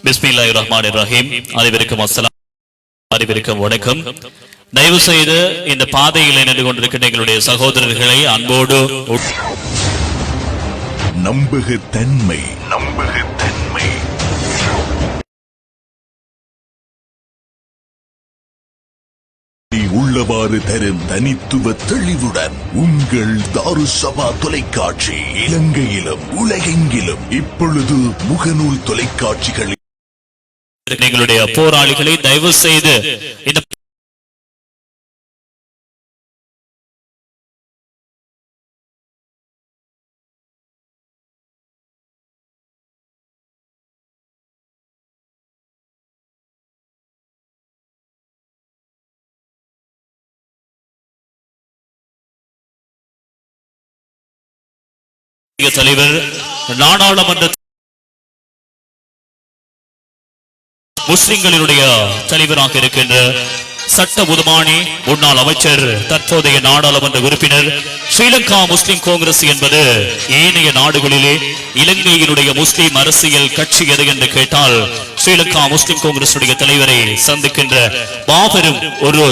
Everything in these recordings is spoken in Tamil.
பிஸ்மில்லாஹிர் ரஹ்மானிர் ரஹீம். அனைவருக்கும் அஸ்ஸலாம், அனைவருக்கும் வணக்கம். தயவு செய்து இந்த பாதையில் நின்று கொண்டிருக்கின்ற எங்களுடைய சகோதரர்களை அன்போடு நம்பகத்தன்மை உள்ளவாறு தரும் தனித்துவ தெளிவுடன் உங்கள் தாருசபா தொலைக்காட்சி இலங்கையிலும் உலகெங்கிலும் இப்பொழுது முகநூல் தொலைக்காட்சிகளில் எங்களுடைய போராளிகளை தயவு செய்து இந்த தலைவர், நாடாளுமன்ற முஸ்லிம்களுடைய தலைவராக இருக்கின்ற சட்ட உதுமானி முன்னாள் அமைச்சர், தற்போதைய நாடாளுமன்ற உறுப்பினர், ஸ்ரீலங்கா முஸ்லிம் காங்கிரஸ் என்பது ஏனைய நாடுகளிலே இலங்கையினுடைய முஸ்லிம் அரசியல் கட்சி எது என்று கேட்டால் ஸ்ரீலங்கா முஸ்லிம் காங்கிரஸ் தலைவரை சந்திக்கின்ற மாபெரும் ஒரு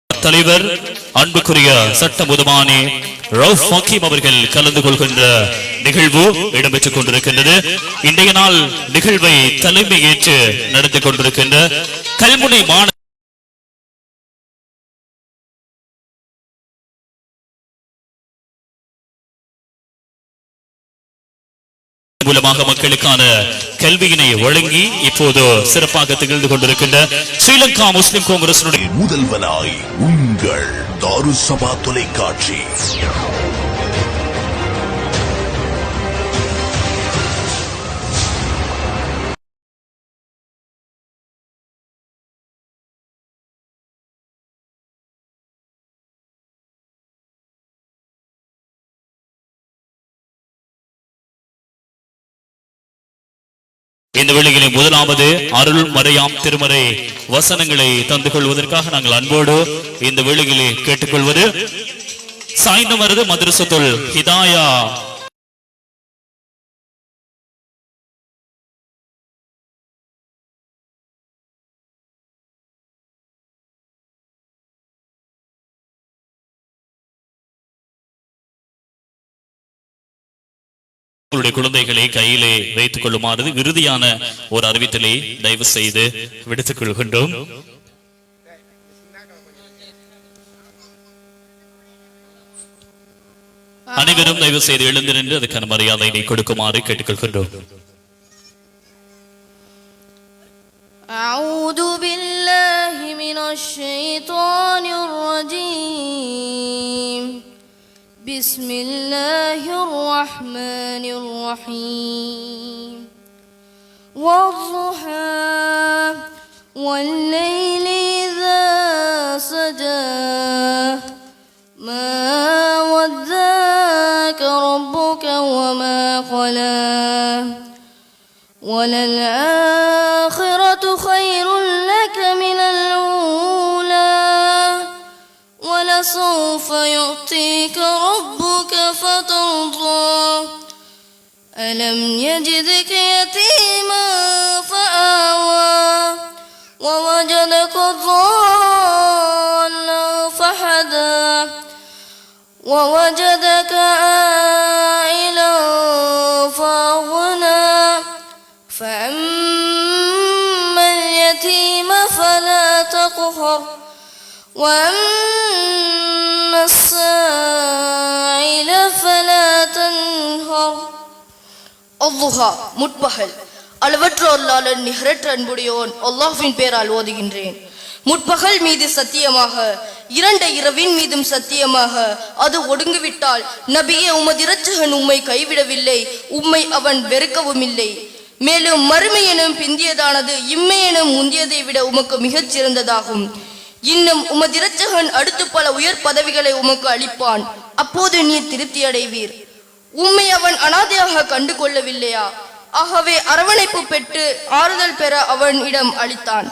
தலைவர், அன்புக்குரிய சட்ட உதுமானி ரவுஃப் ஹக்கீம் அவர்கள் கலந்து கொள்கின்ற நிகழ்வு இடம்பெற்றுக் கொண்டிருக்கின்றது. இன்றைய நாள் நிகழ்வை தலைமை ஏற்று நடத்தி கொண்டிருக்கின்ற கல்முனை மாநகர மூலமாக மக்களுக்கான கல்வியினை வழங்கி இப்போது சிறப்பாக திகழ்ந்து கொண்டிருக்கின்ற ஸ்ரீலங்கா முஸ்லிம் காங்கிரஸ் முதல்வனாய் உங்கள் தாருசபா தொலைக்காட்சி. இந்த வேளையிலே முதலாவது அருள் மறையாம் திருமறை வசனங்களை தந்து கொள்வதற்காக நாங்கள் அன்போடு இந்த வேளையிலே கேட்டுக்கொள்வது சாய்ந்தமருது மதரசத்துல் ஹிதாயா உங்களுடைய குழந்தைகளை கையிலே வைத்துக் கொள்ளுமாறு இறுதியான ஒரு அறிவித்தலை தயவு செய்து விடுத்துக் கொள்கின்றோம். அனைவரும் தயவு செய்து எழுந்து நின்று அதுக்கான மரியாதையை கொடுக்குமாறு கேட்டுக்கொள்கின்றோம். أعوذ بالله من الشيطان الرجيم. بسم الله الرحمن الرحيم. والضحى والليل إذا سجى ما ودعك ربك وما قلى وللآخرة خير لك من الأولى ولسوف يعطيك ربك فترضى ألم يجدك يتيما فآوى ووجدك ضالا فهدى ووجدك عائلا فأغنى فأما اليتيم فلا تقهر وأما السائل فلا تنهر. அல்லாஹ் முற்பகல் அளவற்ற அருளாளன் நிகரற்ற அன்புடையோன் அல்லாஹ்வின் பெயரால் ஓதுகின்றேன். முற்பகல் மீது சத்தியமாக, இரண்ட இரவின் மீதும் சத்தியமாக, அது ஒடுங்கிவிட்டால் நபியே உமது இரட்சகன் உம்மை கைவிடவில்லை, உம்மை அவன் வெறுக்கவும் இல்லை. மேலும் மறுமை எனும் பிந்தியதானது இம்மை எனும் முந்தியதை விட உமக்கு மிகச் சிறந்ததாகும். இன்னும் உமது இரட்சகன் அடுத்து பல உயர் பதவிகளை உமக்கு அளிப்பான். அப்போது நீர் திருப்தி அடைவீர். உம்மை அவன் அனாதையாக கண்டு கொள்ளவில்லையா? ஆகவே அரவணைப்பு பெற்று ஆறுதல் பெற அவன் இடம் அளித்தான்.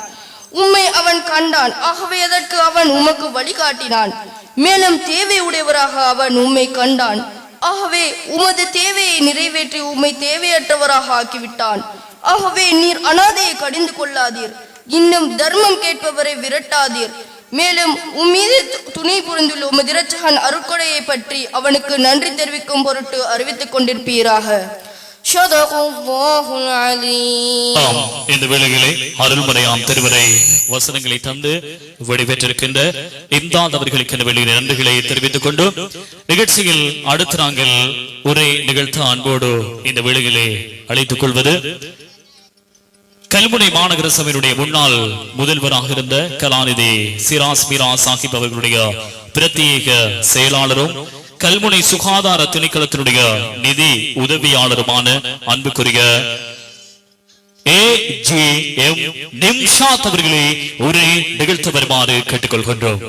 உம்மை அவன் கண்டான், ஆகவே அதற்கு அவன் உமக்கு வழிகாட்டினான். மேலும் தேவை உடையவராக அவன் உம்மை கண்டான், ஆகவே உமது தேவையை நிறைவேற்றி உம்மை தேவையற்றவராக ஆக்கிவிட்டான். ஆகவே நீர் அனாதையை கடிந்து கொள்ளாதீர், இன்னும் தர்மம் கேட்பவரை விரட்டாதீர். மேலும் உம்மீது துணை புரிந்துள்ள உமது இரட்சகன் அருட்கொடையை பற்றி அவனுக்கு நன்றி தெரிவிக்கும் பொருட்டு அறிவித்துக் கொண்டிருப்பீராக. இந்த வேளையிலே அருள்முறையாம் திருவரை வசனங்களை தந்து விடைபெற்றிருக்கின்ற இம்தாத் அவர்களுக்கு இந்த வேளையில் நன்றிகளை தெரிவித்துக் கொண்டு நிகழ்ச்சியில் அடுத்து நாங்கள் உரை நிகழ்த்த அன்போடு இந்த வேளையிலே அழைத்துக் கொள்வது கல்முனை மாநகர சபையினுடைய முன்னாள் முதல்வராக இருந்த கலாநிதி சிராஸ் மீரா சாஹிப் அவர்களுடைய பிரத்யேக செயலாளரும் கல்முனை சுகாதார திணைக்களத்தினுடைய நிதி உதவியாளருமான அன்புக்குரிய AGM நிம்ஷாத் அவர்களை உரை நிகழ்த்த வருமாறு கேட்டுக்கொள்கின்றோம்.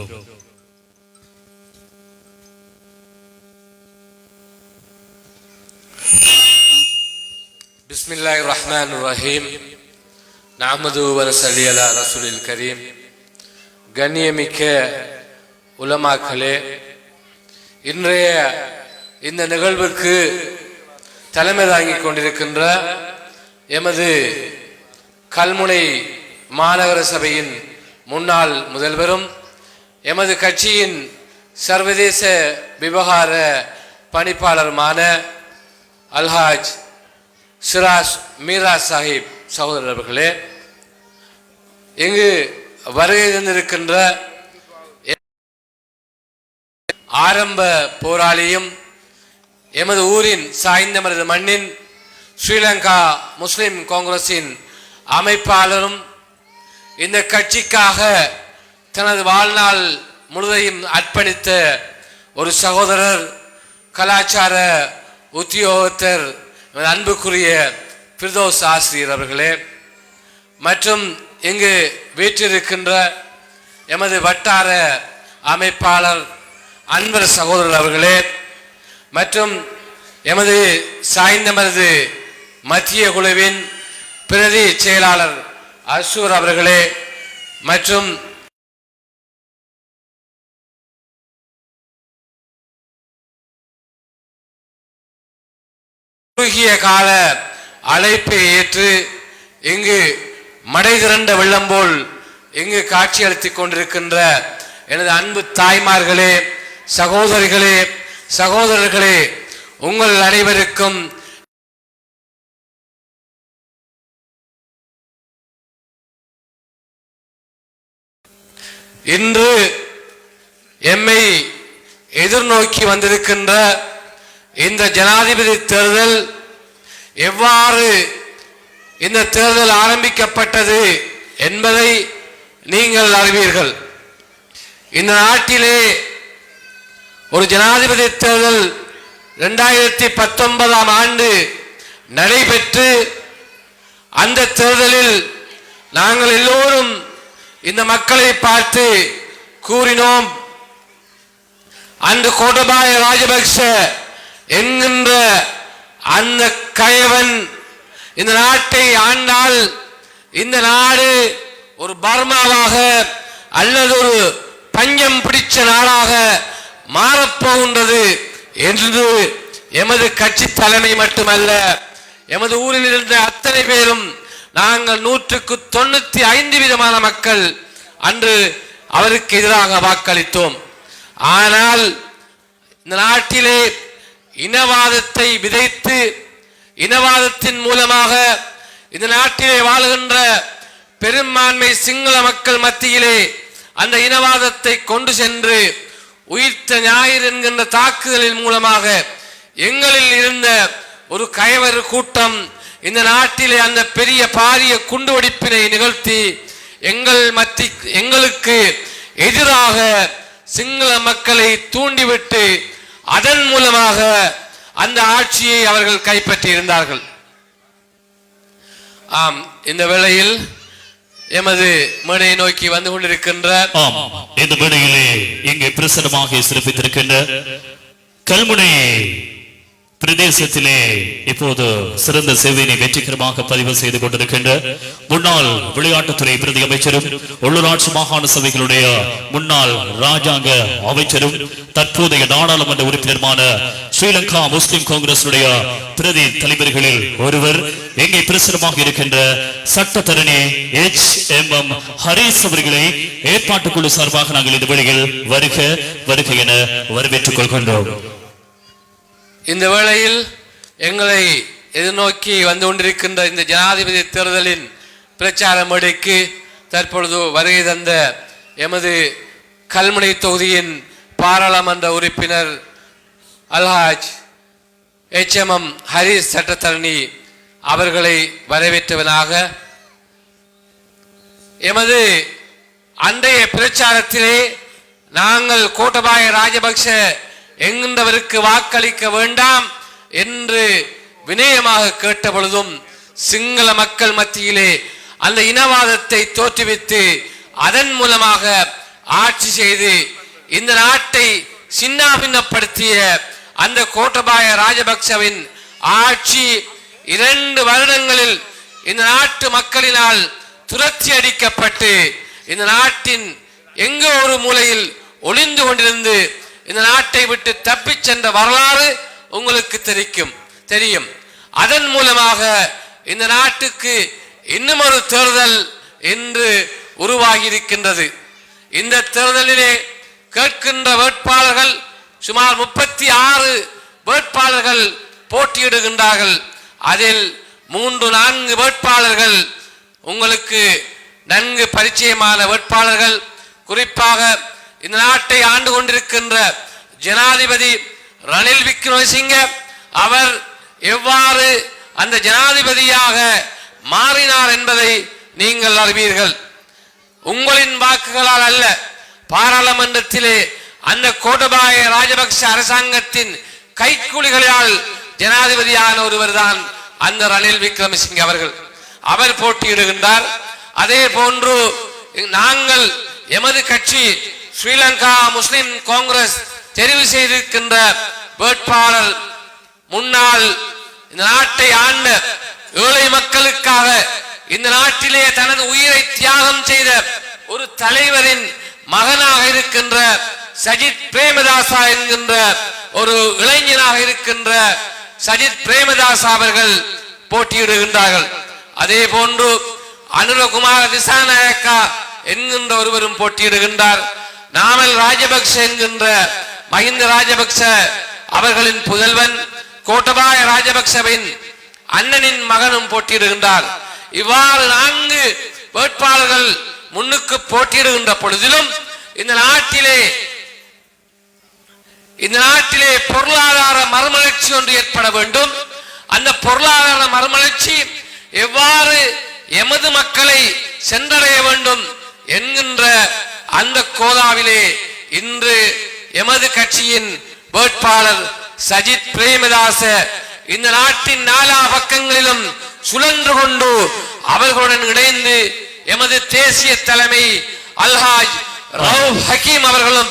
பிஸ்மில்லாஹிர் ரஹ்மானிர் ரஹீம். நஹ்மது வ நஸல்லி அலா ரசூலில் கரீம். கண்ணியமிக்க உலமாக்களே, இன்றைய இந்த நிகழ்வுக்கு தலைமை தாங்கிக் கொண்டிருக்கின்ற எமது கல்முனை மாநகர சபையின் முன்னாள் முதல்வரும் எமது கட்சியின் சர்வதேச விவகார பணிப்பாளருமான அல்ஹாஜ் சிராஸ் மீரா சாஹிப் சகோதரர்களே, இங்கு வருகை தந்திருக்கின்ற ஆரம்ப போராளியும் எமது ஊரின் சாய்ந்தமரது மண்ணின் ஸ்ரீலங்கா முஸ்லிம் காங்கிரசின் அமைப்பாளரும் இந்த கட்சிக்காக தனது வாழ்நாள் முழுவதையும் அர்ப்பணித்த ஒரு சகோதரர், கலாச்சார உத்தியோகத்தர், அன்புக்குரிய ஃபிர்தௌஸ் ஆசிரியர் அவர்களே, மற்றும் இங்கு வீற்றிருக்கின்ற எமது வட்டார அமைப்பாளர் அன்பர் சகோதரர் அவர்களே, மற்றும் எமது சாய்ந்தமரது மத்திய குழுவின் பிரதி செயலாளர் அசூர் அவர்களே, மற்றும் குறுகிய கால அழைப்பை ஏற்று இங்கு மடை திரண்ட வெள்ளம் போல் இங்கு காட்சி அளித்துக் கொண்டிருக்கின்ற எனது அன்பு தாய்மார்களே, சகோதரிகளே, சகோதரர்களே, உங்கள் அனைவருக்கும் இன்று எம்மை எதிர்நோக்கி வந்திருக்கின்ற இந்த ஜனாதிபதி தேர்தல் எவ்வாறு இந்த தேர்தல் ஆரம்பிக்கப்பட்டது என்பதை நீங்கள் அறிவீர்கள். இந்த நாட்டிலே ஒரு ஜனாதிபதி தேர்தல் 2019 ஆண்டு நடைபெற்று அந்த தேர்தலில் நாங்கள் எல்லோரும் இந்த மக்களை பார்த்து கூறினோம், அன்று கோட்டபாய ராஜபக்ஷ என்கின்ற அந்த கயவன் இந்த நாட்டை ஆண்டால் இந்த நாடு ஒரு பர்மாவாக அல்லது ஒரு பஞ்சம் பிடிச்ச நாடாக மாறப்போகின்றது என்று எமது கட்சி தலைமை மட்டுமல்ல, எமது ஊரில் இருந்த அத்தனை பேரும் நாங்கள் 195% மக்கள் அன்று அவருக்கு எதிராக வாக்களித்தோம். ஆனால் இந்த நாட்டிலே இனவாதத்தை விதைத்து இனவாதத்தின் மூலமாக இந்த நாட்டிலே வாழுகின்ற பெரும்பான்மை சிங்கள மக்கள் மத்தியிலே அந்த இனவாதத்தை கொண்டு சென்று உயிர்த்த ஞாயிறு என்கின்ற தாக்குதலின் மூலமாக எங்களில் இருந்த ஒரு கயவர் கூட்டம் இந்த நாட்டிலே அந்த பெரிய பாரிய குண்டுவெடிப்பினை நிகழ்த்தி எங்களுக்கு எதிராக சிங்கள மக்களை தூண்டிவிட்டு அதன் மூலமாக அந்த ஆட்சியை அவர்கள் கைப்பற்றி இருந்தார்கள். ஆம், இந்த வேளையில் எமது மேடையை நோக்கி வந்து கொண்டிருக்கின்ற இந்த மேடையிலே இங்கே பிரசனமாக சிறப்பித்திருக்கின்ற கல்முனை பிரதேசத்திலே இப்போது சிறந்த சேவையினை வெற்றிகரமாக பதிவு செய்து கொண்டிருக்கின்ற முன்னாள் விளையாட்டுத்துறை பிரதி அமைச்சரும் உள்ளூராட்சி மாகாண சபைகளுடைய முன்னாள் ராஜாங்க அமைச்சரும் தற்போதைய நாடாளுமன்ற உறுப்பினருமான ஸ்ரீலங்கா முஸ்லிம் காங்கிரசுடைய பிரதி தலைவர்களில் ஒருவர் எங்கே பிரசுரமாக இருக்கின்ற சட்டத்தரணி HMM ஹரிஸ் அவர்களை ஏற்பாட்டு குழு சார்பாக நாங்கள் இந்த வேளையில் வருக என வரவேற்றுக் கொள்கின்றோம். இந்த வேளையில் எங்களை எதிர்நோக்கி வந்து கொண்டிருக்கின்ற இந்த ஜனாதிபதி தேர்தலின் பிரச்சார மேடைக்கு தற்பொழுது வருகை தந்த எமது கல்முனை தொகுதியின் பாராளுமன்ற உறுப்பினர் அல்ஹாஜ் HMM ஹரிஸ் சட்டத்தரணி அவர்களை வரவேற்றவனாக எமது அன்றைய பிரச்சாரத்திலே நாங்கள் கோட்டபாய ராஜபக்ஷ என்கின்றவருக்கு வாக்களிக்க வேண்டாம் என்று வினயமாக கேட்ட பொழுதும் சிங்கள மக்கள் மத்தியிலே அந்த இனவாதத்தை தோற்றுவித்து அதன் மூலமாக ஆட்சி செய்து இந்த நாட்டை சின்னாபின்னப்படுத்திய அந்த கோட்டபாய ராஜபக்சவின் ஆட்சி 2 வருடங்களில் இந்த நாட்டு மக்களினால் துரத்தி அடிக்கப்பட்டு இந்த நாட்டின் எங்கோ ஒரு மூலையில் ஒளிந்து கொண்டிருந்து இந்த நாட்டை விட்டு தப்பிச் சென்ற வரலாறு உங்களுக்கு தெரியும். அதன் மூலமாக இந்த நாட்டுக்கு இன்னும் ஒரு தேர்தல் என்று உருவாகி இருக்கின்றது. இந்த தேர்தலிலே கேட்கின்ற வேட்பாளர்கள் சுமார் 36 வேட்பாளர்கள் போட்டியிடுகின்றார்கள். அதில் 3-4 வேட்பாளர்கள் உங்களுக்கு நன்கு பரிச்சயமான வேட்பாளர்கள். குறிப்பாக இந்த நாட்டை ஆண்டு கொண்டிருக்கின்ற ஜனாதிபதி ரணில் விக்ரமசிங்க அவர் எவ்வாறு அந்த ஜனாதிபதியாக மாறினார் என்பதை நீங்கள் அறிவீர்கள். உங்களின் வாக்குகளால் அல்ல, பாராளுமன்றத்திலே அந்த கோட்டபாய ராஜபக்ஷ அரசாங்கத்தின் கைக்கூலிகளால் ஜனாதிபதியான ஒருவர் தான் அந்த ரணில் விக்ரமசிங்க அவர்கள். அவர் போட்டியிடுகின்றார். அதே போன்று நாங்கள் எமது கட்சி ஸ்ரீலங்கா முஸ்லிம் காங்கிரஸ் தெரிவு செய்திருக்கின்ற வேட்பாளர் முன்னாள் இந்த நாட்டை ஆண்ட ஏழை மக்களுக்காக இந்த நாட்டிலே தனது உயிரை தியாகம் செய்த ஒரு தலைவரின் மகனாக இருக்கின்ற சஜித் பிரேமதாசா என்கின்ற ஒரு இளைஞனாக இருக்கின்ற சஜித் பிரேமதாசா அவர்கள் போட்டியிடுகின்றார்கள். அதே போன்று அனுரகுமார திசாநாயக்கா என்கின்ற ஒருவரும் போட்டியிடுகின்றார். நாமல் ராஜபக்ஷ என்கின்ற மஹிந்த ராஜபக்ஷ அவர்களின் புதல்வன் கோட்டபாய ராஜபக்சவின் அண்ணனின் மகனும் போட்டியிடுகின்றார். இவ்வாறு 4 வேட்பாளர்கள் முன்னுக்கு போட்டியிடுகின்ற பொழுதிலும் இந்த நாட்டிலே பொருளாதார மறுமலர்ச்சி ஒன்று ஏற்பட வேண்டும். அந்த பொருளாதார மறுமலர்ச்சி எவ்வாறு எமது மக்களை சென்றடைய வேண்டும் என்கின்ற அந்த கோதாவிலே இன்று எமது கட்சியின் வேட்பாளர் சஜித் பிரேமதாச இந்த நாட்டின் 4 பக்கங்களிலும் சுழன்று கொண்டு அவர்களுடன் இணைந்து எமது தேசிய தலைமை அல்ஹாஜ் ரவுப் ஹக்கீம் அவர்களும்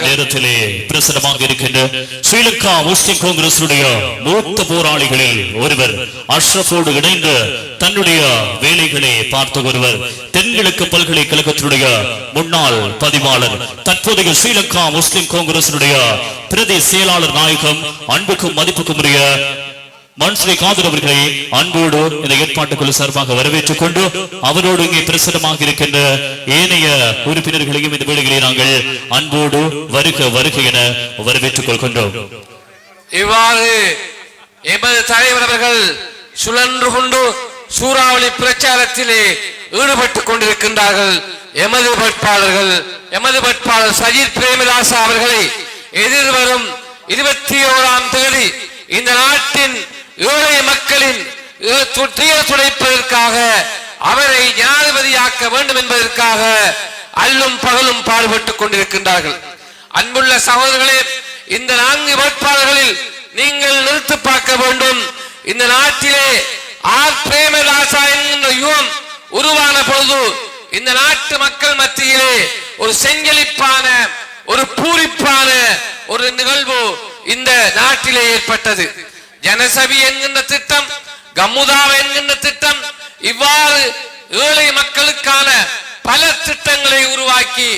நேரத்திலே பிரசுரமாக இருக்கின்ற ஸ்ரீலங்கா முஸ்லிம் காங்கிரசுடைய மூத்த போராளிகளில் ஒருவர் அஷ்ரஃபோடு இணைந்து தன்னுடைய வேலைகளை பார்த்த ஒருவர் தென்கிழக்கு பல்கலைக்கழகத்தினுடைய முன்னாள் பதிவாளர் தற்போதைய ஸ்ரீலங்கா முஸ்லிம் காங்கிரசுடைய பிரதி செயலாளர் நாயகம் அன்புக்கும் மதிப்புக்கும் உரிய மன்ஸ்ரீ காதர் அவர்களை அன்போடு இந்த ஏற்பாட்டுக்குழு சார்பாக வரவேற்றுக் கொண்டு அவரோடு இங்கே பிரசுரமாக இருக்கின்ற ஏனைய உறுப்பினர்களையும் இந்த வேளையிலே நாங்கள் அன்போடு வருக என வரவேற்றுக் கொள்கின்றோம். இவ்வாறு எமது தலைவர் அவர்கள் சுழன்று கொண்டு சூறாவளி பிரச்சாரத்திலே ஈடுபட்டுக் கொண்டிருக்கின்றார்கள். எமது வேட்பாளர் சஜித் பிரேமதாசா அவர்களை எதிர்வரும் 21ஆம் தேதி இந்த நாட்டின் ஏழை மக்களின் துயர் துடைப்பதற்காக அவரை ஜனாதிபதியாக்க வேண்டும் என்பதற்காக அல்லும் பகலும் பாடுபட்டுக் கொண்டிருக்கின்றார்கள். அன்புள்ள சகோதரர்களே, இந்த 4 வேட்பாளர்களில் நீங்கள் நிறுத்தி பார்க்க வேண்டும். இந்த நாட்டிலே ஆர் பிரேமதாசா என்கின்ற யுகம் உருவான பொழுது இந்த நாட்டு மக்கள் மத்தியிலே ஒரு செஞ்சலிப்பான ஒரு பூரிப்பான ஒரு நிகழ்வு இந்த நாட்டிலே ஏற்பட்டது. ஜனசபி என்கின்ற திட்டம், கம்முதாவ என்கின்ற திட்டம், இவ்வாறு ஏழை மக்களுக்கான பல திட்டங்களை உருவாக்கி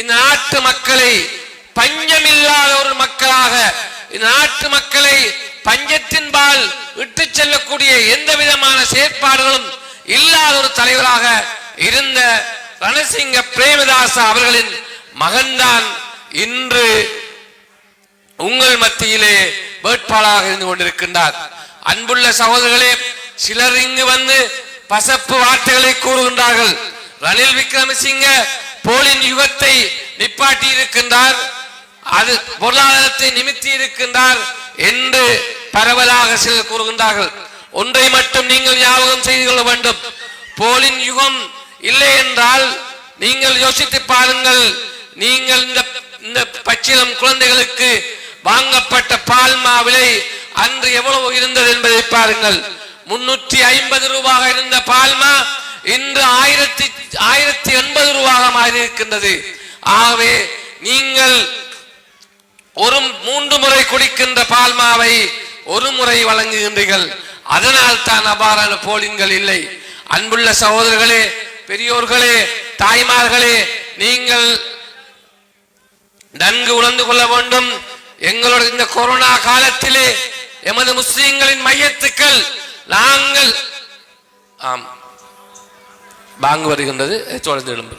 இந்த நாட்டு மக்களை பஞ்சமில்லாத ஒரு மக்களாக நாட்டு மக்களை பஞ்சத்தின்பால் விட்டு செல்லக்கூடிய எந்த விதமான செயற்பாடுகளும் இல்லாத ஒரு தலைவராக இருந்த ரணசிங்க பிரேமதாச அவர்களின் மகன்தான் இன்று உங்கள் மத்தியிலே வேட்பாளராக இருந்து கொண்டிருக்கின்றார். அன்புள்ள சகோதரர்களே, சிலர் இங்கு வந்து பசப்பு வார்த்தைகளை கூறுகின்றார்கள். ரணில் விக்ரமசிங்க போலின் யுகத்தை நிப்பாட்டி இருக்கின்றார், அது பொருளாதாரத்தை நிமித்தி இருக்கின்றார் என்று பரவலாக சிலர் கூறுகின்றார்கள். ஒன்றை மட்டும் நீங்கள் ஞாபகம் செய்து கொள்ள வேண்டும். போலின் யுகம் இல்லை என்றால் நீங்கள் யோசித்து பாருங்கள். நீங்கள் இந்த பச்சிளம் குழந்தைகளுக்கு வாங்கப்பட்ட பால்மா விலை அன்று எவ்வளவு இருந்தது என்பதை பாருங்கள். 350 ரூபாய் இருந்த பால்மா இன்று 1080 ரூபாய் மாறி இருக்கின்றது. ஆகவே நீங்கள் 3 முறை குடிக்கின்ற பால்மாவை ஒரு முறை வழங்குகின்றீர்கள். அதனால் தான் அவ்வாறான போலின்கள் இல்லை. அன்புள்ள சகோதரர்களே, பெரியோர்களே, தாய்மார்களே, நீங்கள் நன்கு உணர்ந்து கொள்ள வேண்டும். எங்களுடைய இந்த கொரோனா காலத்திலே எமது முஸ்லிம்களின் மையத்துக்கள் நாங்கள் பாங்கு வருகின்றது. தொடர்ந்து எழும்பு.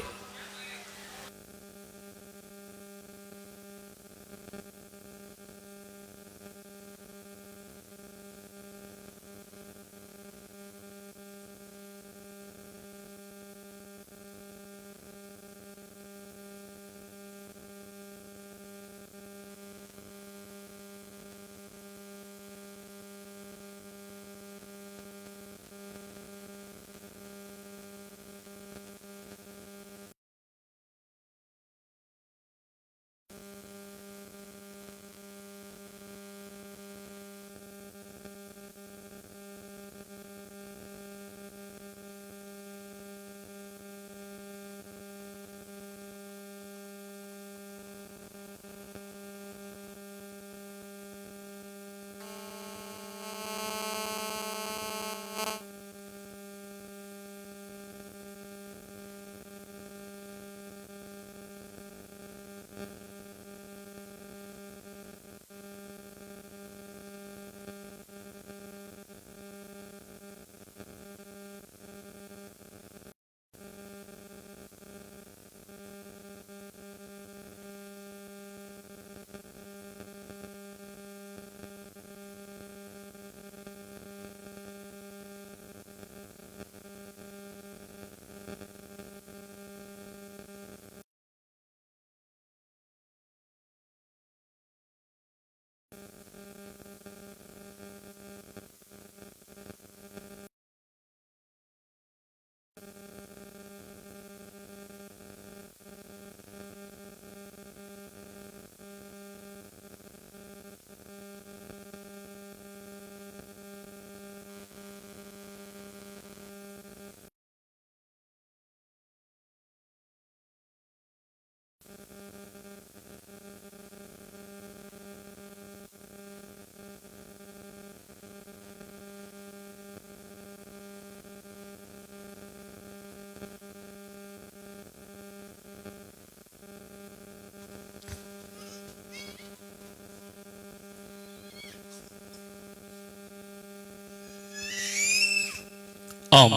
ஆம்,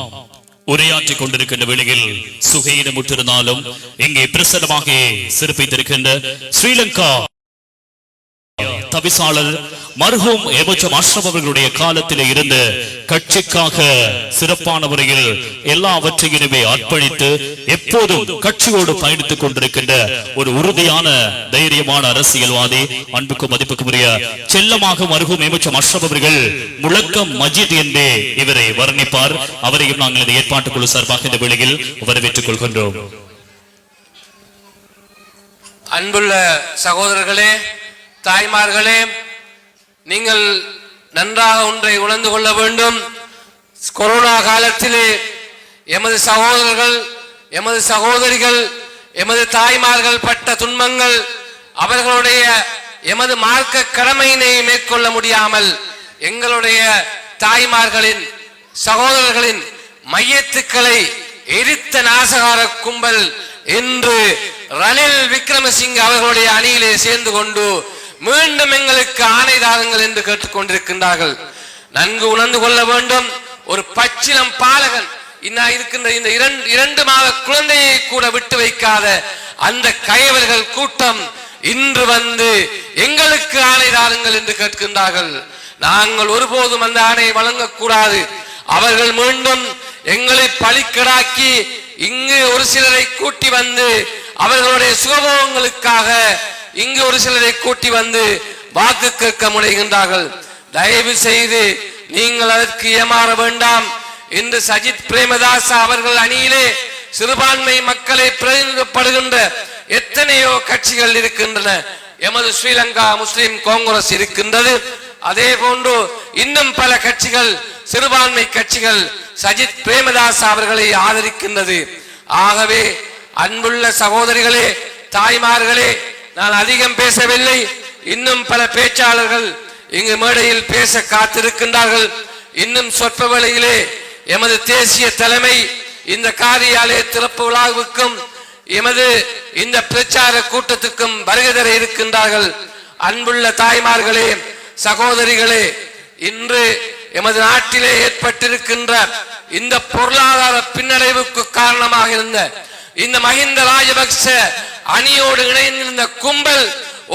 உரையாற்றிக் கொண்டிருக்கின்ற வேளையில் சுகையிடமுற்றிருந்தாலும் இங்கே பிரசன்னமாக சிறப்பித்திருக்கின்ற ஸ்ரீலங்கா தவிசாளர் மர்ஹூம் எபச்சம் அஷ்ரப் அவர்களுடைய காலத்திலே இருந்து கட்சிக்காக சிறப்பான முறையில் எல்லாவற்றையுமே அர்ப்பணித்து எப்போதும் கட்சியோடு பயணித்துக் கொண்டிருக்கின்ற ஒரு உறுதியான தைரியமான அரசியல்வாதி, அன்புக்கும் மதிப்புக்கும் உரிய செல்லமாக மர்ஹூம் எபச்சம் அஷ்ரப் அவர்கள் முழக்கம் மஜித் என்றே இவரை வர்ணிப்பார். அவரையும் நாங்கள் இந்த ஏற்பாட்டுக் குழு சார்பாக இந்த வேளையில் வரவேற்றுக் கொள்கின்றோம். அன்புள்ள சகோதரர்களே, தாய்மார்களே, நீங்கள் நன்றாக ஒன்றை உணர்ந்து கொள்ள வேண்டும். கொரோனா காலத்திலே எமது சகோதரர்கள், எமது சகோதரிகள், எமது தாய்மார்கள் பட்ட துன்பங்கள், அவர்களுடைய எமது மார்க்க கடமையினை மேற்கொள்ள முடியாமல் எங்களுடைய தாய்மார்களின் சகோதரர்களின் மையத்துக்களை எரித்த நாசகார கும்பல் இன்று ரணில் விக்ரமசிங்க அவர்களுடைய அணியிலே சேர்ந்து கொண்டு மீண்டும் எங்களுக்கு ஆணை தாருங்கள் என்று கேட்டுக்கொண்டிருக்கின்றார்கள். நன்கு உணர்ந்து கொள்ள வேண்டும். ஒரு பச்சிலம் பாலகன் இருக்கின்ற இந்த 2 மாத குழந்தையை கூட விட்டு வைக்காத அந்த கயவர்கள் கூட்டம் இன்று வந்து எங்களுக்கு ஆணை தாருங்கள் என்று கேட்கின்றார்கள். நாங்கள் ஒருபோதும் அந்த ஆணையை வழங்கக்கூடாது. அவர்கள் மீண்டும் எங்களை பழிக்கடாக்கி இங்கு ஒரு சிலரை கூட்டி வந்து அவர்களுடைய சுகபோகங்களுக்காக இங்கு ஒரு சிலரை கூட்டி வந்து வாக்கு கேட்க முனைகின்றார்கள். தயவு செய்து நீங்கள் அதற்கு ஏமாற வேண்டாம். இன்று சஜித் பிரேமதாச அவர்கள் அணியிலே சிறுபான்மை மக்களை பிரதிநிதிப்படுகின்ற எத்தனையோ கட்சிகள் இருக்கின்றன. எமது ஸ்ரீலங்கா முஸ்லிம் காங்கிரஸ் இருக்கின்றது. அதே போன்று இன்னும் பல கட்சிகள், சிறுபான்மை கட்சிகள் சஜித் பிரேமதாஸ் அவர்களை ஆதரிக்கின்றது. ஆகவே அன்புள்ள சகோதரிகளே, தாய்மார்களே, நான் அதிகம் பேசவில்லை. இன்னும் பல பேச்சாளர்கள் இங்கு மேடையில் பேச காத்திருக்கின்றார்கள். இன்னும் சொற்ப வேளையிலே எமது தேசிய தலைமை இந்த காரியாலய திறப்பு விழாவுக்கும் எமது இந்த பிரச்சார கூட்டத்துக்கும் வருகை தர இருக்கின்றார்கள். அன்புள்ள தாய்மார்களே, சகோதரிகளே, இன்று எமது நாட்டிலே ஏற்பட்டிருக்கின்ற இந்த பொருளாதார பின்னடைவுக்கு காரணமாக இருந்த இந்த மஹிந்த ராஜபக்ச அணியோடு இணைந்திருந்த கும்பல்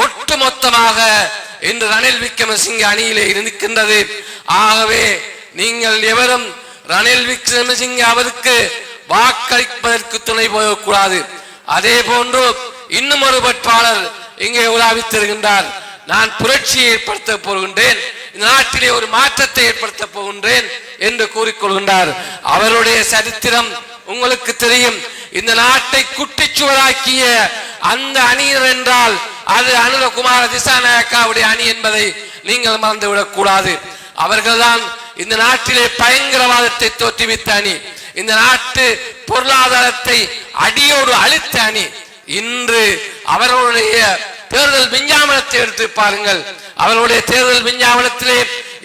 ஒட்டுமொத்தமாக இன்று ரணில் விக்ரமசிங்க அணியிலே இருக்கின்றது. ஆகவே நீங்கள் எவரும் ரணில் விக்ரமசிங்க அவருக்கு வாக்களிப்பதற்கு துணை போகக்கூடாது. அதே போன்று இன்னும் ஒரு வேட்பாளர் இங்கே உலாவித்திருக்கின்றார். நான் புரட்சியை ஏற்படுத்த போகின்றேன், இந்த நாட்டிலே ஒரு மாற்றத்தை ஏற்படுத்த போகின்றேன் என்று கூறிக்கொள்கின்றார். அவருடைய சரித்திரம் உங்களுக்கு தெரியும். இந்த நாட்டை குட்டிச்சுவராக்கிய அந்த அணியினர் என்றால் அது அனுரகுமார திசாநாயக்காவுடைய அணி என்பதை நீங்கள் மறந்துவிடக் கூடாது. அவர்கள்தான் இந்த நாட்டிலே பயங்கரவாதத்தை தோற்றுவித்த அணி, இந்த நாட்டு பொருளாதாரத்தை அடியோடு அழித்த அணி. இன்று அவர்களுடைய தேர்தல் விஞ்ஞாபனத்தை எடுத்து பாருங்கள். அவர்களுடைய தேர்தல் விஞ்ஞாபனத்திலே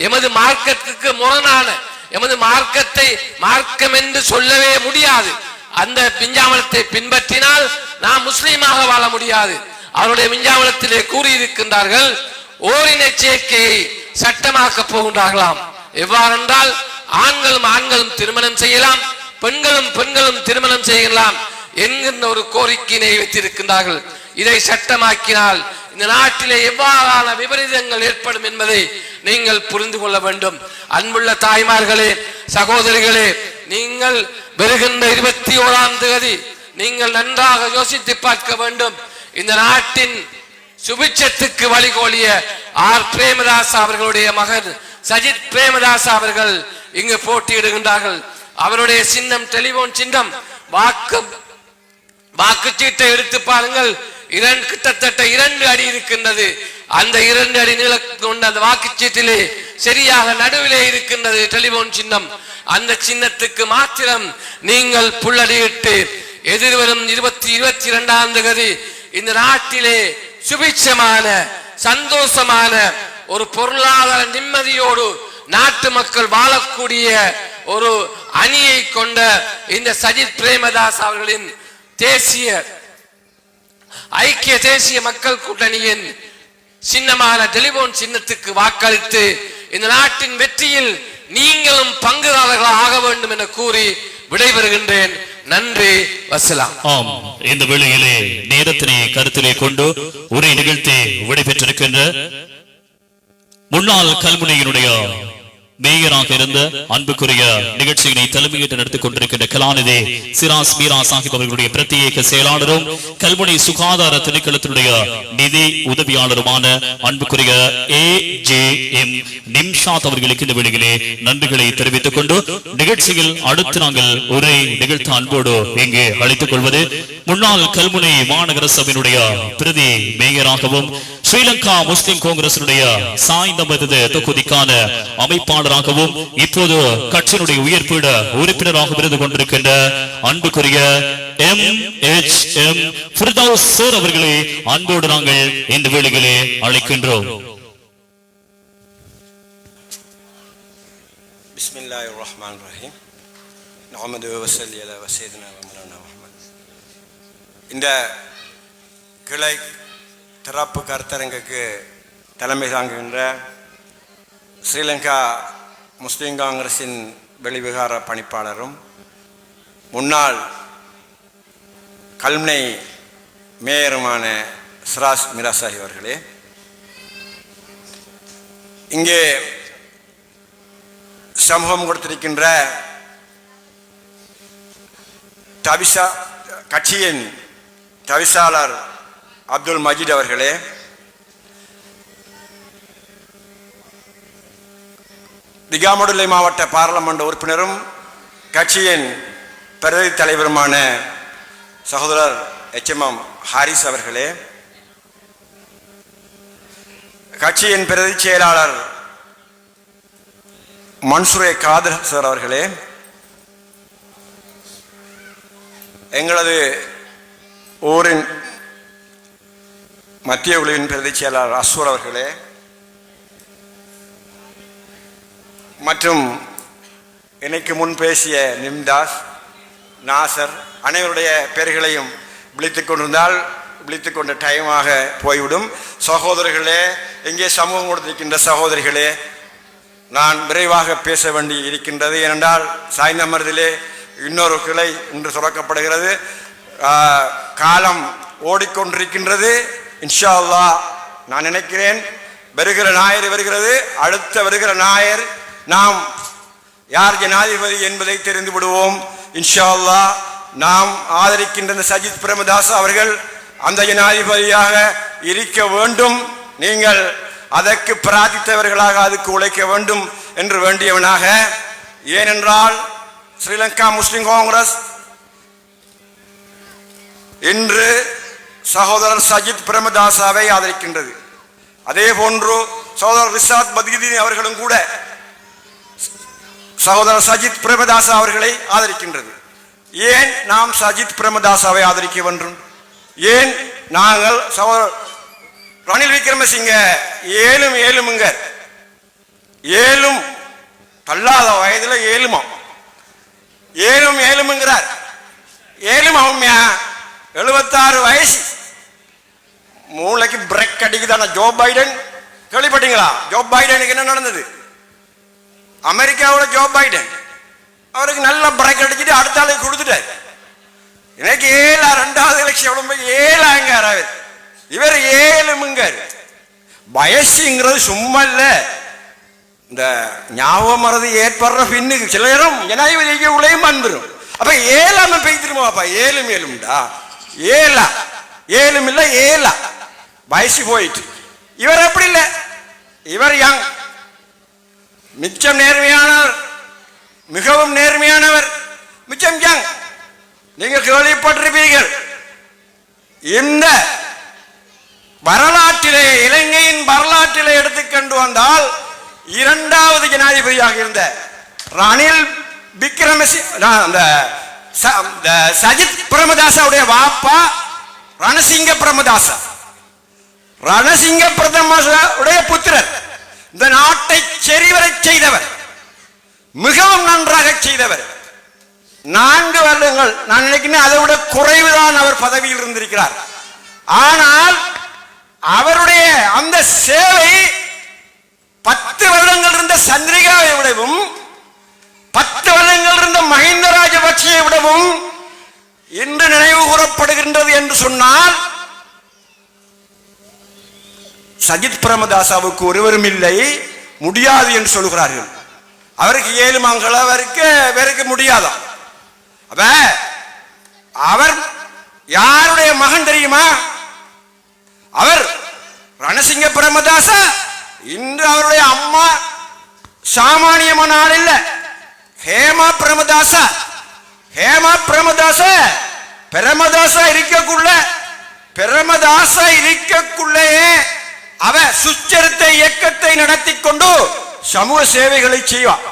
எமது மார்க்கத்துக்கு முரணான, எமது மார்க்கத்தை மார்க்கம் என்று சொல்லவே முடியாது அந்த விஞ்ஞாபனத்தை பின்பற்றினால் நாம் முஸ்லீமாக வாழ முடியாது. அவருடைய விஞ்ஞாபனத்திலே கூறியிருக்கின்றார்கள், ஓரின சேர்க்கையை சட்டமாக்க போகின்றார்களாம். எவ்வாறென்றால் ஆண்களும் ஆண்களும் திருமணம் செய்யலாம், பெண்களும் பெண்களும் திருமணம் செய்யலாம் என்கின்ற ஒரு கோரிக்கையினை வைத்திருக்கின்றார்கள். இதை சட்டமாக்கினால் இந்த நாட்டிலே எவ்வாறான விபரீதங்கள் ஏற்படும் என்பதை நீங்கள் புரிந்து கொள்ள வேண்டும். அன்புள்ள தாய்மார்களே, சகோதரிகளே, நீங்கள் வருகின்ற 21ஆம் தேதி நீங்கள் நன்றாக யோசித்து பார்க்க வேண்டும். இந்த நாட்டின் சுபிட்சத்துக்கு வழிகோலிய ஆர் பிரேமதாஸ் அவர்களுடைய மகன் சஜித் பிரேமதாஸ் அவர்கள் இங்கு போட்டியிடுகின்றார்கள். அவருடைய சின்னம் டெலிபோன் சின்னம். வாக்குச்சீட்டை எடுத்து பாருங்கள், கிட்டத்தட்ட 2 அடி இருக்கின்றது. அந்த 2 அடி நீளம் கொண்ட அந்த வாக்குச்சீட்டிலே சரியாக நடுவிலே இருக்கின்றது டெலிபோன் சின்னம். அந்த சின்னத்துக்கு மாத்திரம் நீங்கள் புள்ளடியிட்டு எதிர்வரும் 22ஆம் தேதி இந்த நாட்டிலே சுபிட்சமான சந்தோஷமான ஒரு பொருளாதார நிம்மதியோடு நாட்டு மக்கள் வாழக்கூடிய ஒரு அணியை கொண்ட இந்த சஜித் பிரேமதாஸ் அவர்களின் ஐக்கிய தேசிய மக்கள் கூட்டணியின் சின்னமான டெலிபோன் சின்னத்துக்கு வாக்களித்து இந்த நாட்டின் வெற்றியில் நீங்களும் பங்குதாரர்கள் ஆக வேண்டும் என கூறி விடைபெறுகின்றேன். நன்றி, வசலாம். ஆம், இந்த வேளையிலே நேரத்தினை கருத்திலே கொண்டு உரை நிகழ்த்தி விடைபெற்றிருக்கின்ற முன்னாள் கல்முனையினுடைய மேயராக இருந்த அன்புக்குரிய நிகழ்ச்சியினை தலைமையேற்று நடத்திக் கொண்டிருக்கின்ற கலாநிதி சிராஸ் மீரா சாஹிப் அவர்களுடைய பிரத்யேக செயலாளரும் கல்முனை சுகாதார திணைக்களத்தினுடைய நிதி உதவியாளருமான அன்புக்குரிய AJM நிம்ஷாத் அவர்களுக்கு இந்த வேளையிலே நன்றிகளை தெரிவித்துக் கொண்டு நிகழ்ச்சியில் அடுத்து நாங்கள் உரை நிகழ்த்த அன்போடு இங்கே அழைத்துக் கொள்வது முன்னாள் கல்முனை மாநகர சபையினுடைய பிரதி மேயராகவும் ஸ்ரீலங்கா முஸ்லிம் காங்கிரசினுடைய சாய்ந்த தொகுதிக்கான அமைப்பாளராகவும் இப்போது கட்சியினுடைய உயர்பீட உறுப்பினராக இருந்து கொண்டிருக்கின்ற அன்புக்குரிய MHM ஃபிர்தௌஸ் சார் அவர்களை அன்போடு நாங்கள் இந்த வேளையிலே அழைக்கின்றோம். பிஸ்மில்லாஹிர் ரஹ்மானிர் ரஹீம். நஹ்மது வ ஸல்லி அலா சய்யிதினா வ மௌலானா முஹம்மத். இந்த கிளை திறப்பு கருத்தரங்குக்கு தலைமை தாங்குகின்ற ஸ்ரீலங்கா முஸ்லீம் காங்கிரஸின் வெளிவிகார பணிப்பாளரும் முன்னாள் கல்முனை மேயருமான சிராஜ் மிராசாஹி அவர்களே, இங்கே சமூகம் கொடுத்திருக்கின்ற கட்சியின் தவிசாளர் அப்துல் மஜீத் அவர்களே, திகாமடுல்லை மாவட்ட பாராளுமன்ற உறுப்பினரும் கட்சியின் பிரதி தலைவருமான சகோதரர் HMM ஹாரிஸ் அவர்களே, கட்சியின் பிரதி செயலாளர் மன்சூரே காதர் சார் அவர்களே, எங்களது ஊரின் மத்திய குழுவின் பிரதி செயலாளர் அஸ்வர் அவர்களே மற்றும் எனக்கு முன் பேசிய நிம்தாஸ், நாசர் அனைவருடைய பெயர்களையும் விழித்துக் கொண்டிருந்தால் விழித்துக் கொண்ட டைமாக போய்விடும். சகோதரர்களே, இங்கே சமூகம் கொடுத்திருக்கின்ற சகோதரிகளே, நான் விரைவாக பேச வேண்டி இருக்கின்றது. ஏனென்றால் சாய்ந்தமர்திலே இன்னொரு கிளை இன்று துறக்கப்படுகிறது. காலம் ஓடிக்கொண்டிருக்கின்றது. இன்ஷா அல்லாஹ் நான் நினைக்கிறேன் வருகிற ஞாயிறு வருகிறது. அடுத்த வருகிற ஞாயிறு நாம் யார் ஜனாதிபதி என்பதை தெரிந்து விடுவோம். இன்ஷா அல்லாஹ் நாம் ஆதரிக்கின்ற சஜித் பிரேமதாஸ் அவர்கள் அந்த ஜனாதிபதியாக இருக்க வேண்டும். நீங்கள் அதற்கு பிரார்த்தித்தவர்களாக அதுக்கு உழைக்க வேண்டும் என்று வேண்டியவனாக. ஏனென்றால் ஸ்ரீலங்கா முஸ்லிம் காங்கிரஸ் இன்று சகோதரர் சஜித் பிரேமதாசாவை ஆதரிக்கின்றது. அதே போன்று சகோதரர் ரிஷாத் பத்ருதீன் அவர்களும் கூட சகோதரர் சஜித் பிரேமதாசா அவர்களை ஆதரிக்கின்றது. ஏன் நாம் சஜித் பிரேமதாசாவை ஆதரிக்க வேண்டும்? ஏன் நாங்கள் சகோதரர் ரணில் விக்ரமசிங்க ஏழும் தள்ளாத வயதுல ஏழும்ங்கிறார். 76 வயசு, மூளைக்கு பிரேக் அடிக்குதான. ஜோ பைடன் கேள்விப்பட்டீங்களா? ஜோ பைடனுக்கு என்ன நடந்தது? அமெரிக்காவோட ஜோ பைடன் அவருக்கு நல்ல பிரேக் அடிச்சுட்டு அடுத்த ஆளுக்கு கொடுத்துட்டார். எனக்கு 2வது எலெக்ஷன் 7 இவர் 7 வயசுங்கிறது சும்மா இல்ல. இந்த ஞாபகம் மறதி ஏற்படுற பின்னுக்கு சில நேரம் ஜனாதிபதிக்கு உலகம் வந்துடும். அப்ப 7 பெய்திருமாப்பா. 7டா 7 இல்ல 7 வயசு போயிட்டு. இவர் எப்படி இல்ல, இவர் யங், மிச்சம் நேர்மையானவர், மிகவும் நேர்மையானவர், மிச்சம் யங். நீங்கள் கேள்விப்பட்டிருப்பீர்கள், இந்த வரலாற்றிலே இலங்கையின் வரலாற்றிலே எடுத்துக்கொண்டு வந்தால் 2வது ஜனாதிபதியாக இருந்த ரணில் விக்ரமசிங்க சஜித் பிரேமதாசாவுடைய வாப்பா ரணசிங்க பிரேமதாசா, ரணசிங்க பிரேமதாசாவுடைய புத்திரர். இந்த நாட்டை செறிவரை செய்தவர், மிகவும் நன்றாக செய்தவர். 4 வருடங்கள் நான் நினைக்கிறேன் அதை விட குறைவுதான் அவர் பதவியில் இருந்திருக்கிறார். ஆனால் அவருடைய அந்த சேவை 10 வருடங்கள் இருந்த சந்திரிகாவை விடவும் 10 வருடங்கள் இருந்த மஹிந்த ராஜபக்சேவை விடவும் இன்று நினைவு கூறப்படுகின்றது என்று சொன்னால் சஜித் பிரேமதாசாவுக்கு ஒருவரும் இல்லை, முடியாது என்று சொல்கிறார்கள். அவருக்கு 7 மங்கள், அவருக்கு முடியாதான். அப்ப அவர் யாருடைய மகன் தெரியுமா? அவர் ரணசிங்க பிரேமதாசா. இன்று அவருடைய அம்மா சாமானியமான ஆள் இல்ல, ஹேமா பிரேமதாசா. பிரேமதாசா இருக்கக்குள்ளே அவ சுச்சரித்த இயக்கத்தை நடத்தி கொண்டு சமூக சேவைகளை செய்வார்.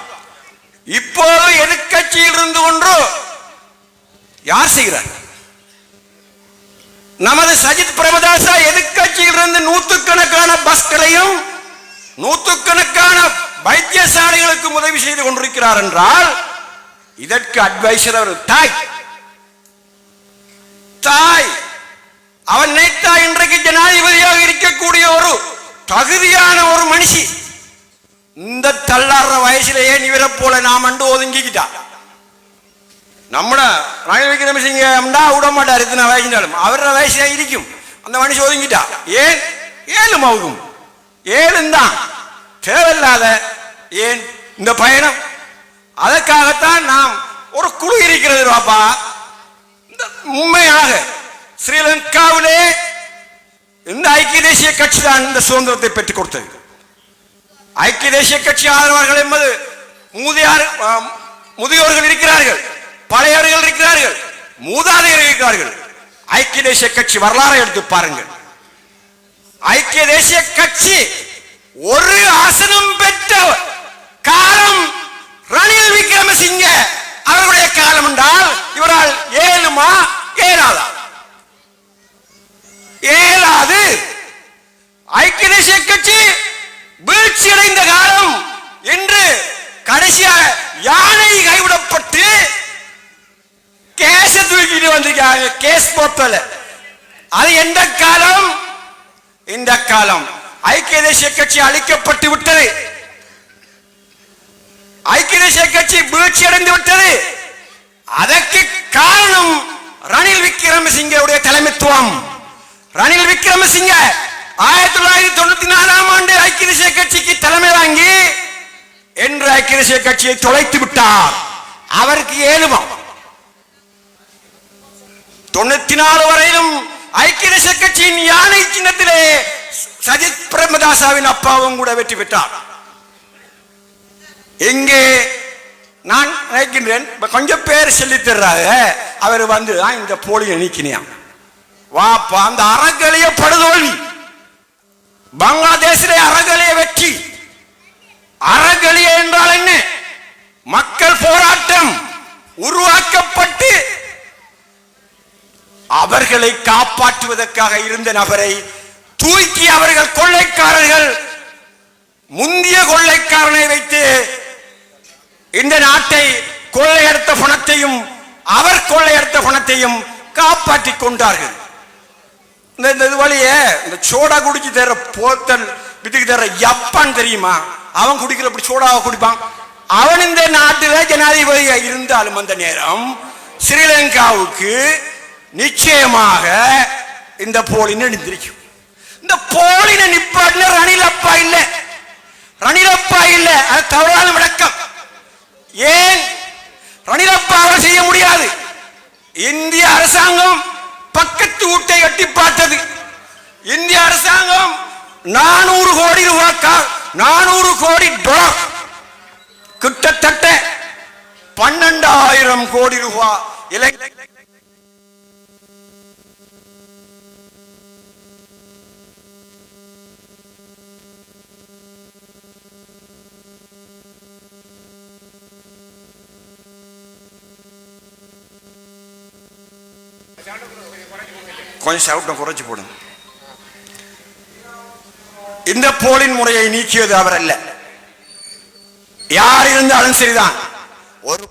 இப்போது எதிர்க்கட்சியில் இருந்து கொண்டு யார் செய்கிறார்? நமது சஜித் பிரேமதாசா எதிர்க்கட்சியில் இருந்து நூற்றுக்கணக்கான பஸ்களையும் நூற்றுக்கணக்கான வைத்தியசாலைகளுக்கு உதவி செய்து கொண்டிருக்கிறார் என்றால் இதற்கு அட்வைசர் அவர் தாய். அவன் நினைத்தா இன்றைக்கு ஜனாதிபதியாக இருக்கக்கூடிய ஒரு தகுதியான ஒரு மனுஷி இந்த தள்ளாடுற வயசுலயே இவரை போல நாம் அண்டு ஒதுங்கிக்கிட்டா. நம்மட ரணில் விக்ரமசிங்கம்டா விட மாட்டார் இத்தனை வயசுனாலும் அவரோட வயசுல இருக்கும். அந்த மனுஷி ஒதுங்கிட்டா. ஏன் ஏழும் ஆகும் ஏழுந்தான் தேவையில்லாத ஏன் இந்த பயணம். அதற்காகத்தான் நாம் ஒரு குழு இருக்கிறது பாப்பா. இந்த உண்மையாக ஸ்ரீலங்காவிலே இந்த ஐக்கிய தேசிய கட்சி தான் இந்த சுதந்திரத்தை பெற்றுக் கொடுத்தது. ஐக்கிய தேசிய கட்சி ஆதரவாளர்கள் என்பது முதியோர்கள் இருக்கிறார்கள், பழையவர்கள் இருக்கிறார்கள், மூதாதையர்கள் இருக்கிறார்கள். ஐக்கிய தேசிய கட்சி வரலாறை எடுத்து பாருங்கள். ஐக்கிய தேசிய கட்சி ஒரு ஆசனம் பெற்ற காலம் ரணில் விக்ரமசிங்க அவருடைய காலம் என்றால் இவரால் ஏழுமா ஏழாதா? ஏழாது. ஐக்கிய தேசிய கட்சி வீழ்ச்சி அடைந்த காலம் என்று கடைசியாக யானை கைவிடப்பட்டு கேஸ் தூக்கிட்டு வந்திருக்காங்க. கேஸ் போட்டல அது எந்த காலம்? இந்த காலம். ஐக்கிய தேசிய கட்சி அழிக்கப்பட்டு விட்டது. ஐக்கிய தேசிய கட்சி வீழ்ச்சி அடைந்து விட்டது. அதற்கு காரணம் ரணில் விக்ரமசிங்கவுடைய தலைமைத்துவம். ரணில் விக்ரமசிங்க 1994ஆம் ஆண்டு ஐக்கிய தேசிய கட்சிக்கு தலைமை வாங்கி என்று ஐக்கிய தேசிய கட்சியை தொலைத்து விட்டார். அவருக்கு ஏழுமா 94 வரையிலும் ஐக்கிய தேசிய கட்சியின் யானை சின்னத்திலே சஜித் பிரேமதாசாவின் அப்பாவும் கூட வெற்றி பெற்றார். எங்கே நான் நினைக்கின்றேன் கொஞ்சம் பேர் சொல்லி தர்றாங்க. அவர் வந்து இந்த போலியை நீக்கினியாம். வாப்பா அந்த அறகலிய படுதோல்வி பங்களாதேசிலே அறகலிய வெற்றி. அறகலிய என்றால் என்ன? மக்கள் போராட்டம் உருவாக்கப்பட்டு அவர்களை காப்பாற்றுவதற்காக இருந்த நபரை தூக்கி அவர்கள் கொள்ளைக்காரர்கள் முந்திய கொள்ளைக்காரனை வைத்து இந்த நாட்டை கொள்ளையடித்த பணத்தையும் அவர் கொள்ளையடித்த பணத்தையும் காப்பாற்றிக் கொண்டார்கள். இந்த வழிய இந்த சோடா குடிச்சு தர போத்தல் வித்துக்கு தர யப்பான் தெரியுமா? அவன் குடிக்கிற அப்படி சோடாவை குடிப்பான். அவன் இந்த நாட்டில் ஜனாதிபதியா இருந்தாலும் அந்த நேரம் ஸ்ரீலங்காவுக்கு நிச்சயமாக இந்த போலின நிந்திருக்கும். இந்த போலின நிப்பாட்டின ரணிலப்பா இல்ல, ரணிலப்பா இல்ல. அது தவறான விளக்கம். ஏன் ரணிலப்பா அவரை செய்ய முடியாது? இந்திய அரசாங்கம் பக்கத்து வீட்டை கட்டி பார்த்தது. இந்திய அரசாங்கம் 400 கோடி ரூபாய் 400 கோடி டாலர் கிட்டத்தட்ட 12,000 கோடி ரூபாய் கொஞ்சம் சவுட்டம் குறைச்சு போடுங்க. இந்த போலின் முறையை நீக்கியது அவர் அல்ல. யார் இருந்தாலும் சரிதான். ஒரு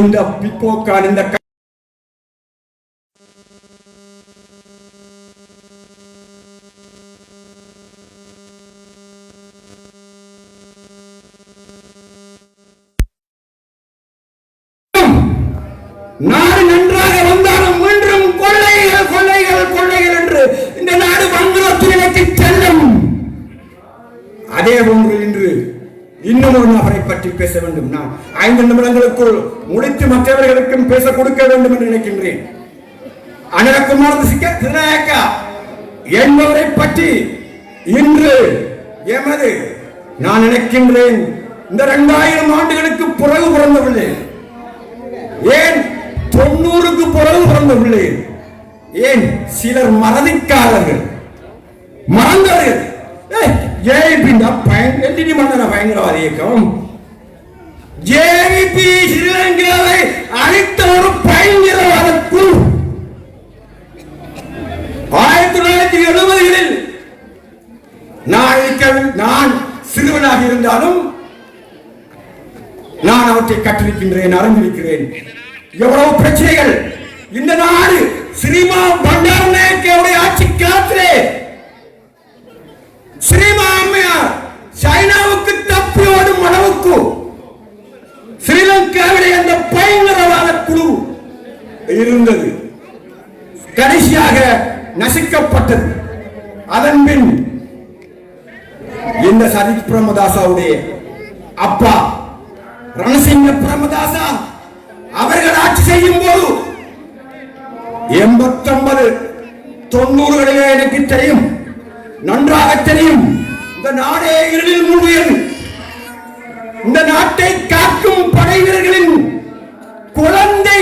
இந்த பிற்போக்கான இந்த நாடு நன்றாக வந்தாலும் மீண்டும் கொள்ளைகள் கொள்ளைகள் கொள்ளைகள் என்று இந்த நாடு வங்குரோத்து நிலைக்கு செல்லும். அதே போன்று இன்று இன்னும் ஒரு நபரை பற்றி பேச வேண்டும். நான் 5 நிமிடங்களுக்குள் முடித்து மற்றவர்களுக்கும் பேச கொடுக்க வேண்டும் என்று நினைக்கின்றேன். அனகுமார் திசாநாயக்கா என்பவரை பற்றி இன்று எமது நான் நினைக்கின்றேன் இந்த 2000 ஆண்டுகளுக்கு பிறகு பிறந்தவில்லை, ஏன் 90க்கு பிறகு பிறந்தவில்லை, ஏன் சிலர் மறதிக்காரர்கள் மறந்தவர்கள். பயங்கரவாத இயக்கம் ஜேவிபி ஸ்ரீலங்காவை அழித்த ஒரு பயங்கரவாத குழு 1970களில் நான் சிறுவனாக இருந்தாலும் நான் அவற்றை கற்றிருக்கின்றேன், அறிந்திருக்கிறேன். எவ்வளவு பிரச்சனைகள் இந்த நாடு ஸ்ரீமா பண்டாரநாயக்கவுடைய ஆட்சி காலத்திலே ஸ்ரீமா அம்மையார் சைனாவுக்கு தப்பி ஓடும் அளவுக்கு ஸ்ரீலங்காவிலே அந்த பயங்கரவாத குழு இருந்தது. கடைசியாக நசுக்கப்பட்டது. அதன் பின் இந்த சஜித் பிரேமதாசாவுடைய அப்பா ரணசிங்க பிரேமதாசா அவர்கள் ஆட்சி செய்யும் போது 89 90களிலே எனக்கு தெரியும், நன்றாக தெரியும். இந்த நாடே இருளில் மூழ்கியது. இந்த நாட்டை காக்கும் படை வீரர்களின் குழந்தை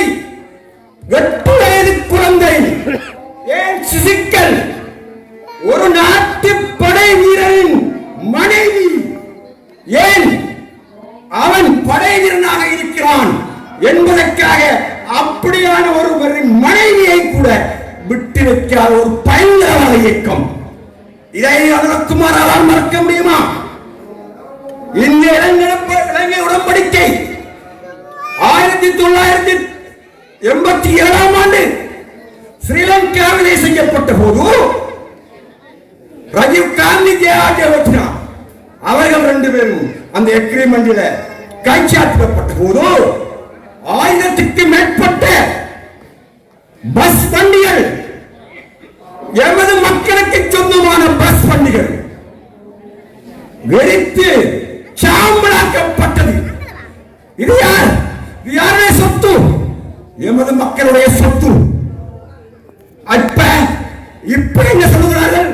8 வயது குழந்தை, ஏன் சிசுக்கள், ஒரு நாட்டு படை வீரரின் மனைவி, ஏன் அவன் படை வீரனாக இருக்கிறான் என்பதற்காக அப்படியான ஒருவரின் மனைவியை கூட விட்டு வைக்காத ஒரு பயங்கரவாத இயக்கம். இதை அனுரகுமாரால் மறக்க முடியுமா? இந்த இலங்கை உடன்படிக்கை 1987ஆம் ஆண்டு ஸ்ரீலங்காவிலே செய்யப்பட்ட போது ராஜீவ் காந்தி ஜெயலலிதா அவர்கள் 2 பேரும் அந்த எக்ரிமெண்டில் கைச்சாற்றப்பட்ட போது 1000க்கு மேற்பட்ட பஸ் வண்டிகள், எமது மக்களுக்கு சொந்தமான பஸ் வண்டிகள் வெடித்து சாம்பலாக்கப்பட்டது. இது யாருடைய சொத்து? எமது மக்களுடைய சொத்து. இப்ப என்ன சொல்லுகிறார்கள்?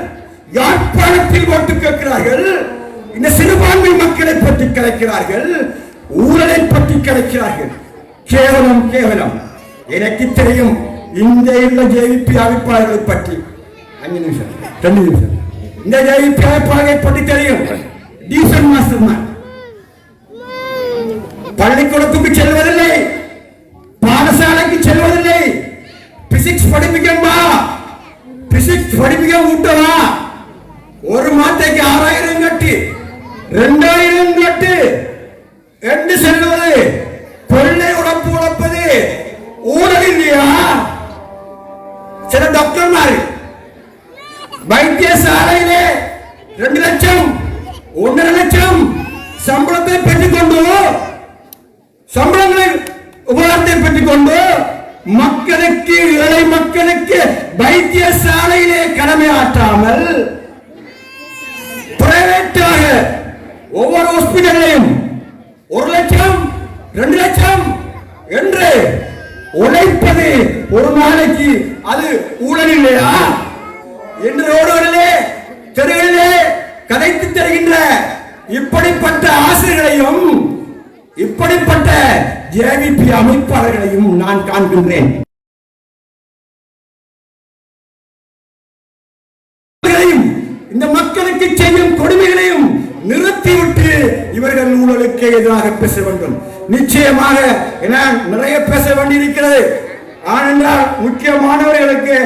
யாழ்ப்பாணத்தில் ஓட்டு கேட்கிறார்கள், இந்த சிறுபான்மை மக்களை பற்றி கலைக்கிறார்கள், ஊழலை பற்றி கலைக்கிறார்கள். கேவலம் கேவலம். எனக்கு தெரியும் இந்த ஜேவிபி அமைப்பாளர்களை பற்றி 5 நிமிஷம் 2 நிமிஷம். இந்த ஜேவிபி அமைப்பாளர்களை பற்றி தெரியும். டீசன் மாஸ்டர் தான். பள்ளிக்கூடத்துக்கு செல்வதில்லை, பாடசாலைக்கு செல்வதில்லை. பிசிக்ஸ் படிப்பிக்கம்பா, பிசிக்ஸ் படிப்பிக்க ஊட்டவா, ஒரு மாத்தைக்கு 6000 கட்டி 2000 கட்டு என்று செல்வது கொள்ளை உழைப்பு உழைப்பது ஊழல் இல்லையா? சில டாக்டர்மார் வைத்தியசாலையிலே 2 லட்சம் 1.5 லட்சம் சம்பளத்தை பெற்றுக்கொண்டு சம்பளங்களை உபகாரத்தை பெற்றுக்கொண்டு மக்களுக்கு, ஏழை மக்களுக்கு வைத்தியசாலையிலே கடமையாற்றாமல் பிரைவேட்டாக ஒவ்வொரு ஹாஸ்பிட்டலையும் 1 லட்சம் 2 லட்சம் என்று உழைப்பது ஒரு நாளைக்கு அது ஊழல் இல்லையா என்று ரோடுகளிலே தெருகளிலே கதைத்து தருகின்ற இப்படிப்பட்ட ஆசிரியர்களையும் இப்படிப்பட்ட ஜேவிபி அமைப்பாளர்களையும் நான் காண்கின்றேன். இந்த மக்களுக்கு செய்யும் கொடுமைகளையும் நிறுத்திவிட்டு இவர்கள் ஊழலுக்கு எதிராக பேச வேண்டும். நிச்சயமாக நிறைய பேச வேண்டியிருக்கிறது. ஆனால் முக்கியமானவர்களுக்கு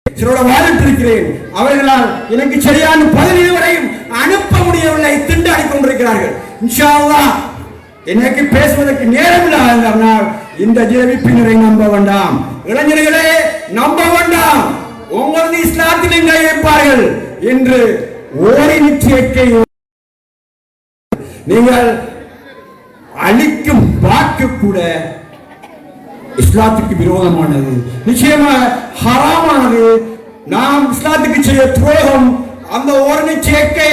சிலோட வாழ்த்திருக்கிறேன். அவர்களால் எனக்கு சரியான பதில் வரையும் அனுப்ப முடியவில்லை, திண்டாடி கொண்டிருக்கிறார்கள். இன்ஷா அல்லாஹ் எனக்கு பேசுவதற்கு நேரம் இல்லாதனால் இந்த ஜேவிபியினரை நம்ப வேண்டாம், இளைஞர்களே நம்ப வேண்டாம். உங்களது இஸ்லாத்தில் எங்கே வைப்பார்கள் என்று ஓரின சேர்க்கை நீங்கள் அளிக்கும் வாக்கு கூட இஸ்லாத்துக்கு விரோதமானது, நிச்சயமாக ஹராமானது. நாம் இஸ்லாத்துக்கு செய்ய துரோகம். அந்த ஓரணி சேர்க்கை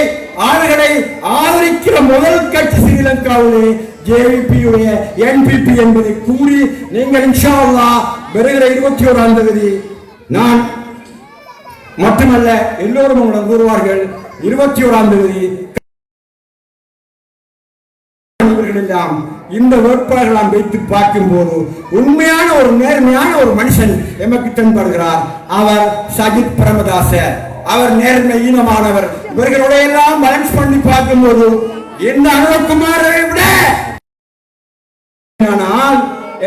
ஆளுகளை ஆதரிக்கிற முதல் கட்சி ஸ்ரீலங்காவிலே ஜேவிபியுடைய என்பிபி என்பதை கூறி நீங்கள் இன்ஷா அல்லாஹ் வருகிற 21ஆம் தேதி நான் மட்டுமல்ல எல்லோரும் உங்களை கூறுவார்கள். 21ஆம் தேதி எல்லாம் இந்த வேட்பாளர்களாம் வைத்து பார்க்கும் போது உண்மையான ஒரு நேர்மையான ஒரு மனுஷன் எமக்கு தென்படுகிறார். அவர் சஜித் பிரேமதாச. அவர் நேர்மை ஈனமானவர். இவர்களுடைய எல்லாம் பேலன்ஸ் பண்ணி பார்க்கும் போது இந்த அனுபகுமாரை விட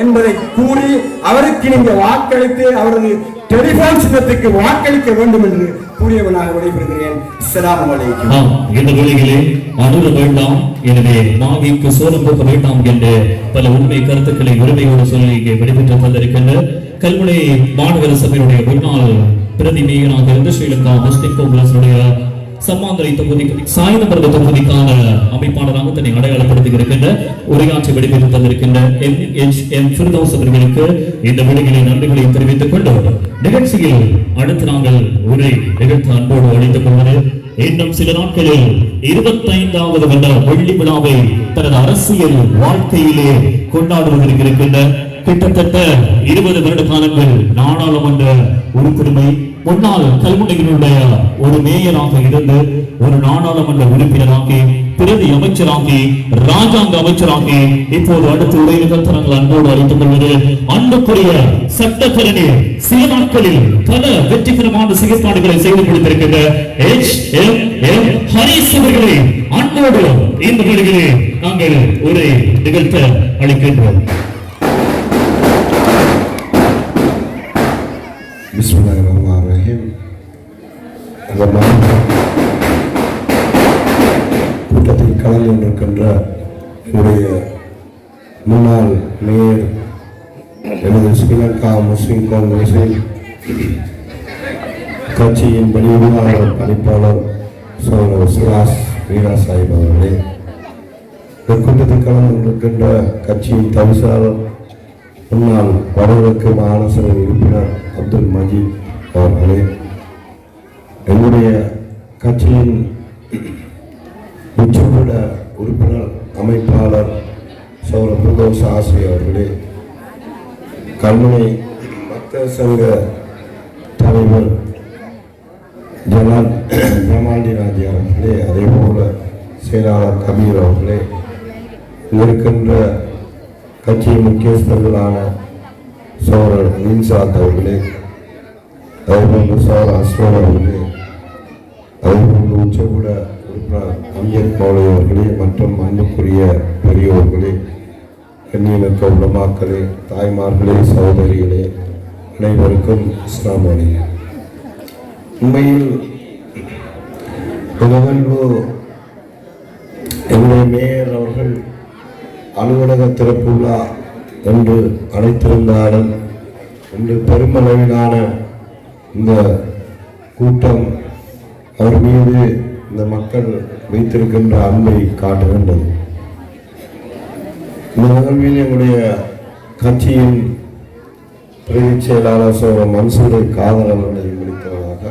என்பதை கூறி அவருக்கு நீங்க வாக்களித்து அவரது டெலிபோன் சின்னத்துக்கு வாக்களிக்க வேண்டும் என்று கூறியவனாக விடைபெறுகிறேன். அஸ்ஸலாமு அலைக்கும். இந்த வேளையிலே அணுக வேண்டாம், எனவே மாவிக்கு சோரம் போக்க வேண்டாம் என்று பல உண்மை கருத்துக்களை உரிமையோடு சொல்லி இங்கே விடைபெற்று தந்திருக்கின்ற கல்முனை மாநகர சபையுடைய முன்னாள் பிரதி மேயராக இருந்த ஸ்ரீலங்கா முஸ்லிம் காங்கிரசுடைய சம்மாந்துறை தொகுதி சாய்ந்தமர்ந்த தொகுதிக்கான அமைப்பாளராக தன்னை அடையாளப்படுத்தி இருக்கின்ற உரையாற்றி விடைபெற்று தந்திருக்கின்ற எம் ஃபிர்தௌஸ் அவர்களுக்கு இந்த வேளையிலே நன்றிகளை தெரிவித்துக் கொண்டு நிகழ்ச்சியில் அடுத்து நாங்கள் உரை நிகழ்த்த அன்போடு அழைத்துக் கொள்வது இன்னும் சில நாட்களில் 25வது வருட வெள்ளி விழாவை தனது அரசியல் வாழ்க்கையிலே கொண்டாடுவதற்கு கிட்டத்தட்ட 20 வருட காலங்கள் நாடாளுமன்ற உறுப்பினரை முன்னாள் கல்முனையினுடைய ஒரு மேயராக இருந்து ஒரு நாடாளுமன்ற உறுப்பினராகி பிரதி அமைச்சராகி ராஜாங்க அமைச்சராகி இப்போது அடுத்த உரை நிகழ்த்தங்கள் அன்போடு அழைத்துக் கொள்வது அன்புக்குரிய சட்டத்தரணி சில நாட்களில் பல வெற்றிகரமான செயற்பாடுகளை செய்து கொடுத்திருக்கின்ற HMM ஹரிஸ் அவர்களை அன்போடு இந்த வேளையிலே நாங்கள் உரை நிகழ்த்த அழைக்கின்றோம். பிஸ்மில்லாஹிர்ரஹ்மானிர்ரஹீம். கூட்டத்தில் கலந்து கொண்டிருக்கின்ற என்னுடைய முன்னாள் மேயர், எனது ஸ்ரீலங்கா முஸ்லிம் காங்கிரஸில் கட்சியின் வெளியுறவாளர் பணிப்பாளர் சோழர் சுராஸ் வீரா சாஹிப் அவர்களே, இந்த கூட்டத்தில் கலந்து கொண்டிருக்கின்ற கட்சியின் தவிசாளர் முன்னாள் வடகிழக்கு மாநகர உறுப்பினர் அப்துல் மஜீத் அவர்களே, என்னுடைய கட்சியின் உச்சபூட உறுப்பினர் அமைப்பாளர் சௌர பிரதோஷ் ஆசி அவர்களே, கல்முனை மக்கள் சங்க தலைவர் ஜமால்டி ராஜி அவர்களே, அதே போல செயலாளர் கபீர் அவர்களே, இருக்கின்ற கட்சியின் முக்கியஸ்தர்களான சோழர் மீன்சாத் அவர்களே, அதேபோன்று சோழர் அஸ்வர் அவர்களே, அதேபோன்று உச்சகூட உறுப்பினர் அம்ஜத் மௌலை அவர்களே மற்றும் அன்புக்குரிய பெரியோர்களே, கண்ணியமிக்க உலமாக்களே, தாய்மார்களே, சகோதரிகளே, அனைவருக்கும் அஸ்ஸலாமு அலைக்கும். உண்மையில் என்னுடைய மேயர் அவர்கள் அலுவலக திறப்பு விழா என்று அழைத்திருந்தாலும் இன்று பெருமளவிலான இந்த கூட்டம் அவர் மீது இந்த மக்கள் வைத்திருக்கின்ற அன்பை காட்டுகின்றது. இந்த நிகழ்வில் எங்களுடைய கட்சியின் பிரதி செயலாளர் சோழ மன்சூரை காதல் அவர்களை முடித்தவராக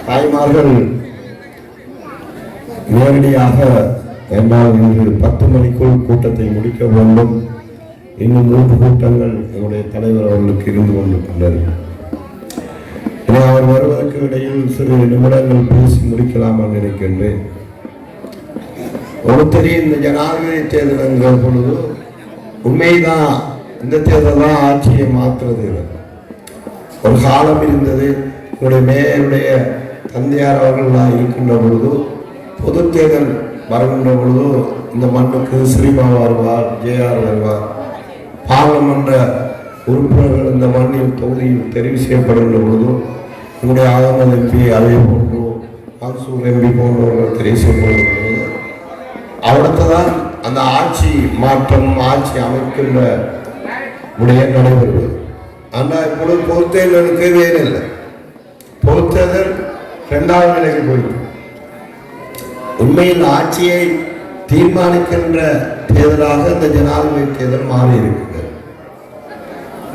தாய்மார்கள் நேரடியாக என்னால் இன்று 10 மணிக்குள் கூட்டத்தை முடிக்க வேண்டும். இன்னும் 3 கூட்டங்கள் எங்களுடைய தலைவர் அவர்களுக்கு இருந்து கொண்டிருக்கின்றது. அவர் வருவதற்கு இடையில் சிறு நிமிடங்கள் பேசி முடிக்கலாம் என்று நினைக்கின்றேன். ஒருத்தரி இந்த ஜனாதிபதி தேர்தல் என்கிற பொழுது உண்மைதான் இந்த தேர்தல் தான் ஆட்சியை மாற்றுறது. ஒரு காலம் இருந்தது. என்னுடைய மேயருடைய தந்தையார் அவர்கள்லாம் இருக்கின்ற பொழுது பொது தேர்தல் வருகின்ற பொழுது இந்த மண்ணுக்கு ஸ்ரீமா வருவார், ஜேஆர் வருவார், பாராளுமன்ற உறுப்பினர்கள் இந்த மண்ணில் தொகுதியில் தெரிவு செய்யப்படுகின்ற பொழுது என்னுடைய ஆகமது எம்பி, அதே போன்று மன்சூர் எம்பி போன்றவர்கள் தெரிவு செய்யப்படுகிறது. அடுத்ததான் அந்த ஆட்சி மாற்றம், ஆட்சி அமைக்கின்ற விடயம் நடைபெறுவது. ஆனால் இப்பொழுது பொறுத்தேர்தலுக்கு வேறு இல்லை. பொறுத்தேர்தல் 2வது நிலைக்கு போயிட்டு உண்மையில் ஆட்சியை தீர்மானிக்கின்ற தேர்தலாக இந்த ஜனாதிபதி தேர்தல் மாறி இருக்கிறது.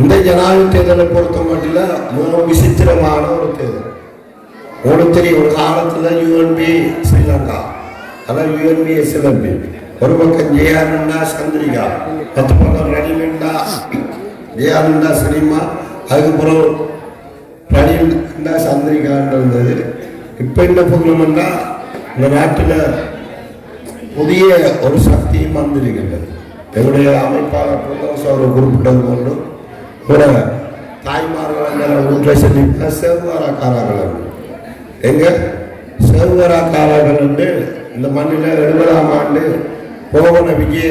இந்த ஜனாதிபதி தேர்தலை பொறுத்த மட்டும் மிகவும் விசித்திரமான ஒரு தேர்தல். உங்களுக்கு தெரியும், ஒரு காலத்தில் யூஎன்பி ஸ்ரீலங்கா, அதான் யூஎன்பி எஸ்எல்என்பி, ஒரு பக்கம் ஜேஆர்னா சந்திரிகா, 10 பக்கம் ரணிலண்டா ஜேஆர்னா சினிமா, அதுக்கப்புறம் ரணில்ண்டா சந்திரிகான்னு இருந்தது. இப்போ என்ன பொருளம்னா இந்த நாட்டில் புதிய ஒரு சக்தியும் வந்திருக்கின்றது. எங்களுடைய அமைப்பாளர் அவர் குறிப்பிட்டது கொண்டு கூட தாய்மார்கள் ஒன்றை சொல்லி சேவராக்காரர்கள் எங்க சேவராக்காரர்கள் என்று இந்த மண்ணில் 70ஆம் ஆண்டு போகன விஜய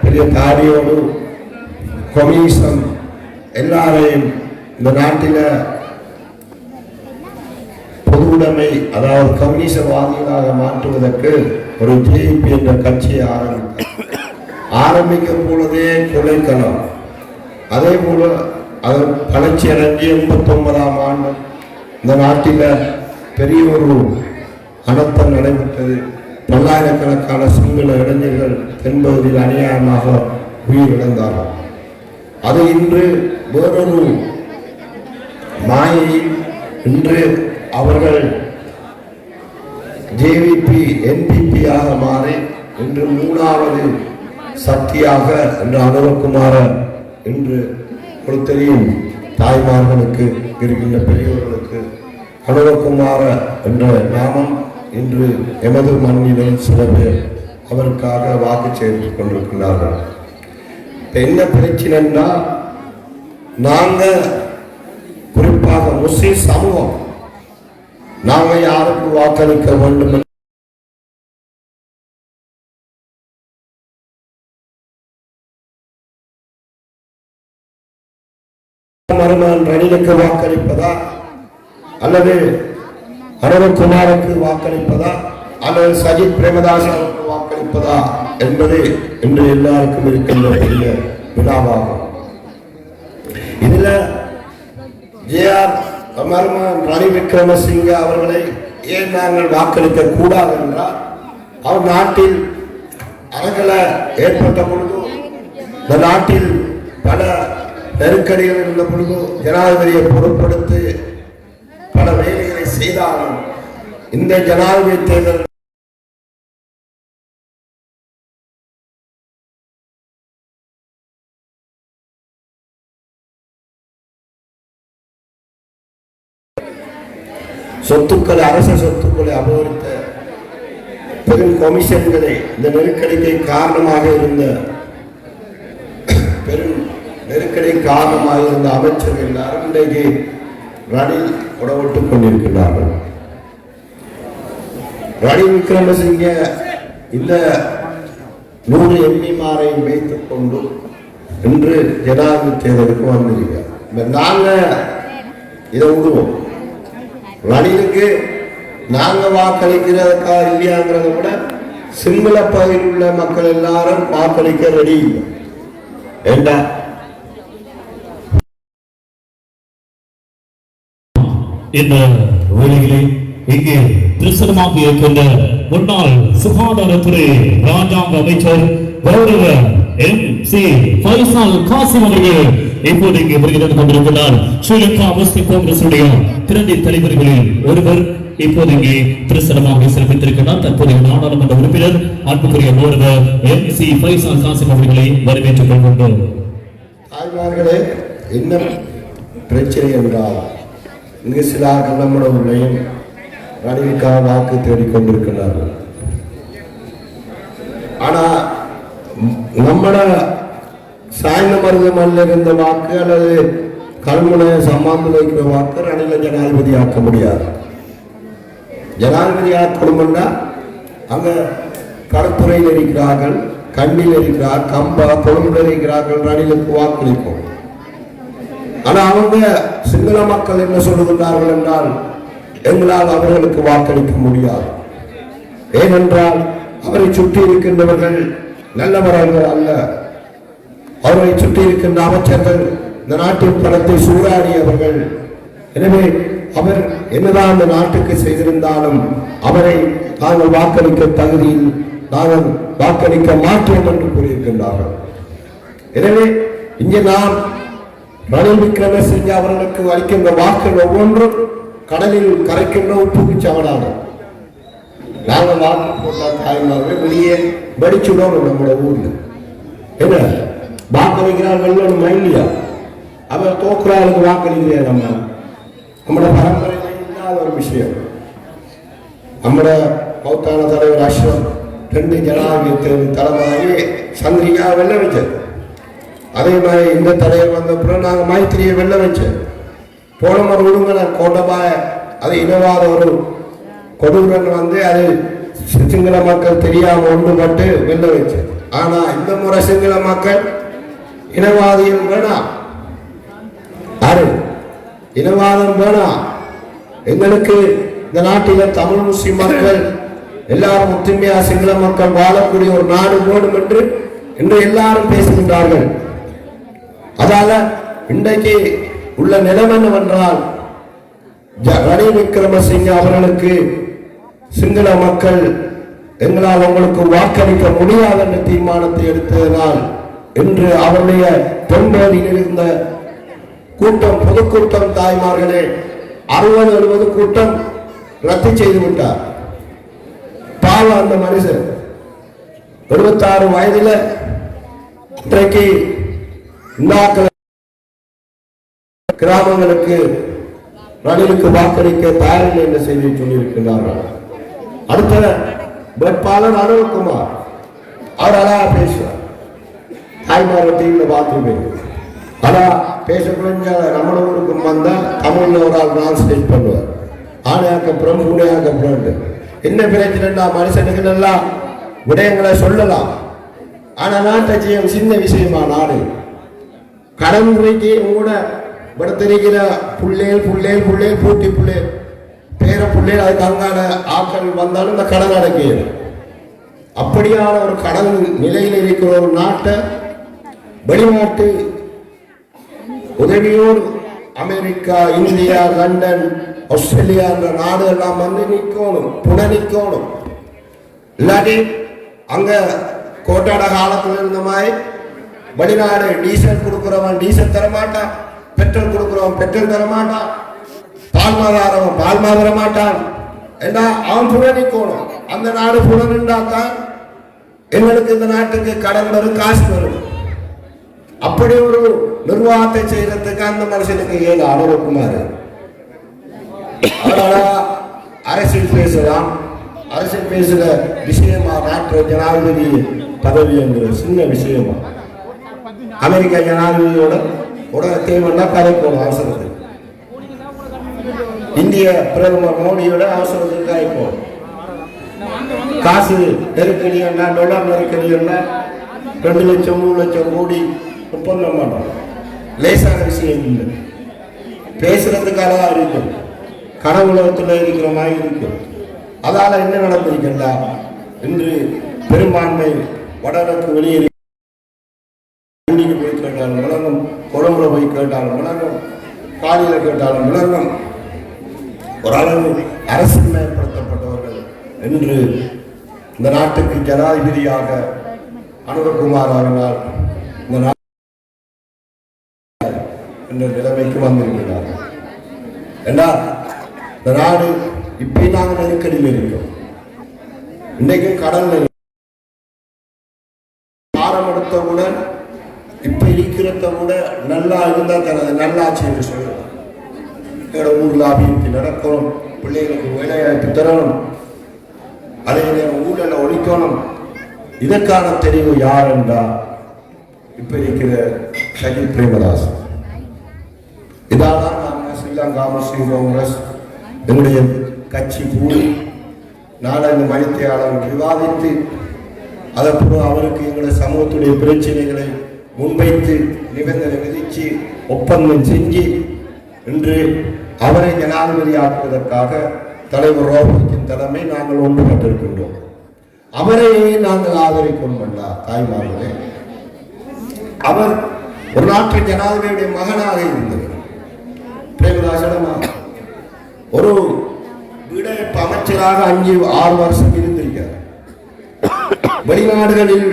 பெரிய தாடியோடு கம்யூனிசம் எல்லாரையும் இந்த நாட்டில் பொது உடைமை, அதாவது கம்யூனிசவாதிகளாக மாற்றுவதற்கு ஒரு ஜேபி என்ற கட்சியை ஆரம்பிக்கும் பொழுதே கொலைக்களம். அதே போல அது வளர்ச்சி அடைஞ்சி 89ஆம் ஆண்டு இந்த நாட்டில் பெரிய ஒரு அனர்த்தம் நடைபெற்றது. பல்லாயிரக்கணக்கான சிங்கள இளைஞர்கள் தென்பகுதியில் அநியாயமாக உயிரிழந்தார்கள். அது இன்று வேறொரு மாயையில் இன்று அவர்கள் ஜேவிபி என்பிபியாக மாறி இன்று 3வது சக்தியாக என்று அனுரகுமார என்று தெரியும். தாய்மார்களுக்கு இருக்கின்ற பெரியவர்களுக்கு அனுரகுமார என்ற நாமம் இன்று எமது மண்ணிலும் சில பேர் அவருக்காக வாக்கு சேர்த்துக் கொண்டிருக்கிறார்கள். என்ன பிரச்சனைன்னா, நாங்கள் குறிப்பாக முஸ்லிம் சமூகம் நாங்கள் யாருக்கு வாக்களிக்க வேண்டும் ரணிலுக்கு வாக்களிப்பதா அல்லது அனுரகுமாருக்கு வாக்களிப்பதா அல்லது சஜித் பிரேமதாசனுக்கு வாக்களிப்பதா என்பது இன்று எல்லாருக்கும் இருக்கின்ற பெரிய வினாவாகும். இதுல ஜேஆர் ரணில் விக்ரமசிங்க அவர்களை ஏன் நாங்கள் வாக்களிக்க கூடாது என்றால், அவர் நாட்டில் அரங்கல ஏற்பட்ட பொழுது, இந்த நாட்டில் பல நெருக்கடிகள் இருந்த பொழுது ஜனாதிபதியை பொருட்படுத்தி பல வேலைகளை செய்தாலும் இந்த ஜனாதிபதி தேர்தல் சொத்துக்களை, அரச சொத்துக்களை அபகரித்த பெரும் கமிஷன்களை, இந்த நெருக்கடிக்கு காரணமாக இருந்த பெரும் நெருக்கடி காரணமாக இருந்த அமைச்சர்கள் எல்லாரும் இன்றைக்கு ரணில் உடவிட்டுக் கொண்டிருக்கிறார்கள். ரணில் விக்ரமசிங்க இந்த 100 எம்பிமாரையும் வைத்துக் கொண்டு இன்று ஜனாதிபதி தேர்தலுக்கு வந்திருக்கிறார். நாங்க இதை விடுவோம். ரணிலுக்கு நாங்க வாக்களிக்கிறதுக்கா இல்லையாங்கிறத விட சிங்கள பகுதியில் உள்ள மக்கள் எல்லாரும் வாக்களிக்க ரெடி இல்லை. ஏண்டா இந்த வேளையிலே இங்கே திருசனமாக இருக்கின்ற முன்னாள் சுகாதாரத்துறை ராஜாங்க அமைச்சர் கௌரவ MC ஃபைசால் காசிம் அவர்கள் இப்போது இங்கே வருகிறது கொண்டிருக்கிறார். ஸ்ரீலங்கா முஸ்லிம் காங்கிரசுடைய பிரதி தலைவர்களில் ஒருவர் இப்போது இங்கே திருசனமாக சிறப்பித்திருக்கிறார். தற்போதைய நாடாளுமன்ற உறுப்பினர் அன்புக்குரிய கௌரவ MC ஃபைசால் காசிம் அவர்களை வரவேற்றுக் கொள்கின்றோம். தாய்மார்களே, என்ன பிரச்சனை என்றால், இங்கு சில நம்முடையும் ரணிலுக்காக வாக்கு தேடிக்கொண்டிருக்கிறார்கள். ஆனா நம்மட சாய்ந்த மருதமல்ல இருந்த வாக்கு அல்லது கல்முனையை சம்மாந்து வைக்கிற வாக்கு ரணில ஜனாதிபதி ஆக்க முடியாது. ஜனாதிபதி ஆக்கணும்னா அங்க கடற்துறையில் இருக்கிறார்கள், கண்ணில் இருக்கிறார், கம்பா கொழும்புல இருக்கிறார்கள், ரணிலுக்கு வாக்களிப்போம். ஆனா அவங்க சிங்கள மக்கள் என்ன சொல்லுகிறார்கள் என்றால், எங்களால் அவர்களுக்கு வாக்களிக்க முடியாது. ஏனென்றால் அவரை சுற்றி இருக்கின்றவர்கள் நல்லவர்கள் அல்ல. அவரை சுற்றி இருக்கின்ற அமைச்சர்கள் இந்த நாட்டின் பணத்தை சூறாடியவர்கள். எனவே அவர் என்னதான் அந்த நாட்டுக்கு செய்திருந்தாலும் அவரை நாங்கள் வாக்களிக்க தகுதியில் நாங்கள் வாக்களிக்க மாற்றோம் என்று கூறியிருக்கின்றார்கள். எனவே இங்கே நாம் ரணில் விக்ரமசிங்கே அவர்களுக்கு அளிக்கின்ற வாக்குகள் ஒவ்வொன்றும் கடலில் கரைக்கின்ற உப்புக்கு சமனான. நாங்கள் வாக்கு போட்டால் தாய்மார்கள் வெளியே வெடிச்சுடும் நம்மளோட ஊர்ல. என்ன வாக்களிக்கிறார் வெள்ளணுமா இல்லையா? அவர் தோக்குறாளுக்கு வாக்களிக்கிறேன். நம்மளோட பரம்பரையில இல்லாத ஒரு விஷயம். நம்மட மௌத்தான தலைவர் அஷ்ரம் 2 ஜனாதிபதி தலைமையாகி சந்திரிகா வெள்ள வச்சது. அதே மாதிரி இந்த தலைவர் வந்த அப்புறம் நாங்கள் மைத்திரியை வெள்ள வச்சோம். போன முறை விடுங்க கோட்டபாய அது இனவாத ஒரு கொடூரன் வந்து அது சிங்கள மக்கள் தெரியாம ஒன்றுபட்டு வெள்ள வச்சு. ஆனா இந்த முறை சிங்கள மக்கள் இனவாதிகள் வேணாம், யாரு இனவாதம் வேணாம், எங்களுக்கு இந்த நாட்டில தமிழ் முஸ்லிம் மக்கள் எல்லாரும் ஒற்றுமையா சிங்கள மக்கள் வாழக்கூடிய ஒரு நாடு வேணும் என்று இன்று எல்லாரும் பேசுகின்றார்கள். அதால இன்றைக்கு உள்ள நிலைமை என்னவென்றால் ரணில் விக்ரமசிங்கே அவர்களுக்கு சிங்கள மக்கள் எங்களால் உங்களுக்கு வாக்களிக்க முடியாது என்ற தீர்மானத்தை எடுத்ததனால் இன்று அவருடைய தொண்டரில் இருந்த கூட்டம் பொதுக்கூட்டம் தாய்மார்களே 60-70 கூட்டம் ரத்து செய்து விட்டார். பாவம் அந்த மனுஷன் 76 வயதில் இன்றைக்கு கிராமங்களுக்கு ரணிலுக்கு வாக்களிக்க தயாரில்லை என்ற செய்தியை சொல்லியிருக்கிறார்கள். அடுத்த வேட்பாளர் அனுகுமார், அவர் அழகா பேசுவார். தாய்மார்கள் டிவியில பார்த்துருப்பீங்க. ஆனா பேச புரிஞ்ச நம்ம ஊருக்கு வந்தா தமிழ்ல ஒரு ஆள் டிரான்ஸ்லேட் பண்ணுவார். ஆணையாக்கப்புறம் பூனையாக்கப்புறம் என்ன பிரச்சனைனா மனுஷனுக்கு நல்லா விடயங்களை சொல்லலாம். ஆனா நாட்டை செய்யும் சின்ன விஷயமா நாடு கடன் முறைக்கு கூட படுத்திருக்கிற புள்ளேல் புள்ளேல் புள்ளேல் பூட்டி புள்ளேல் பேர புள்ளேல் அதுக்கு அங்கான ஆக்கள் வந்தாலும் இந்த கடன் அடக்கியது. அப்படியான ஒரு கடன் நிலையில் இருக்கிற ஒரு நாட்டை வெளிநாட்டு உதவியோடு அமெரிக்கா, இந்தியா, லண்டன், ஆஸ்திரேலியா என்ற நாடு எல்லாம் வந்து நிற்கணும், புன நிற்கணும். இல்லாட்டி அங்க கோட்டாட காலத்தில் இருந்த மாதிரி வெளிநாடு டீசல் கொடுக்கிறவன் டீசல் தரமாட்டான், பெட்ரோல் கொடுக்கிறவன் பெட்ரோல் தரமாட்டான், பால்மாதாரவன் பால்மா தரமாட்டான். ஏன்னா அவன் புன நிற்கணும். அந்த நாடு புன நின்றாத்தான் எங்களுக்கு இந்த நாட்டுக்கு கடன் வரும், காசு வரும். அப்படி ஒரு நிர்வாகத்தை செய்யறதுக்கு அந்த மனுஷனுக்கு ஏழு அனுகுமார். அதனால அரசியல் பேசலாம். அரசியல் பேசுற விஷயமா நாட்டு ஜனாதிபதி பதவி என்கிற சின்ன விஷயமா அமெரிக்கா ஜனாதிபதியோட உடனே தேவைன்னா கதைப்போம் அவசரத்துக்கு. இந்திய பிரதமர் மோடியோட அவசரத்துக்கு கதைப்போம். காசு நெருக்கடியா டாலர் நெருக்கடியா 2 லட்சம் 3 லட்சம் கோடி ஒப்பந்தம் பண்றோம். லேசான விஷயம் இல்லை. பேசுறதுக்காக இருக்கும், கடவுளத்தில் இருக்கிற மாதிரி இருக்கும். அதால என்ன நடந்திருக்கின்றா இன்று பெரும்பான்மை வடக்கு வெளியேறி போய் கேட்டாலும் விளங்கும், கொழும்புல போய் கேட்டாலும் விளங்கும், காலியில கேட்டாலும் விளங்கும். ஓரளவு அரசியல்மயப்படுத்தப்பட்டவர்கள் என்று இந்த நாட்டுக்கு ஜனாதிபதியாக அனுகுமார் அவர்களால் இந்த என்ற நிலைமைக்கு வந்திருக்கிறார். என்றால் இந்த நாடு இப்படி நாங்கள் நெருக்கடியில் இருக்கிறோம். இன்றைக்கும் கடல் ஆரம் எடுத்தவுடன் இப்ப இருக்கிறத கூட நல்லா இருந்தா தனது நல்லாட்சி என்று சொல்லலாம். எங்களோட ஊர்ல அபிவிருத்தி நடக்கணும், பிள்ளைகளுக்கு வேலைவாய்ப்பு தரணும், அதே நேரம் ஊழலை ஒழிக்கணும். இதற்கான தெரிவு யார் என்றால் இப்ப இருக்கிற சஜித் பிரேமதாஸ். இதால நாங்கள் ஸ்ரீலங்கா முஸ்லிம் காங்கிரஸ் என்னுடைய கட்சி கூடி நாலஞ்சு மணித்தையாளர் விவாதித்து அதற்குள் அவருக்கு எங்களுடைய சமூகத்துடைய பிரச்சனைகளை முன்வைத்து நிபந்தனை விதித்து ஒப்பந்தம் செஞ்சு இன்று அவரை ஜனாதிபதியாக்குவதற்காக தலைவர் ரோஹித்தின் தலைமை நாங்கள் ஒன்றுபட்டிருக்கின்றோம். அவரையே நாங்கள் ஆதரிக்கணும் வேண்டாம் தாய்மார்களே. அவர் ஒரு நாட்டு ஜனாதிபதியுடைய மகனாக இருந்தவர். பிரேமதாசனமா ஒரு வீடமைப்பு அமைச்சராக 5-6 வருஷம் இருந்திருக்கிறார். வெளிநாடுகளில்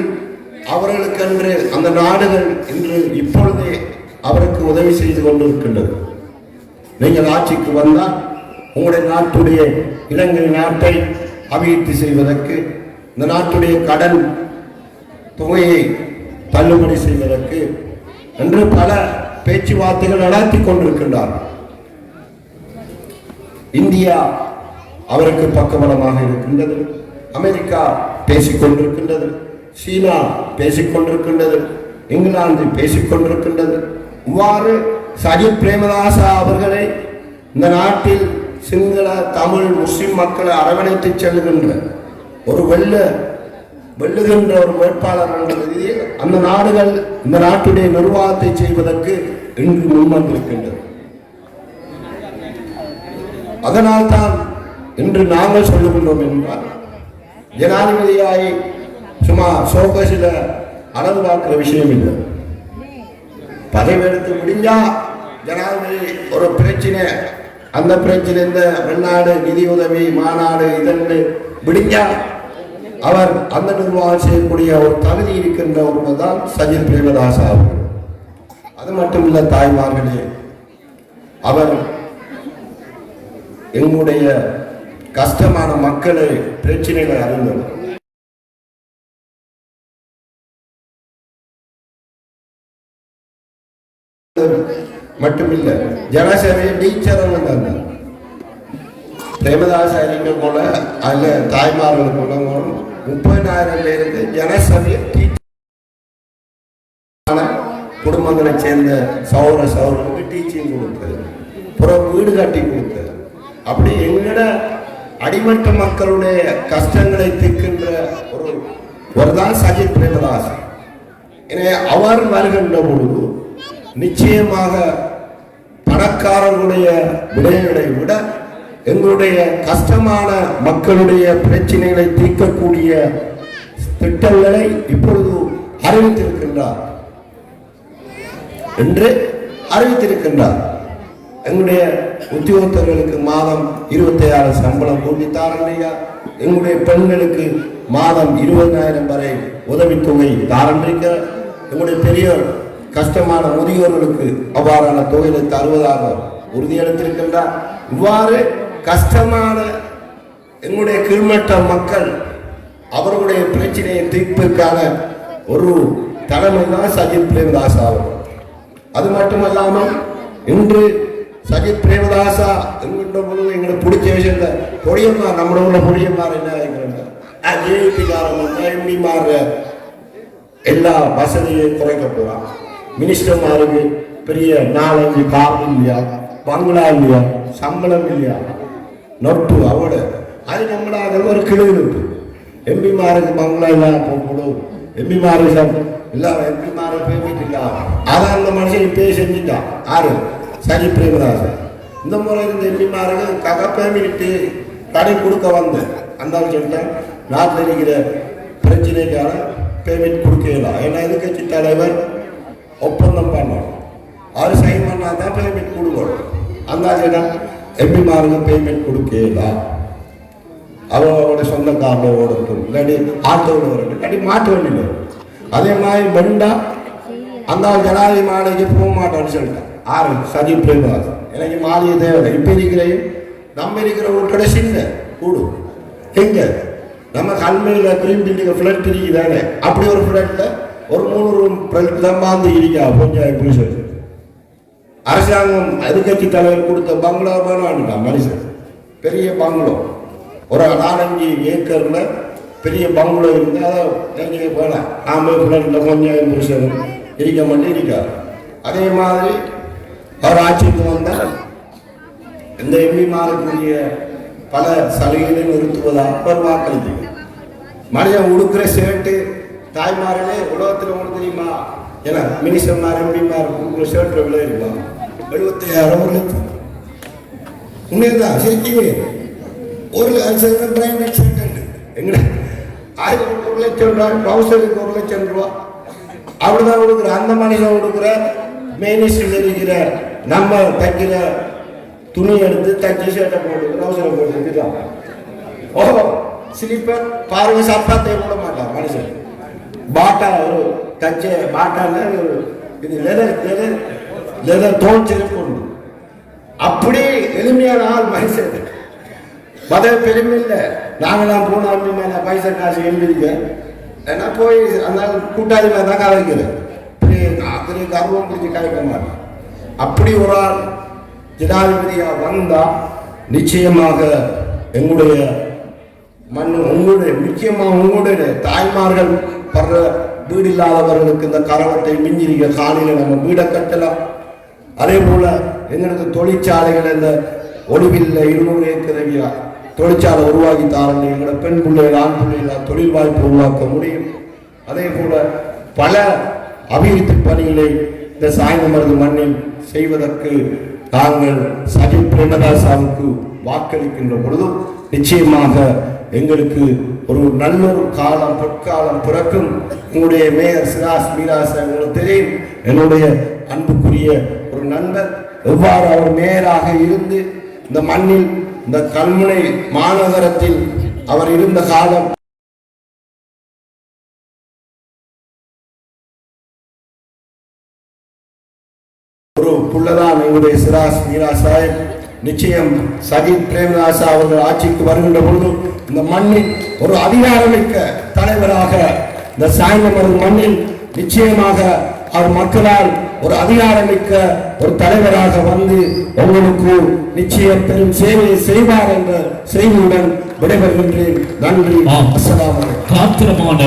அவர்களுக்கென்று அந்த நாடுகள் இன்று இப்பொழுதே அவருக்கு உதவி செய்து கொண்டிருக்கின்றது. நீங்கள் ஆட்சிக்கு வந்தால் உங்களுடைய நாட்டுடைய இலங்கை நாட்டை அபிவிருத்தி செய்வதற்கு, இந்த நாட்டுடைய கடன் தொகையை தள்ளுபடி செய்வதற்கு என்று பல பேச்சுவார்த்தைகள் நடத்தி கொண்டிருக்கின்றார்கள். இந்தியா அவருக்கு பக்கபலமாக இருக்கின்றது. அமெரிக்கா பேசிக்கொண்டிருக்கின்றது. சீனா பேசிக்கொண்டிருக்கின்றது. இங்கிலாந்து பேசிக்கொண்டிருக்கின்றது. இவ்வாறு சஜித் பிரேமதாசா அவர்களை இந்த நாட்டில் சிங்கள, தமிழ், முஸ்லிம் மக்களை அரவணைத்து செல்கின்ற ஒரு வெல்லுகின்ற ஒரு வேட்பாளர் என்ற ரீதியில் அந்த நாடுகள் இந்த நாட்டுடைய நிர்வாகத்தை செய்வதற்கு இன்று முன்வந்திருக்கின்றது. அதனால்தான் இன்று நாங்கள் சொல்லுகின்றோம் என்றால், ஜனாதிபதியாய் சும்மா சோகசில அளவு பார்க்கிற விஷயம் இல்லை. பதவி எடுத்து முடிஞ்சா ஜனாதிபதி ஒரு பிரச்சனை, அந்த பிரச்சனை இந்த வெளிநாடு நிதியுதவி மாநாடு இதற்கு முடிஞ்சா அவர் அந்த நிர்வாகம் செய்யக்கூடிய ஒரு தகுதி இருக்கின்ற ஒருவர் தான் சஜித் பிரேமதாசா அவர்கள். அது மட்டுமில்ல தாய்மார்களே, அவர் எங்களுடைய கஷ்டமான மக்களை பிரச்சனைகளை அறிந்தவர். மட்டுமில்லை, ஜனசேவையை டீச்சர் தந்தார். பிரேமதாச அறிஞர் போல அல்ல தாய்மார்கள் போல 30,000 பேருக்கு ஜனசபையை குடும்பங்களை சேர்ந்த சௌரர்களுக்கு டீச்சிங் கொடுத்தது, புறம் வீடு கட்டி கொடுத்தது. அப்படி எங்கட அடிமட்ட மக்களுடைய கஷ்டங்களை தீர்க்கின்ற ஒரு தான் சஜித் பிரேமதாஸ். எனவே அவர் வருகின்ற பொழுது நிச்சயமாக பணக்காரர்களுடைய விடயங்களை விட எங்களுடைய கஷ்டமான மக்களுடைய பிரச்சனைகளை தீர்க்கக்கூடிய திட்டங்களை இப்பொழுது அறிவித்திருக்கின்றார் என்று அறிவித்திருக்கின்றார். எங்களுடைய உத்தியோகத்தர்களுக்கு மாதம் 25,000 சம்பளம் கூட்டித்தாரண்டியா, எங்களுடைய பெண்களுக்கு மாதம் 20,000 வரை உதவித்தொகை தாரண்டிக்க, எங்களுடைய பெரியோர் கஷ்டமான முதியோர்களுக்கு அவ்வாறான தொகையை தருவதாக உறுதியளித்திருக்கின்றார். இவ்வாறு கஷ்டமான எங்களுடைய கீழ்மட்ட மக்கள் அவர்களுடைய பிரச்சனையை தீர்ப்பதற்கான ஒரு தலைமை தான் சஜித் பிரேமதாசா அவர்கள். அது மட்டுமல்லாமல் இன்று சஜித் பிரேமதாசா என்கின்ற பொழுது எங்களுக்கு பிடிச்ச விஷயம் பொடியம்மா, நம்மளோட உள்ள பொடியம்மார் என்ன ஜேபிக்காரங்க எம்பி மாற எல்லா வசதியையும் குறைக்க போறான். மினிஸ்டர்மாருக்கு பெரிய 4-5 கார் இல்லையா, பங்களா இல்லையா, சம்பளம் இல்லையா, நொட்டு அவட அது நம்மளாக ஒரு கிழக்கு. எம்பிமாருக்கு பங்களா இல்லாம போகணும், எம்பிமாருக்கு இல்லை, எம்பிமாரை பேசிட்டு இல்ல, அதான் அந்த மனுஷன் இப்பயே செஞ்சுட்டான். ஆறு சஜித் பிரேமதாசன் இந்த முறை இருந்த எம்பிமாருக்கு பேமிட்டு கடை கொடுக்க வந்தேன். அந்த சொல்லிட்டேன், நாட்டில் இருக்கிற பிரச்சனைக்கான பேமெண்ட் கொடுக்கலாம். ஏன்னா எதிர்கட்சி தலைவர் ஒப்பந்தம் பண்ணணும், அவர் சைன் பண்ணா தான் பேமெண்ட் கொடுக்கணும். அந்த எம்பிமாருக்கு பேமெண்ட் கொடுக்கலாம், அவரோட சொந்த காரில் ஓடட்டும், இல்லாட்டி ஆட்டோவில் வரட்டும், இல்லாட்டி மாட்டு வண்டியில் வரும். அதே மாதிரி பண்டா அந்த ஜனாதிபதி மாலைக்கு போக மாட்டோம்னு சொல்லிட்டான். ஆறு சஜித் பிரேமதாஸ் எனக்கு மாலையை தேவை. இப்போ இருக்கிறையும் நம்ம இருக்கிற வீட்டோட சின்ன கூடு எங்க நம்ம கல்மையில் கிரீம் பில்டிங் ஃப்ளட் இருக்குதானே, அப்படி ஒரு ஃப்ளட்ல ஒரு 3 ரூம் ஃப்ளட் தான் பாந்து இருக்கா. கொஞ்சம் புரிசு அரசாங்கம் எதிர்கட்சி தலைவர் கொடுத்த பங்களா வேணான்ட்டான் மனுஷன். பெரிய பங்களோ ஒரு 4-5 ஏக்கர்ல பெரிய பங்களோ இருந்து அதை நீங்கள் வேணாம், நாம ஃப்ளட்ல கொஞ்சம் புருஷன் இருக்க மாட்டே இருக்காரு. அதே மாதிரி அவர் ஆட்சிக்கு வந்தால் இந்த எம்பிமாருக்குரிய பல சலுகைகளை நிறுத்துவதாக அவர் வாக்களித்து மனிதன் உடுக்கிற ஷர்ட்டு தாய்மார்களே உலகத்தில் ஒன்று தெரியுமா? ஏன்னா மினிஸ்டர்மார் எம்பிமார் உடுக்கிற ஷர்ட்டு விலை இருக்கலாம் 75,000 ஒரு லட்சம். உண்மைதான் சேர்த்தீங்க ஒரு பிரைவேட் செகண்ட் எங்க 1,00,000 ரூபா ட்ரௌசருக்கு 1,00,000 ரூபா அப்படிதான் கொடுக்குற அந்த மனுஷன் கொடுக்குற மேனிஸ்டர் இருக்கிற நம்ம தைக்கிற துணி எடுத்து தைச்சி ஷர்ட்டை போட்டு ட்ரௌசரை போட்டுதான் ஓ ஸ்லீப்பர் பாருங்க சப்பாத்தே போட மாட்டான் மனுஷன் பாட்டா ஒரு தச்ச பாட்டால ஒரு இது லெதர் தோல் செருப்பு உண்டு அப்படி எளிமையான ஆள் மனுஷன் மத பெருமை இல்லை நாங்களாம் போனோம் மேல பைசா காசு எழுதிருக்க ஏன்னா போய் அந்த கூட்டாளி மேல தான் கலைக்கிறேன் அப்படி கர்வம் பிடிச்சி கலைக்க மாட்டேன் அப்படி ஒரு ஆள் ஜனாதிபதியா வந்தா நிச்சயமாக எங்களுடைய மண் உங்களுடைய முக்கியமாக உங்களுடைய தாய்மார்கள் படுற வீடு இல்லாதவர்களுக்கு இந்த கரவத்தை மிஞ்சிருக்க காலையில நம்ம வீடை கட்டலாம் அதே போல எங்களுக்கு தொழிற்சாலைகள் இந்த ஒளிவில் 200 ஏக்கர் தொழிற்சாலை உருவாக்கி தாரங்க எங்களோட பெண் பிள்ளைகள் ஆண் பிள்ளைகள் தொழில் வாய்ப்பு உருவாக்க முடியும் அதே போல பல அபிவிருத்தி பணிகளை இந்த சாய்ந்தமருது மண்ணில் செய்வதற்கு நாங்கள் சஜித் பிரேமதாசாவுக்கு வாக்களிக்கின்ற பொழுதும் நிச்சயமாக எங்களுக்கு ஒரு நல்ல ஒரு காலம் பொற்காலம் பிறக்கும். உங்களுடைய மேயர் சிராஸ் மீராஸ் உங்களுக்கு தெரியும், என்னுடைய அன்புக்குரிய ஒரு நண்பர். எவ்வாறு அவர் மேயராக இருந்து இந்த மண்ணில் இந்த கல்முனை மாநகரத்தில் அவர் இருந்த காலம் ஒரு புள்ளதான் எங்களுடைய சிராஸ் மீரா சாஹிப். நிச்சயம் சஜித் பிரேமதாசா அவர்கள் ஆட்சிக்கு வருகின்ற பொழுது இந்த மண்ணில் ஒரு அதிகாரமிக்க தலைவராக இந்த சாய்ந்தமருது மண்ணில் நிச்சயமாக அவர் மக்களால் ஒரு அதிகாரமிக்க ஒரு தலைவராக வந்து உங்களுக்கு நிச்சயம் பெரும் சேவையை செய்வார் என்ற செய்தியுடன் விடைபெறுகின்றேன். நன்றி. அஸ்ஸலாமு அலைக்கும். காத்திரமான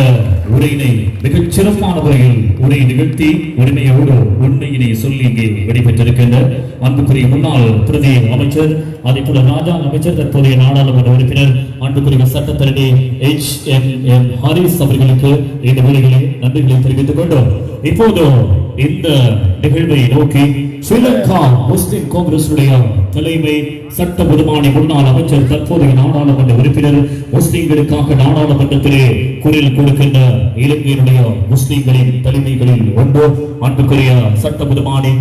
உரையினை மிகச் சிறப்பான முறையில் உரை நிகழ்த்தி உரிமையோடு உண்மையினை சொல்லி இங்கே வெளிப்பெற்றிருக்கின்ற அன்புக்குரிய முன்னாள் பிரதி அமைச்சர், அதே போல ராஜாங்க அமைச்சர், தற்போதைய நாடாளுமன்ற உறுப்பினர் அன்புக்குரிய சட்டத்தரணி HMM ஹாரிஸ் அவர்களுக்கு இந்த வேளையிலே நன்றிகளை தெரிவித்துக் கொண்டோம். இப்போது இந்த நிகழ்வை நோக்கி ஸ்ரீலங்கா முஸ்லிம் காங்கிரசுடைய தலைமை சட்ட பொதுமானி முன்னாள் அமைச்சர், தற்போதைய நாடாளுமன்ற உறுப்பினர், முஸ்லிம்களுக்காக நாடாளுமன்றத்திலே குரல் கொடுக்கின்ற இலங்கையினுடைய முஸ்லிம்களின் தலைமைகளில் ஒன்று அன்புக்குரிய சட்ட பொதுமானி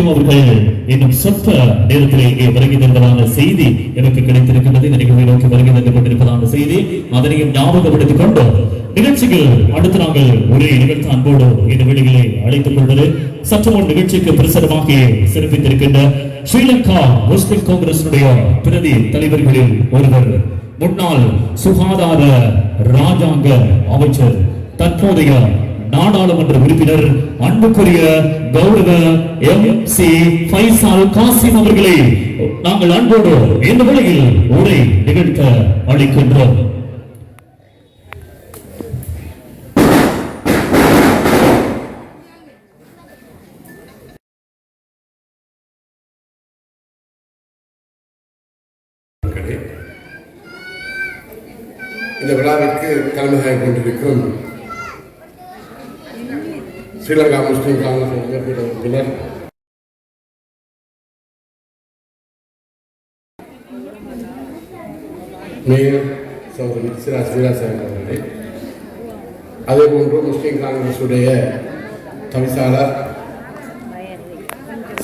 அவர்கள் இன்னும் சொற்ப நேரத்திலே இங்கே வருகை தருவதான செய்தி எனக்கு கிடைத்திருக்கின்றது. இந்த நிகழ்வை நோக்கி வருகை தந்து கொண்டிருப்பதான செய்தி அதனையும் ஞாபகப்படுத்திக் கொண்டு நிகழ்ச்சிகள் அடுத்து நாங்கள் ஒரே நிகழ்ச்சி அன்போடு இந்த வெளிகளை அழைத்துக் கொள்வது சற்று முன் நிகழ்ச்சிக்கு பிரசரமாகி சிறப்பித்திருக்கின்ற ஸ்ரீலங்கா முஸ்லிம் காங்கிரசுடைய பிரதி தலைவர்களில் ஒருவர், முன்னாள் சுகாதார ராஜாங்க அமைச்சர், தற்போதைய நாடாளுமன்ற உறுப்பினர், அன்புக்குரிய கௌரவ MC ஃபைசால் காசிம் அவர்களை நாங்கள் அன்போடு இந்த வேளையில் உரை நிகழ்த்த அளிக்கின்றோம். இந்த விழாவிற்கு தலைமையாக கொண்டிருக்கும் ஸ்ரீலங்கா முஸ்லிம் காங்கிரஸ் உறுப்பினர் மேயர் சகோதரி சிராஸ் அவர்களே, அதே போன்று முஸ்லிம் காங்கிரசுடைய தவிசாளர்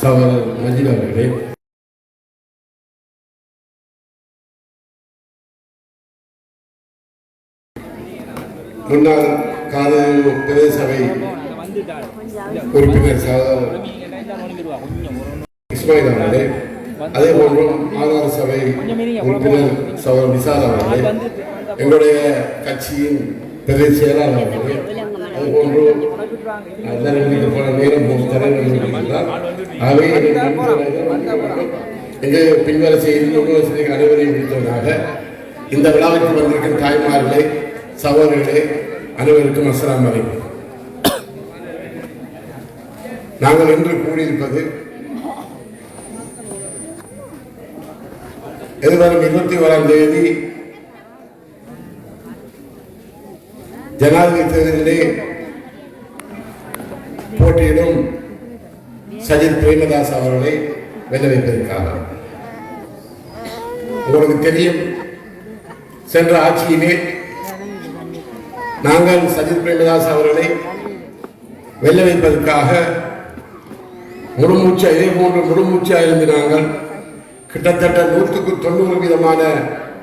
சகோதரர் மஜீத் அவர்களே, முன்னாள் காதல் பிரதேச சபை உறுப்பினர் இஸ்மாயில் அவர்களே, அதே போன்று ஆதார சபை உறுப்பினர் சகோதரர் நிசார் அவர்களே, எங்களுடைய கட்சியின் பிரதேச செயலாளர் அவர்களே, அதுபோன்று நேரம் தலைவர். ஆகவே எங்க பின்வரிசை அனைவரையும் விடுத்தவராக இந்த விழாவிற்கு வந்திருக்கும் தாய்மார்களே, சகோதரர்களே, அனைவருக்கும் அஸ்ஸலாமு அலைக்கும். நாங்கள் இன்று கூடியிருப்பது எதிர்வரும் 21ஆம் தேதி ஜனாதிபதி தேர்தலிலே போட்டியிடும் சஜித் பிரேமதாஸ் அவர்களை வெல்ல வைப்பதற்காக. உங்களுக்கு தெரியும், சென்ற ஆட்சியிலே நாங்கள் சஜித் பிரேமதாஸ் அவர்களை வெல்ல வைப்பதற்காக முழுமூச்சா இதே போன்று முழுமூச்சா இருந்து நாங்கள் கிட்டத்தட்ட 190%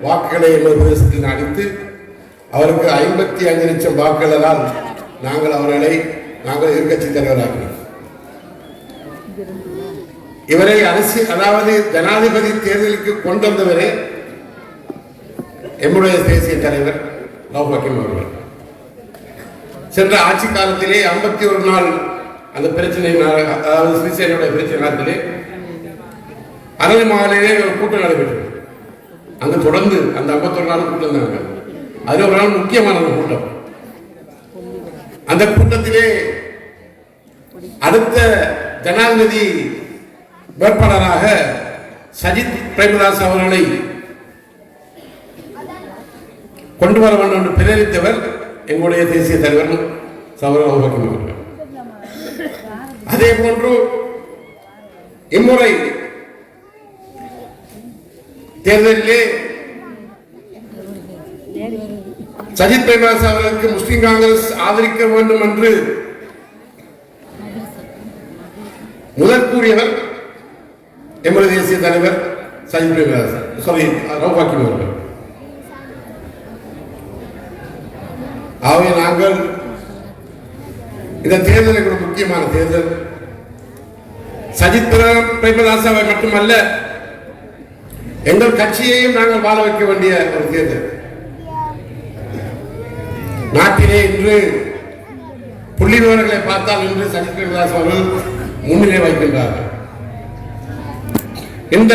வாக்குகளை எங்கள் பிரதேசத்தில் அளித்து அவருக்கு 55 லட்சம் வாக்குகளால் நாங்கள் எதிர்க்கட்சி தலைவராக்கினோம். இவரை அதாவது ஜனாதிபதி தேர்தலுக்கு கொண்டு வந்தவரே எம்முடைய தேசிய தலைவர் ரவுஃப் அவர்கள். சென்ற ஆட்சி காலத்திலே 51 நாள் அந்த பிரச்சனை, அதாவது சிறிசேனுடைய பிரச்சனை காலத்திலே அரளி மாலையிலே ஒரு கூட்டம் நடைபெற்றது. அங்கு தொடர்ந்து அந்த 51 நாள் கூட்டம் இருந்தாங்க. அதில் ஒரு நாள் முக்கியமான ஒரு கூட்டம். அந்த கூட்டத்திலே அடுத்த ஜனாதிபதி வேட்பாளராக சஜித் பிரேமதாஸ் அவர்களை கொண்டு வர வேண்டும் என்று பிரேரித்தவர் எங்களுடைய தேசிய தலைவர் சௌரவ் அவர்கள். அதே போன்று இம்முறை தேர்தலிலே சஜித் பிரேமதாஸ் அவர்களுக்கு முஸ்லிம் காங்கிரஸ் ஆதரிக்க வேண்டும் என்று முதல் கூறியவர் எமது தேசிய தலைவர் சஜித் பிரேமதாஸ் ரவுஃப் அவர்கள். ஆகவே நாங்கள் இந்த தேர்தல் ஒரு முக்கியமான தேர்தல். சஜித் பிரேமதாஸ் அவர்கள் மட்டுமல்ல, எங்கள் கட்சியையும் நாங்கள் வாழ வைக்க வேண்டிய ஒரு தேர்தல். நாட்டிலே இன்று புள்ளி விவரங்களை பார்த்தால் இன்று சஜித் பிரேமதாஸ் அவர்கள் முன்னிலை வைக்கின்றார்கள். இந்த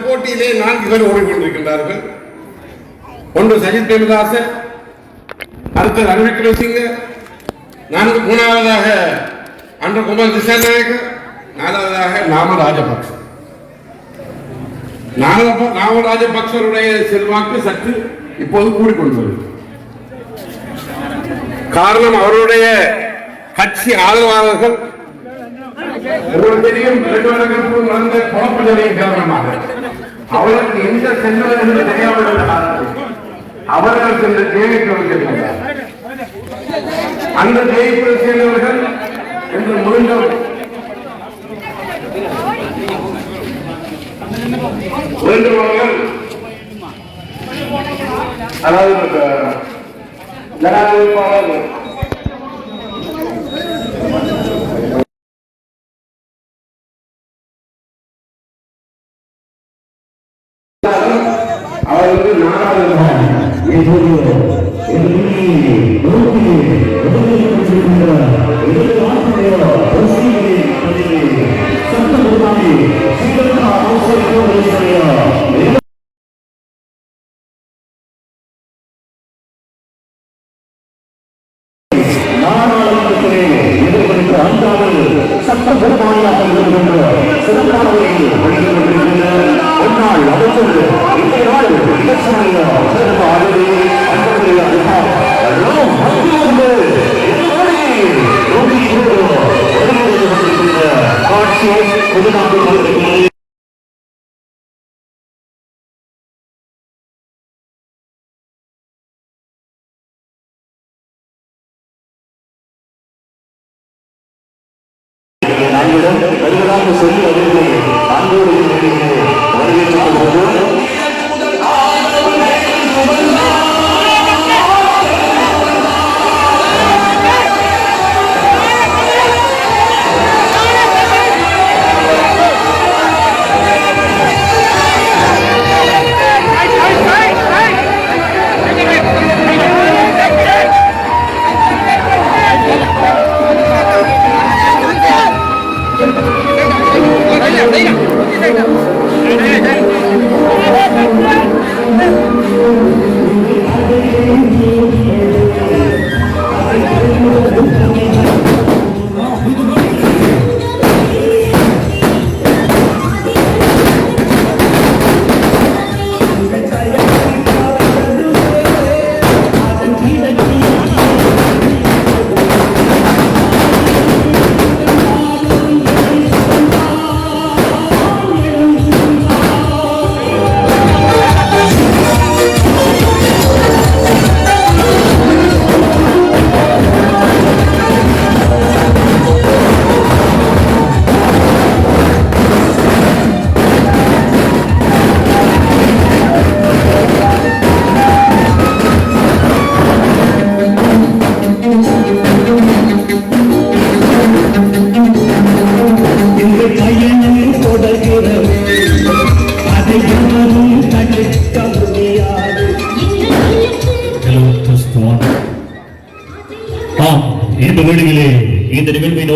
போட்டியிலே 4 பேர் ஓடிக்கொண்டிருக்கின்றார்கள். ஒன்று சஜித் பிரேமதாஸ், அடுத்தது ரணில் விக்ரமசிங்க, மூணாவதாக அன்வர் குமார் திசாநாயக்க, 4வதாக நாமல் ராஜபக்ச. நாமல் ராஜபக்சருடைய செல்வாக்கு சற்று இப்போது கூடிக்கொண்டு வருகிறது. காரணம், அவருடைய கட்சி ஆதரவாளர்கள் தெரியும் 2 வருடங்களுக்கு நடந்த குழப்பநிலையின் காரணமாக அவர்களுக்கு எந்த செல்வது என்று தெரியாமல் அவர்கள் சென்ற ஜெயிலுக்கு வருகின்றனர். அந்த ஜெயிப்பில் சேர்ந்தவர்கள் என்று முடிந்தவர் அதாவது ஜனாதிபதி அவர்களுக்கு 4வது சொல்லி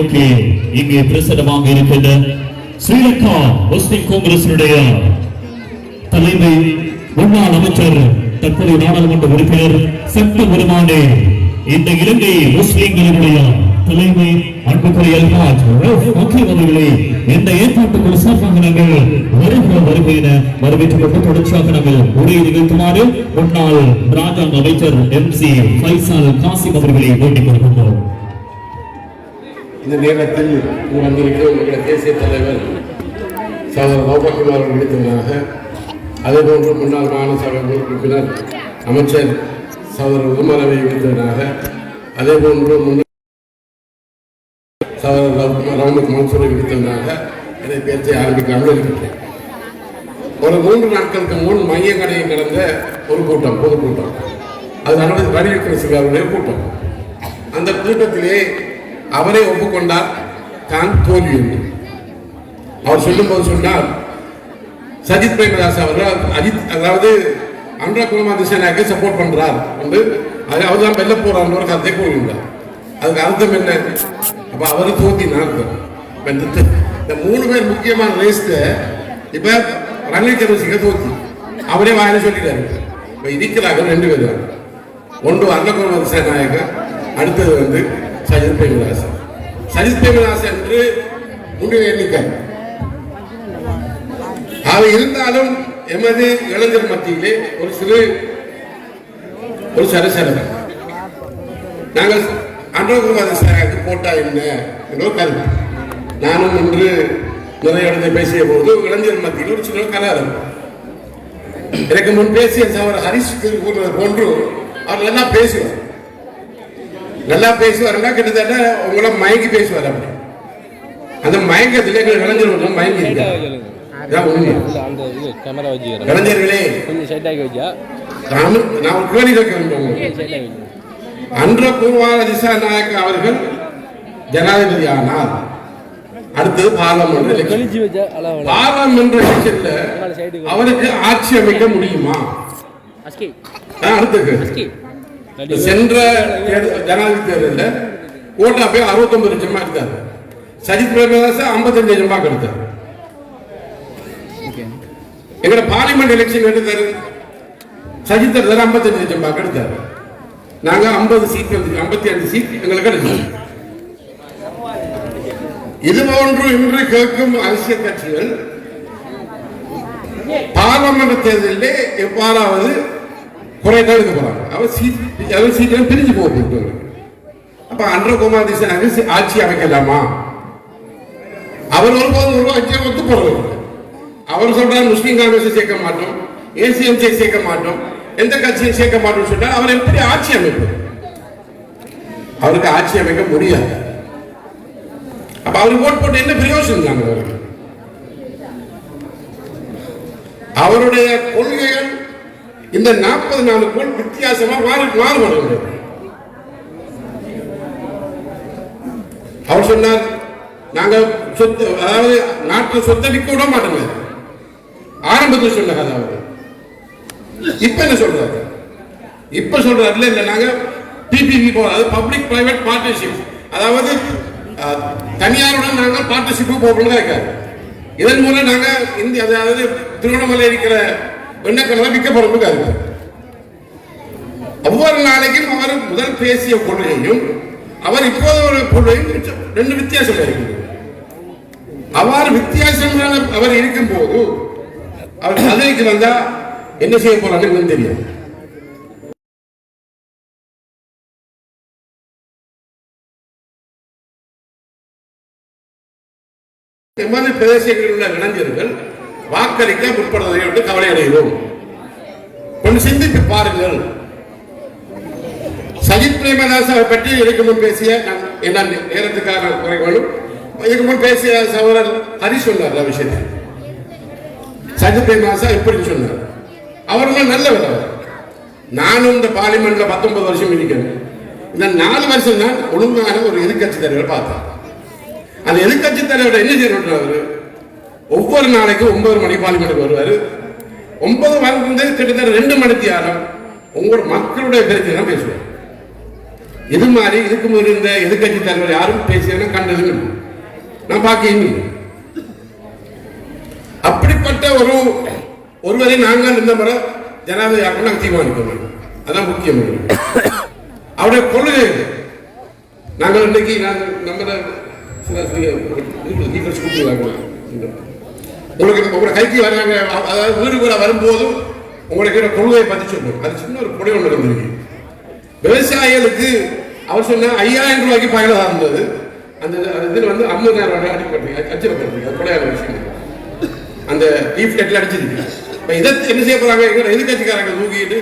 நோக்கி இங்கே பிரசனமாக இருக்கின்ற ஸ்ரீலங்கா முஸ்லிம் காங்கிரசினுடைய தலைமை முன்னாள் அமைச்சர் தற்போதைய நாடாளுமன்ற உறுப்பினர் சட்ட பெருமானே இந்த இலங்கை முஸ்லிம்களினுடைய தலைமை அன்புக்குரிய அல்ஹாஜ் ரவுஃப் ஹக்கீம் அவர்களே இந்த ஏற்பாட்டுக்குழு சார்பாக நாங்கள் வருகை என வரவேற்றுக் கொண்டு தொடர்ச்சியாக நாங்கள் உரையை நிகழ்த்துமாறு முன்னாள் ராஜாங்க அமைச்சர் MC ஃபைசால் காசிம் அவர்களை வேண்டிக் கொள்கின்றோம். இந்த நேரத்தில் வந்திருக்க உங்களுடைய தேசிய தலைவர் சகோதரர் ரவுஃப் ஹக்கீம் அவர்கள் விடுத்தவராக அதேபோன்று முன்னாள் மாநிலசபை உறுப்பினர் அமைச்சர் சகோதரர் உமரவை விடுத்தவராக அதேபோன்று முன்னாள் சகோதரர் ரவுண்ட் மன்சூரை விடுத்தவராக இதை பேச்சை ஆரம்பிக்காமல் இருக்கின்றேன். ஒரு 3 நாட்களுக்கு முன் மையங்கடையை கடந்த ஒரு கூட்டம், பொதுக்கூட்டம், அது வடிவிக்கிற அவருடைய கூட்டம். அந்த கூட்டத்திலே அவரே ஒப்புக்கொண்டார் தான் தோல்வி என்று. அவர் சொல்லும்போது சொன்னார், சஜித் பிரேமதாஸ் அவர்கள் அதாவது அனுரா குமார் திசாநாயக்கை சப்போர்ட் பண்றார் என்று அவர் தான் வெல்ல போறார் ஒரு கருத்தை கூறுகின்றார். அதுக்கு அர்த்தம் என்ன? அப்ப அவரு தோத்தினார். இந்த 3 பேர் முக்கியமான ரேஸ்ல இப்ப ரணில் விக்ரமசிங்க தோத்தி அவரே வாயில சொல்லிட்டாரு. இப்ப இருக்கிறாங்க 2 பேர், ஒன்று அனுரா குமார் திசாநாயக்க, அடுத்தது சஜித் பிரேமதாஸ். சஜித் பிரேமதாஸ் என்று முடிவு எண்ணிக்கை அவை இருந்தாலும் எமது இளைஞர் மத்தியிலே ஒரு சரசரவை நாங்கள் அனுரகுமார் போட்டா என்ன என்ற கருத்து. நானும் இன்று நிறைய இடத்தை பேசிய போது இளைஞர் மத்தியில் ஒரு சின்ன கலரம். எனக்கு முன் பேசிய சவர் ஹரிஷ் போன்று அவர் நல்லா பேசுவார் கிட்டத்தட்ட உங்களை மயங்கி பேசுவார். அப்படி அந்த மயக்கத்தில் எங்கள் இளைஞர்கள் மயங்கி இருக்காங்க. இளைஞர்களே, நான் ஒரு கேள்வி கேட்க வேண்டும். அனுரா குமார் திசாநாயக்க அவர்கள் ஜனாதிபதி ஆனால் அடுத்தது பார்லமெண்ட் எலெக்ஷன்ல அவருக்கு ஆட்சி அமைக்க முடியுமா? அடுத்து சென்ற ஜனாதிபதி தேர்தலில் ஓட்டா போய் 69 லட்சமா எடுத்தார். சஜித் பிரேமதாஸ் 55 லட்சமா எடுத்தார். எங்களோட பார்லிமெண்ட் எலெக்ஷன் எடுத்தாரு சஜித் 55 லட்சம் வாக்கு எடுத்தாரு. நாங்க 50 சீட் 55 சீட் எங்களுக்கு கிடைச்சது. இது போன்று இன்று கேட்கும் அரசியல் கட்சிகள் பார்லமெண்ட் தேர்தலிலே எவ்வாறாவது குறைதான் எடுக்க போறாங்க. அவர் சீட்டை பிரிஞ்சு போக. அப்ப அனுரா குமார் திசாநாயக்க ஆட்சி அமைக்கலாமா? அவர் ஒருபோதும் ஒத்து போறது. அவர் சொல்றாரு முஸ்லீம் காங்கிரஸ் சேர்க்க மாட்டோம், ஏசிஎம்சி சேர்க்க மாட்டோம், எந்த கட்சியை சேர்க்க மாட்டோம் சொன்னால் அவர் எப்படி ஆட்சி அமைப்பார்? அவருக்கு ஆட்சி அமைக்க முடியாது. அப்ப அவருக்கு ஓட் போட்டு என்ன பிரயோஜனம் தாங்க? அவருடைய கொள்கைகள் இந்த 44 கோல் வித்தியாசமா மாறுபடுகிறது. அவர் சொன்னார், நாங்க சொத்து, அதாவது நாட்டில் சொத்தை விற்க விட மாட்டோங்க. ஆரம்பத்தில் சொன்னாங்க. அதாவது இப்ப என்ன சொல்றாரு? இப்ப சொல்றாருல இல்ல நாங்க PPP போறது, பப்ளிக் பிரைவேட் பார்ட்னர்ஷிப், அதாவது தனியாருடன் நாங்கள் பார்ட்னர்ஷிப் போகணும் இருக்காரு. இதன் மூலம் நாங்க இந்திய, அதாவது திருவண்ணாமலை இருக்கிற எண்ணக்கடலை விற்க போறோம் இருக்கு. ஒவ்வொரு நாளைக்கும் அவர் முதல் பேசிய கொள்கையும் அவர் இப்போது ஒரு கொள்கையும் 2 வித்தியாசம் இருக்குது. அவ்வாறு வித்தியாசமான அவர் இருக்கும் போது அவர் பதவிக்கு வந்தா என்ன செய்ய போறான்னு தெரியும். எமது பிரதேசங்களில் உள்ள இளைஞர்கள் வாக்களிக்க முற்படுவதை விட்டு கவலை அடைகிறோம். கொஞ்சம் சிந்தித்து பாருங்கள். சஜித் பிரேமதாஸ் பற்றி இதற்கு முன் பேசிய, என்ன நேரத்துக்காக குறைகளும் இதுக்கு முன் பேசிய சகோதரர் ஹரிஷ் சொன்னார் விஷயத்தை. சஜித் பிரேமதாஸ் எப்படி சொன்னார்? அவர்கள் நல்லவர். நானும் இந்த பார்லிமெண்ட்ல 19 வருஷம் இருக்கிறேன். இந்த 4 வருஷம் தான் ஒழுங்கான ஒரு எதிர்கட்சி தலைவர் பார்த்தேன். அந்த எதிர்கட்சி தலைவர் என்ன செய்யறாரு? ஒவ்வொரு நாளைக்கும் 9 மணி பார்லிமெண்ட்டுக்கு வருவாரு. 9 வந்து கிட்டத்தட்ட 2 மணி நேரம் உங்களோட மக்களுடைய பிரச்சனை தான் பேசுவார். இது மாதிரி இதுக்கு முதல் இருந்த எதிர்கட்சி தலைவர் யாரும் பேசிய கண்டது நான் பார்க்க. அப்படிப்பட்ட ஒருவரை நாங்கள் இந்த முறை ஜனாதிபதியாக நாங்கள் தீர்மானிக்கணும். அதான் முக்கியம். அவருடைய கொள்கை நாங்கள் இன்றைக்கு உங்களுக்கு உங்களோட கைக்கு வர்றாங்க, அதாவது வீடு கூட வரும்போதும் உங்களுக்கு கொள்கையை பற்றி சொல்லுவோம். அது சின்ன ஒரு கொடை ஒன்று இருந்திருக்கு. விவசாயிகளுக்கு அவர் சொன்ன 5000 ரூபாய்க்கு பயணம் இருந்தது. அந்த இதில் 50,000 ரூபாய் அடிச்சிடப்பட்டிருக்கு. அது கொடையான விஷயம். அந்த லீஃப்லெட்டில் அடிச்சிருக்கு. இப்போ இதை என்ன செய்ய போறாங்க? எதிர்கட்சிக்காரங்க தூக்கிட்டு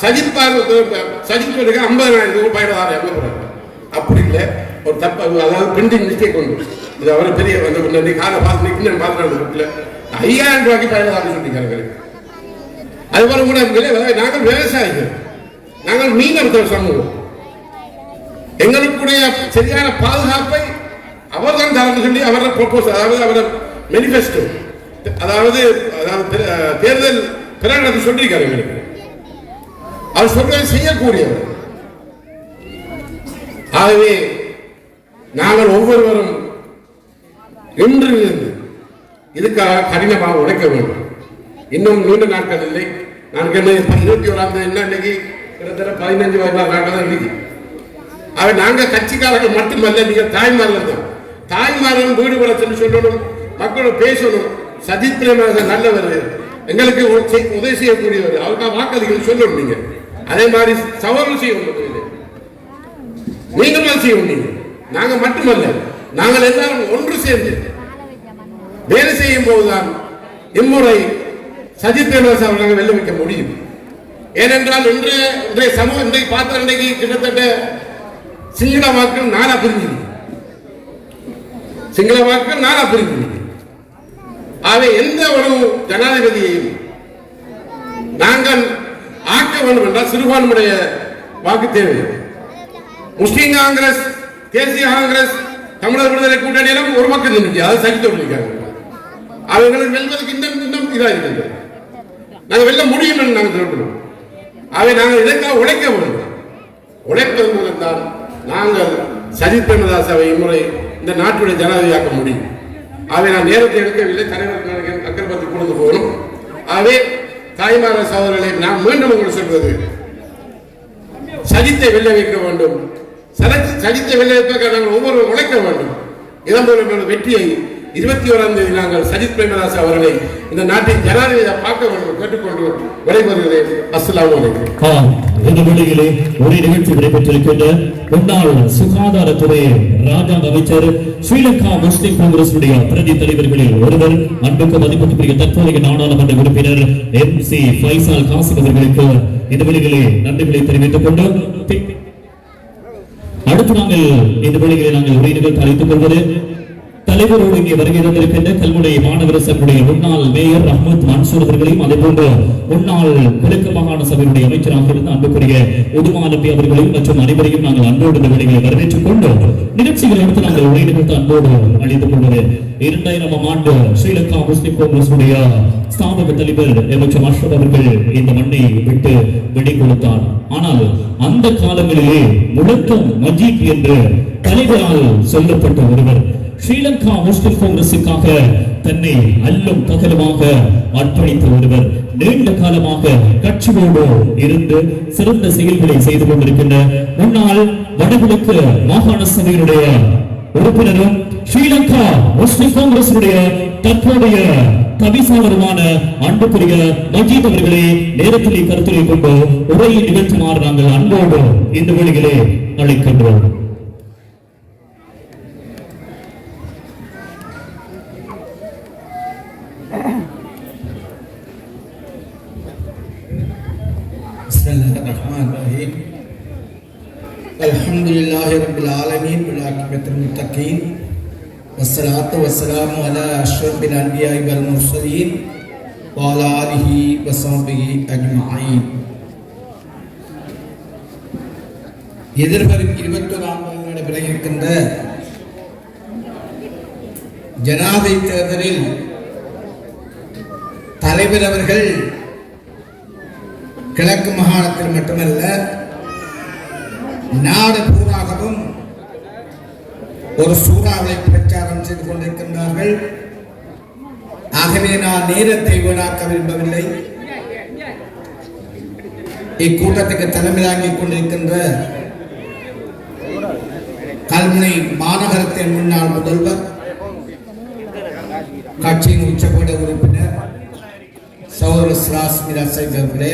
சஜித் 50,000 பயணம் எங்க போறாங்க? அப்படி இல்லை, ஒரு தப்பு, அதாவது பிரிண்டிங் மிஸ்டேக் ஒன்று. இது அவரை பெரிய காலை பார்த்து புக்கில் 5000 ரூபாய்க்கு பயணம் சொல்லியிருக்காங்க. அதுபோல கூட நாங்கள் விவசாயிகள், நாங்கள் மீனவர்கள் சமூகம், எங்களுக்குடைய சரியான பாதுகாப்பை அவர் தான் தரன்னு சொல்லி அவரை ப்ரொபோஸ், அதாவது அவரை மேனிஃபெஸ்டோ, அதாவது தேர்தல் பிரகடனத்தை சொல்லியிருக்காரு. எங்களுக்கு அவர் சொல்றதை செய்யக்கூடியவர். ஆகவே நாங்கள் ஒவ்வொருவரும் இன்று இதுக்காக கடினமாக உழைக்க வேண்டும். இன்னும் நீண்ட நாட்கள் இல்லை. நான் 21ஆம் தேதி இன்னைக்கு கிட்டத்தட்ட 15-16 நாட்கள் தான் இன்னைக்கு. அவை நாங்கள் கட்சிக்காரர்கள் மட்டுமல்ல, நீங்கள் தாய்மார்கள் தான். தாய்மார்கள் வீடு வர சொல்லணும், மக்களோட பேசணும். சஜித் பிரேமதாசன் நல்லவர், எங்களுக்கு உதவி செய்யக்கூடியவர், அவருக்காக வாக்களிக்க சொல்லணும். நீங்க அதே மாதிரி சவால் செய்யணும், நீங்களும் செய்யணும். நாங்க மட்டுமல்ல, நாங்கள் எல்லாரும் ஒன்று சேர்ந்து வேலை செய்யும் போதுதான் இம்முறை சஜித் பிரேமதாசன் அவர்கள் வெல்ல வைக்க முடியும். ஏனென்றால் இன்றைய சமூகம் இன்றைக்கு பார்த்த இன்றைக்கு கிட்டத்தட்ட சிங்கள வாக்கள் 4 பிரிஞ்சு, சிங்கள வாக்கள் 4 பிரிஞ்சு. ஆகவே எந்த ஒரு ஜனாதிபதியையும் நாங்கள் ஆக்க வேண்டும் என்றால் சிறுபான்மையுடைய வாக்கு தேவை. முஸ்லீம் காங்கிரஸ், தேசிய காங்கிரஸ், தமிழர் விடுதலை கூட்டணியிலும் ஒரு பக்கம் நின்று அதை சகித்து கொண்டிருக்காங்க. அவர்களுக்கு வெல்வதற்கு இன்னும் இதாக இருக்கிறது. நாங்கள் வெல்ல முடியும் என்று நாங்கள் சொல்கிறோம். அவை நாங்கள் இதற்காக உழைக்க வேண்டும். உழைப்பது மூலம்தான் நாங்கள் சஜித் பிரேமதாசவை இம்முறை இந்த நாட்டுடைய ஜனாதிபதியாக்க முடியும். ஆகவே நான் நேரத்தை எடுக்கவில்லை, தலைவர் அக்கறைப்பட்டு கொண்டு போகணும். ஆகவே தாய்மார சகோதரர்களை நான் மீண்டும் உங்களுக்கு சொல்வது, சஜித்தை வெல்ல வைக்க வேண்டும். சஜித்தை வெல்ல வைப்பதற்காக நாங்கள் ஒவ்வொருவரும் உழைக்க வேண்டும். இதன் வெற்றியை 21ஆம் தேதி நாங்கள் சஜித் பிரேமதாஸ் அவர்களை இந்த நாட்டின் ஜனாதிபதியை பார்க்க வேண்டும் கேட்டுக்கொண்டு விடைபெறுகிறேன். அஸ்ஸலாமு அலைக்கும். இந்த வேளையிலே ஒரு நிகழ்ச்சி நடைபெற்றிருக்கின்ற முன்னாள் சுகாதாரத்துறை ராஜாங்க அமைச்சர், ஸ்ரீலங்கா முஸ்லிம் காங்கிரஸ் பிரதி தலைவர்களில் ஒருவர், அன்புக்கு மதிப்புக்குரிய தற்போதைய நாடாளுமன்ற உறுப்பினர் MC ஃபைசால் காசிம் அவர்களுக்கு இந்த வேளையிலே நன்றிகளை தெரிவித்துக் கொண்டு அடுத்து நாங்கள் இந்த வேளையிலே நாங்கள் உரை நிகழ்ச்சி அழைத்துக் கொள்வது தலைவரோடு இங்கே வருகை தந்திருக்கின்ற கல்முனை மாநகர சபையுடைய முன்னாள் மேயர் அஹ்மத் மன்சூர் அவர்களையும், அதேபோன்று முன்னாள் கிழக்கு மாகாண சபையுடைய அமைச்சராக இருந்த அன்புக்குரிய உதுமா நபி அவர்களையும் மற்றும் அனைவரையும் நாங்கள் அன்போடு இந்த வேளைகளை வரவேற்றுக் கொண்டு நிகழ்ச்சிகளை எடுத்து நாங்கள் உரை நிகழ்த்த அன்போடு அழைத்துக் கொள்வது 2000ஆம் ஆண்டு ஸ்ரீலங்கா முஸ்லிம் காங்கிரஸ் ஸ்தாபக தலைவர் எம் அஷ்ரப் அவர்கள் இந்த மண்ணை விட்டு விடை கொடுத்தார். ஆனால் அந்த காலங்களிலே முழக்கம் மஜீத் என்று தலைவரால் சொல்லப்பட்ட ஒருவர் ஸ்ரீலங்கா முஸ்லிம் காங்கிரசுக்காக தன்னை அல்லும் பகலுமாக அர்ப்பணித்த ஒருவர், நீண்ட காலமாக கட்சியோடு இருந்து சிறந்த செயல்களை செய்து கொண்டிருக்கின்ற முன்னாள் வடகிழக்கு மாகாண சபையினுடைய உறுப்பினரும் ஸ்ரீலங்கா முஸ்லிம் காங்கிரசுடைய தற்போதைய தவிசாளருமான அன்புக்குரிய மஜீத் அவர்களை நேரத்திலே கருத்திலே கொண்டு உரையை நிகழ்த்துமாறு நாங்கள் அன்போடு இந்த வேளையிலே அழைக்கின்றோம். Bismillahirrahmanirrahim. Alhamdulillahi rabbil alamin wal aqibatul muttaqin. Wassalatu wassalamu ala asyrafil anbiya'i wal mursalin wa ala alihi wa sahbihi ajma'in. எதிர்வரும் 21ஆம் தேதி நடைபெற இருக்கின்ற ஜனாதிபதி தேர்தலில் தலைவர் அவர்கள் கிழக்கு மாகாணத்தில் மட்டுமல்ல நாடு பூராகவும் ஒரு சூறாவளி பிரச்சாரம் செய்து கொண்டிருக்கின்றார்கள். ஆகவே நான் நேரத்தை வீணாக்க விரும்பவில்லை. இக்கூட்டத்துக்கு தலைமை தாங்கிக் கொண்டிருக்கின்ற கல்முனை மாநகரத்தின் முன்னாள் முதல்வர், கட்சியின் உச்சபட உறுப்பினர் சகோதரர் சிராஸ் மிராஸ் அவர்களே,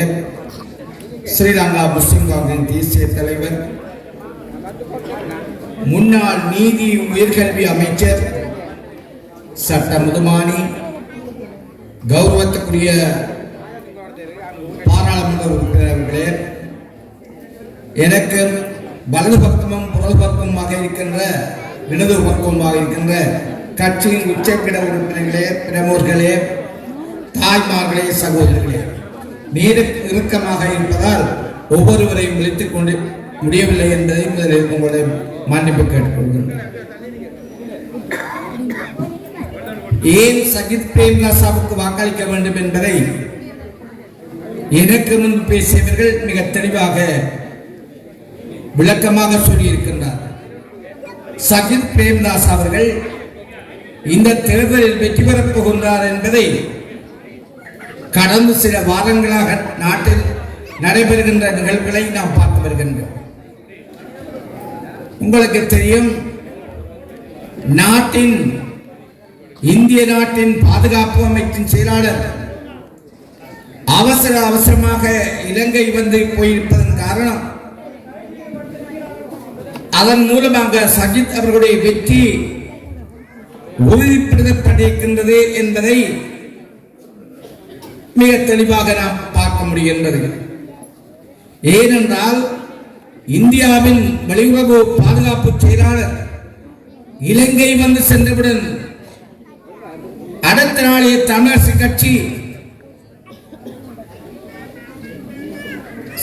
ஸ்ரீலங்கா முஸ்லிம் காங்கிரஸ் தேசிய தலைவர், முன்னாள் நீதி உயர்கல்வி அமைச்சர், சட்ட முதுமானி, கௌரவத்துக்குரிய பாராளுமன்ற உறுப்பினர்களே, எனக்கு வலது பக்கமும் புறது பக்கமாக இருக்கின்ற இடது பக்கமாக இருக்கின்ற கட்சியின் உச்சக்கிட உறுப்பினர்களே, பிரமுகர்களே, தாய்மார்களே, சகோதரர்களே, இறுக்கமாக இருப்பதால் ஒவ்வொருவரையும் விழித்துக் கொண்டு முடியவில்லை என்பதை முதலில் உங்களை மன்னிப்பு கேட்டுக்கொள்கின்றேன். ஏன் சஜித் பிரேமதாசாவுக்கு வாக்களிக்க வேண்டும் என்பதை எனக்கு முன் பேசியவர்கள் மிக தெளிவாக விளக்கமாக சொல்லியிருக்கின்றார். சஜித் பிரேமதாஸ் அவர்கள் இந்த தேர்தலில் வெற்றி பெறப் போகின்றார் என்பதை கடந்த சில வாரங்களாக நாட்டில் நடைபெறுகின்ற நிகழ்வுகளை நாம் பார்த்து வருகின்றோம். உங்களுக்கு தெரியும், இந்திய நாட்டின் பாதுகாப்பு அமைச்சின் செயலாளர் அவசரமாக இலங்கை வந்து போயிருப்பதன் காரணம், அதன் மூலமாக சஜித் அவர்களுடைய வெற்றி உறுதிப்படுத்தப்பட்டிருக்கின்றது என்பதை மிக தெளிவாக நாம் பார்க்க முடிகின்றது. ஏனென்றால் இந்தியாவின் வெளியுறவு பாதுகாப்பு செயலாளர் இலங்கை வந்து சென்றவுடன் அடுத்த நாளே தமிழரசு கட்சி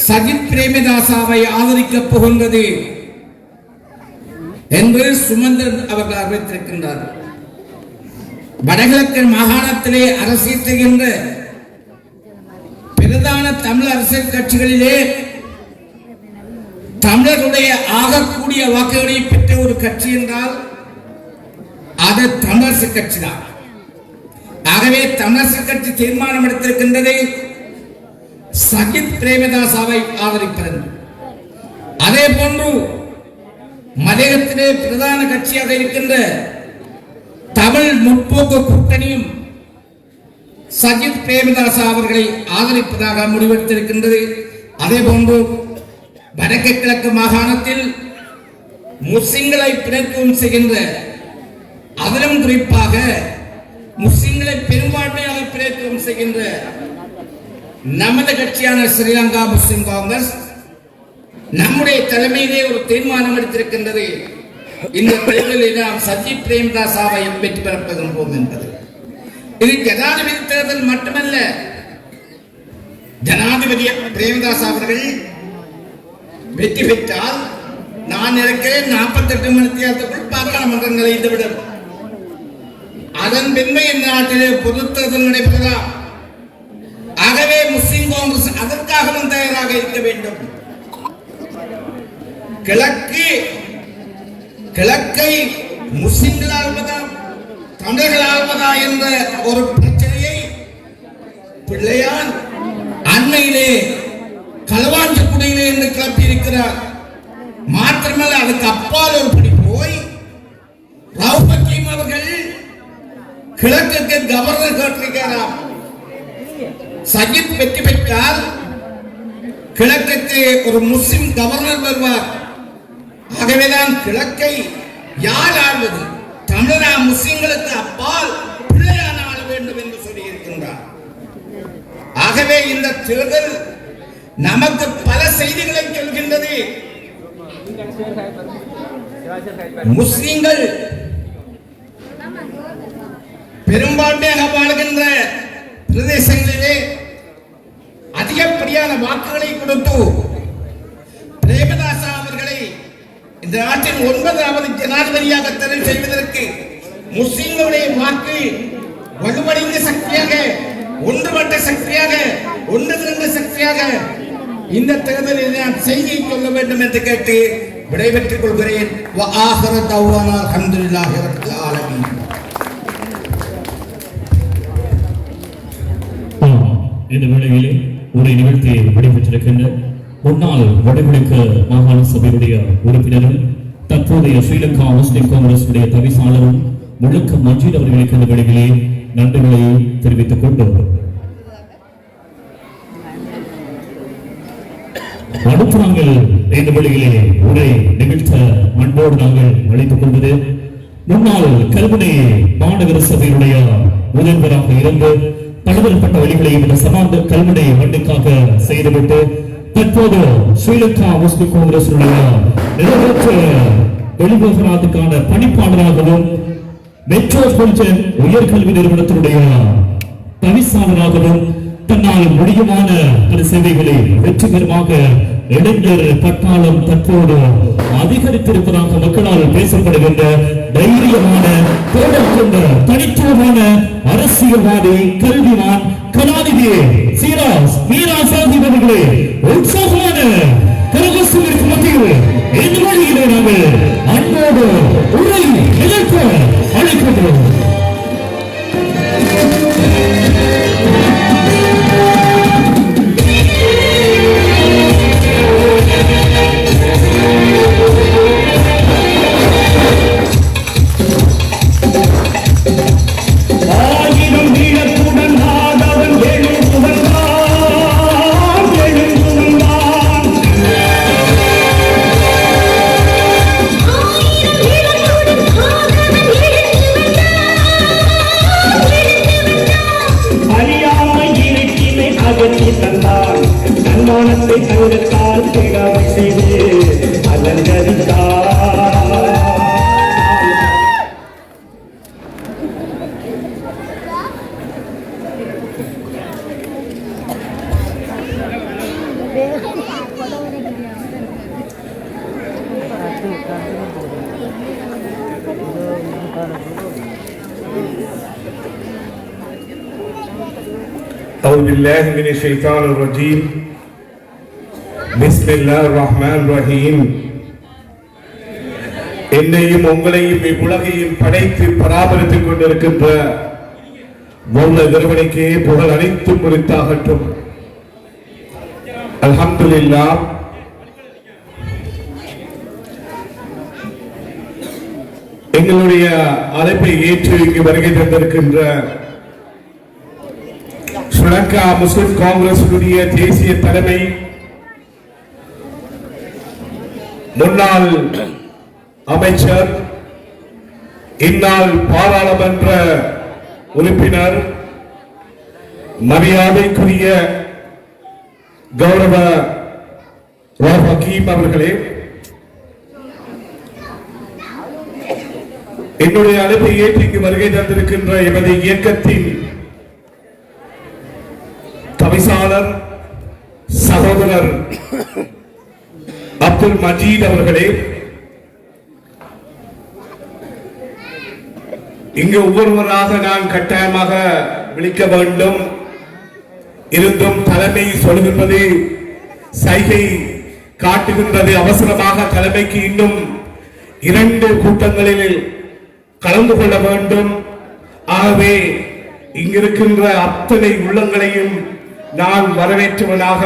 சஜித் பிரேமதாசாவை ஆதரிக்கப் போகின்றது என்று சுமந்திரன் அவர்கள் அறிவித்திருக்கின்றார்கள். வடகிழக்கு மாகாணத்திலே அரசியல் செய்கின்ற பிரதான தமிழ் அரசியல் கட்சிகளிலே தமிழர்களுடைய ஆகக்கூடிய வாக்குகளை பெற்ற ஒரு கட்சி என்றால் அது தமிழரசு கட்சி தான். ஆகவே தமிழரசு கட்சி தீர்மானம் எடுத்திருக்கின்றது சஜித் பிரேமதாசாவை ஆதரிப்பது. அதே போன்று மலையகத்திலே பிரதான கட்சியாக இருக்கின்ற தமிழ் முற்போக்கு கூட்டணியும் சஜித் பிரேமதாசா அவர்களை ஆதரிப்பதாக முடிவெடுத்திருக்கின்றது. அதே போன்று வடக்கு கிழக்கு மாகாணத்தில் முஸ்லிம்களை பிணைக்கவும் செய்கின்ற, அதிலும் குறிப்பாக முஸ்லிம்களை பெரும்பான்மையாக பிணைக்கவும் செய்கின்ற நமது கட்சியான ஸ்ரீலங்கா முஸ்லிம் காங்கிரஸ் நம்முடைய தலைமையிலே ஒரு தீர்மானம் எடுத்திருக்கின்றது, இந்த தேர்தலில் நாம் சஜித் பிரேமதாசாவை வெற்றி பெறப்போம் என்பது. இது ஜனாதிபதி தேர்தல் மட்டுமல்ல, ஜனாதிபதி பிரேமதாஸ் அவர்கள் வெற்றி பெற்றால் நான் இருக்கிறேன் 48 மணி நேரத்துக்குள் பாராளுமன்றம் நுழைந்துவிடும். அதன் பின்பு இந்த நாட்டிலே பொது தேர்தல் நடைபெறலாம். ஆகவே முஸ்லிம் காங்கிரஸ் அதற்காகவும் தயாராக இருக்க வேண்டும். கிழக்கை முஸ்லிம்கள் ஆள்வதா தமிழர்கள் ஆள்வதா என்ற ஒரு பிரச்சனையை பிள்ளையான் அண்மையிலே களவாஞ்சிக்குடியிலே என்று கிளப்பியிருக்கிறார். மாத்திரமல்ல, அதுக்கு அப்பால் ஒரு படி போய் ரவுப் ஹக்கீம் அவர்கள் கிழக்குக்கு கவர்னர் கேட்டிருக்கிறார். சஜித் வெற்றி பெற்றால் கிழக்குக்கு ஒரு முஸ்லிம் கவர்னர் வருவார். ஆகவேதான் கிழக்கை யார் ஆள்வது, தமிழரா முஸ்லிம்களுக்கு அப்பால் பிள்ளையான ஆள வேண்டும் என்று சொல்லியிருக்கின்றார். ஆகவே இந்த தேர்தல் நமக்கு பல செய்திகளை சொல்கின்றது. முஸ்லிம்கள் பெரும்பான்மையாக வாழ்கின்ற பிரதேசங்களிலே அதிகப்படியான வாக்குகளை கொடுத்து பிரேமதாசா அவர்களை இந்த நாட்டின் 9வது ஜனாதிபதியாக தெரிவு செய்வதற்கு முஸ்லிம்களுடைய வாக்கு வலுவடைந்த சக்தியாக, ஒன்றுபட்ட சக்தியாக, ஒன்று திரண்ட சக்தியாக இந்த தேர்தலில் நான் செய்தி சொல்ல வேண்டும் என்று கேட்டு விடைபெற்றுக் கொள்கிறேன். அல்ஹம்துலில்லாஹி ரப்பில் ஆலமீன். இந்த வேளையிலே உரை நிகழ்த்தி விடைபெற்றிருக்கின்ற முன்னாள் வடகிழக்கு மாகாண சபையுடைய உறுப்பினர்கள் தற்போதைய ஸ்ரீலங்கா முஸ்லிம் காங்கிரஸ் உடைய தவிசாளரும் முழுக்க மஜீத் அவர்களுக்கு இந்த வேளையிலே நன்றிகளை தெரிவித்துக் கொண்டு அடுத்து நாங்கள் இந்த வேளையிலே உரை நிகழ்த்த அன்போடு நாங்கள் அழைத்துக் கொள்வது முன்னாள் கல்முனை மாநகர சபையுடைய முதல்வராக இருந்து பலதரப்பட்ட வழிகளை இந்த சமாந்த கல்முனை மண்ணுக்காக செய்துவிட்டு தற்போது ஸ்ரீலங்கா முஸ்லிம் காங்கிரஸ் நிறைவேற்ற வெளிவகாரத்துக்கான பணிப்பாளராகவும் மெட்ரோபாலிட்டன் உயர்கல்வி நிறுவனத்தினுடைய தவிசாளராகவும் தன்னால் முடியுமான பல சேவைகளை வெற்றிகரமாக இளைஞர் பட்டாளம் தற்போது அதிகரித்திருப்பதாக மக்களால் பேசப்படுகின்ற தைரியமான தேடல் கொண்ட தனித்துவமான அரசியல்வாதி கல்விமான் கலாநிதி சீராஸ் மீரா சாஹிப் அவர்களே உற்சாகமான கரகோஷங்களுக்கு மத்தியில் இந்த வழியிலே நாங்கள் அன்போடு உரை நிகழ்த்த அழைக்கின்றோம். أعوذ بالله من الشيطان الرجيم بسم الله الرحمن الرحيم என்னையும் உங்களையும் இவ்வுலகையும் படைத்து பராமரித்துக் கொண்டிருக்கின்ற மௌல இறைவனுக்கே புகழ் அனைத்தும் உரித்தாகட்டும். அல்ஹம்துலில்லாஹ். எங்களுடைய அழைப்பை ஏற்று இங்கு வருகை தந்திருக்கின்ற ஸ்ரீலங்கா முஸ்லிம் காங்கிரஸ் தேசிய தலைமை முன்னாள் அமைச்சர் இந்நாள் பாராளுமன்ற உறுப்பினர் மரியாதைக்குரிய கௌரவ ரவுப் ஹக்கீம் அவர்களே, என்னுடைய அழைப்பை ஏற்று இங்கு வருகை தந்திருக்கின்ற எமது இயக்கத்தின் தவிசாளர் சகோதரர் அப்துல் மஜீத் அவர்களே, இங்கு ஒவ்வொருவராக நான் கட்டாயமாக விழிக்க வேண்டும். இருந்தும் தலைமை சொல்கின்றது, சைகை காட்டுகின்றது. அவசரமாக தலைமைக்கு இன்னும் 2 கூட்டங்களில் கலந்து கொள்ள வேண்டும். ஆகவே இங்கிருக்கின்ற அத்தனை உள்ளங்களையும் நான் வரவேற்றுவனாக,